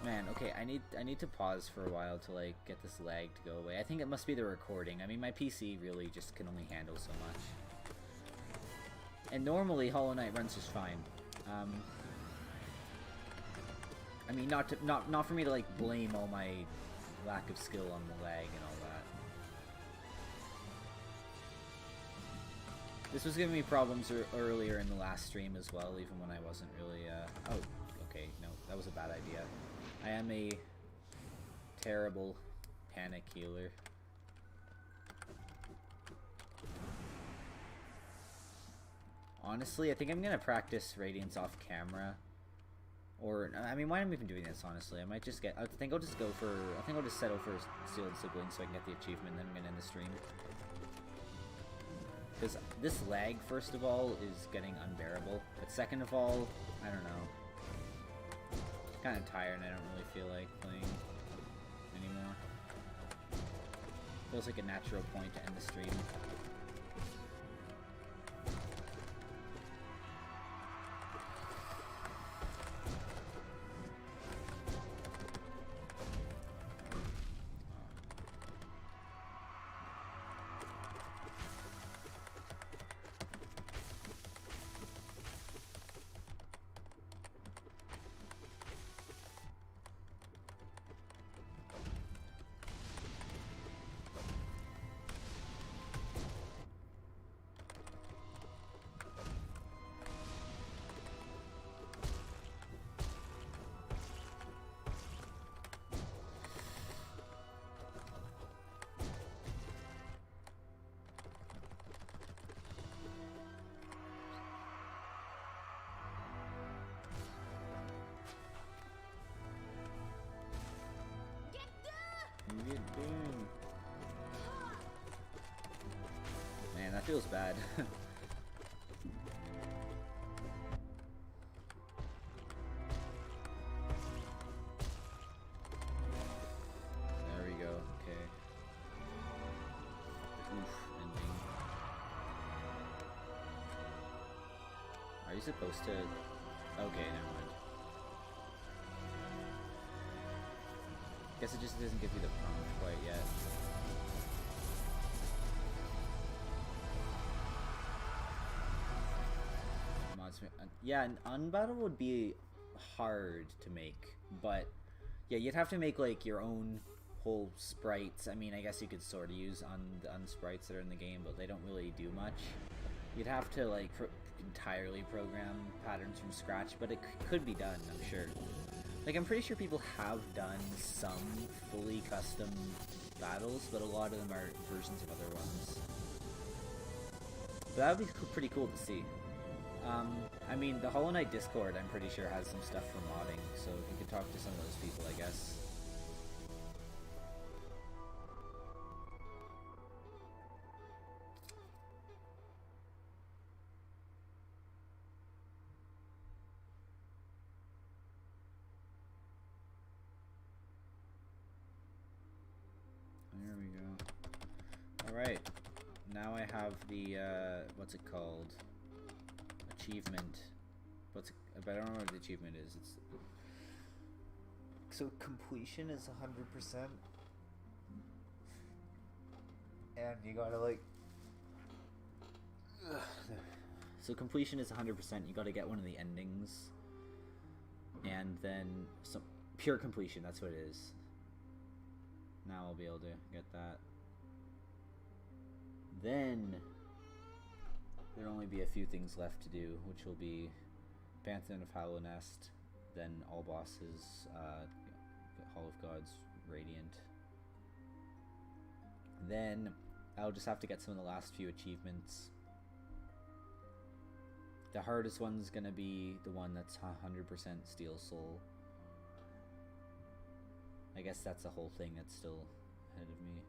Man, okay, I need to pause for a while to like get this lag to go away. I think it must be the recording. I mean, my PC really just can only handle so much. And normally Hollow Knight runs just fine. I mean, not for me to like blame all my lack of skill on the lag and all that. This was giving me problems earlier in the last stream as well, even when I wasn't really, oh, okay, no, that was a bad idea. I am a terrible panic healer. Honestly, I think I'm gonna practice Radiance off camera. Or, I mean, why am I even doing this, honestly? I might just get, I think I'll just settle for Sealed Siblings so I can get the achievement, and then I'm gonna end the stream. Because this lag, first of all, is getting unbearable. But second of all, I don't know. I'm kind of tired and I don't really feel like playing anymore. Feels like a natural point to end the stream. Man, that feels bad. There we go, okay. Oof, ending. Are you supposed to... Okay, never mind. Guess it just doesn't give you the prompt quite yet. Yeah, an unbattle would be hard to make, but yeah, you'd have to make like your own whole sprites. I mean, I guess you could sort of use the unsprites that are in the game, but they don't really do much. You'd have to like entirely program patterns from scratch, but it could be done, I'm sure. Like, I'm pretty sure people have done some fully custom battles, but a lot of them are versions of other ones. But that would be pretty cool to see. I mean, the Hollow Knight Discord, I'm pretty sure, has some stuff for modding, so if you could talk to some of those people, I guess. There we go. Alright, now I have the, what's it called? Achievement. I don't know what the achievement is. It's so completion is 100%, and you gotta like. So completion is 100%. You gotta get one of the endings, and then some pure completion. That's what it is. Now I'll be able to get that. Then there'll only be a few things left to do, which will be Pantheon of Hollow Nest, then all bosses, Hall of Gods, Radiant. Then I'll just have to get some of the last few achievements. The hardest one's gonna be the one that's 100% Steel Soul. I guess that's the whole thing that's still ahead of me.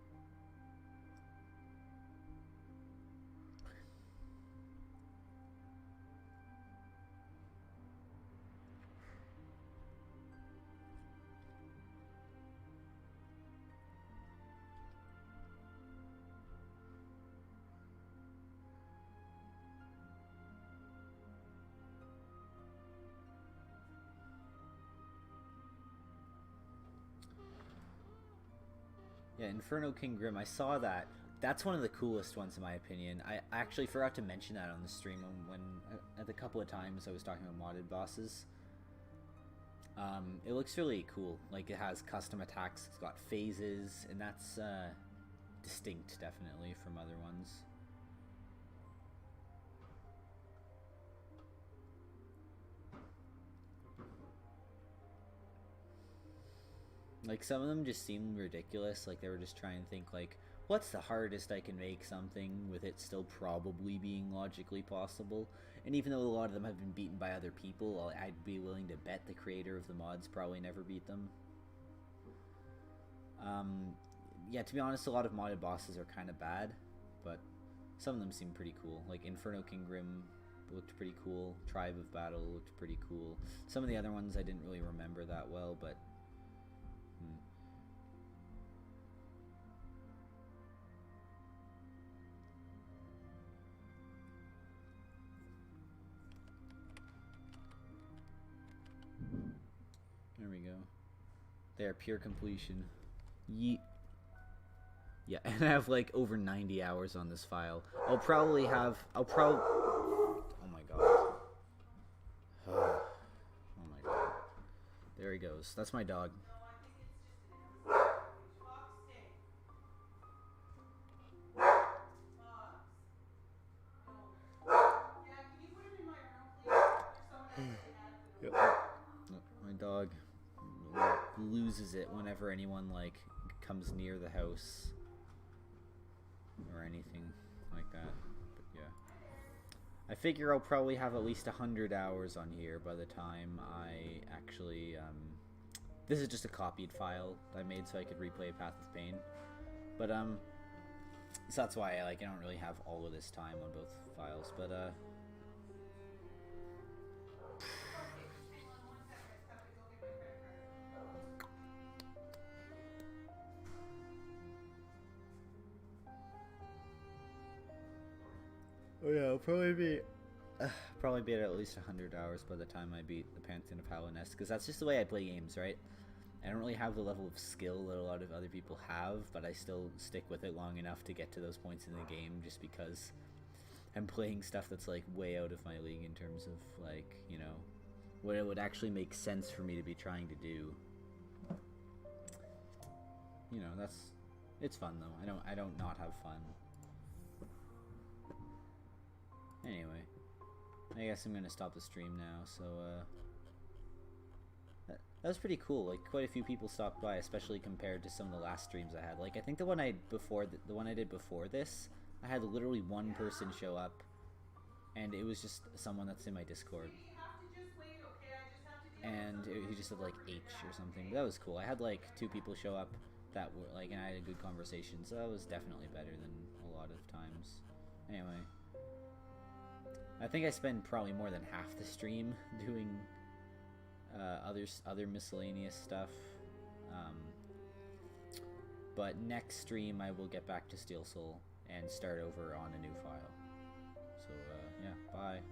Yeah, Inferno King Grim, I saw that. That's one of the coolest ones in my opinion. I actually forgot to mention that on the stream when at the couple of times I was talking about modded bosses. It looks really cool. Like, it has custom attacks, it's got phases, and that's distinct, definitely, from other ones. Like, some of them just seemed ridiculous. Like, they were just trying to think, like, what's the hardest I can make something with it still probably being logically possible? And even though a lot of them have been beaten by other people, I'd be willing to bet the creator of the mods probably never beat them. Yeah, to be honest, a lot of modded bosses are kind of bad, but some of them seem pretty cool. Like, Inferno King Grim looked pretty cool. Tribe of Battle looked pretty cool. Some of the other ones I didn't really remember that well, but... There we go. They are pure completion. Yeet. Yeah, and I have like over 90 hours on this file. Oh my god. Oh my god. There he goes. That's my dog. My dog loses it whenever anyone like comes near the house or anything like that. But yeah, I figure I'll probably have at least 100 hours on here by the time I actually this is just a copied file I made so I could replay Path of Pain, but so that's why I don't really have all of this time on both files, but oh yeah, I'll probably be at least 100 hours by the time I beat the Pantheon of Hallownest, because that's just the way I play games, right? I don't really have the level of skill that a lot of other people have, but I still stick with it long enough to get to those points in the game, just because I'm playing stuff that's like way out of my league in terms of like, you know, what it would actually make sense for me to be trying to do. You know, it's fun though. I don't not have fun. Anyway, I guess I'm gonna stop the stream now. So that was pretty cool. Like, quite a few people stopped by, especially compared to some of the last streams I had. Like, I think the one I did before this, I had literally one person show up, and it was just someone that's in my Discord. And he just said like H or something. But that was cool. I had like 2 people show up that were like, and I had a good conversation. So that was definitely better than a lot of times. Anyway. I think I spend probably more than half the stream doing other miscellaneous stuff. But next stream I will get back to Steel Soul and start over on a new file. So yeah, bye.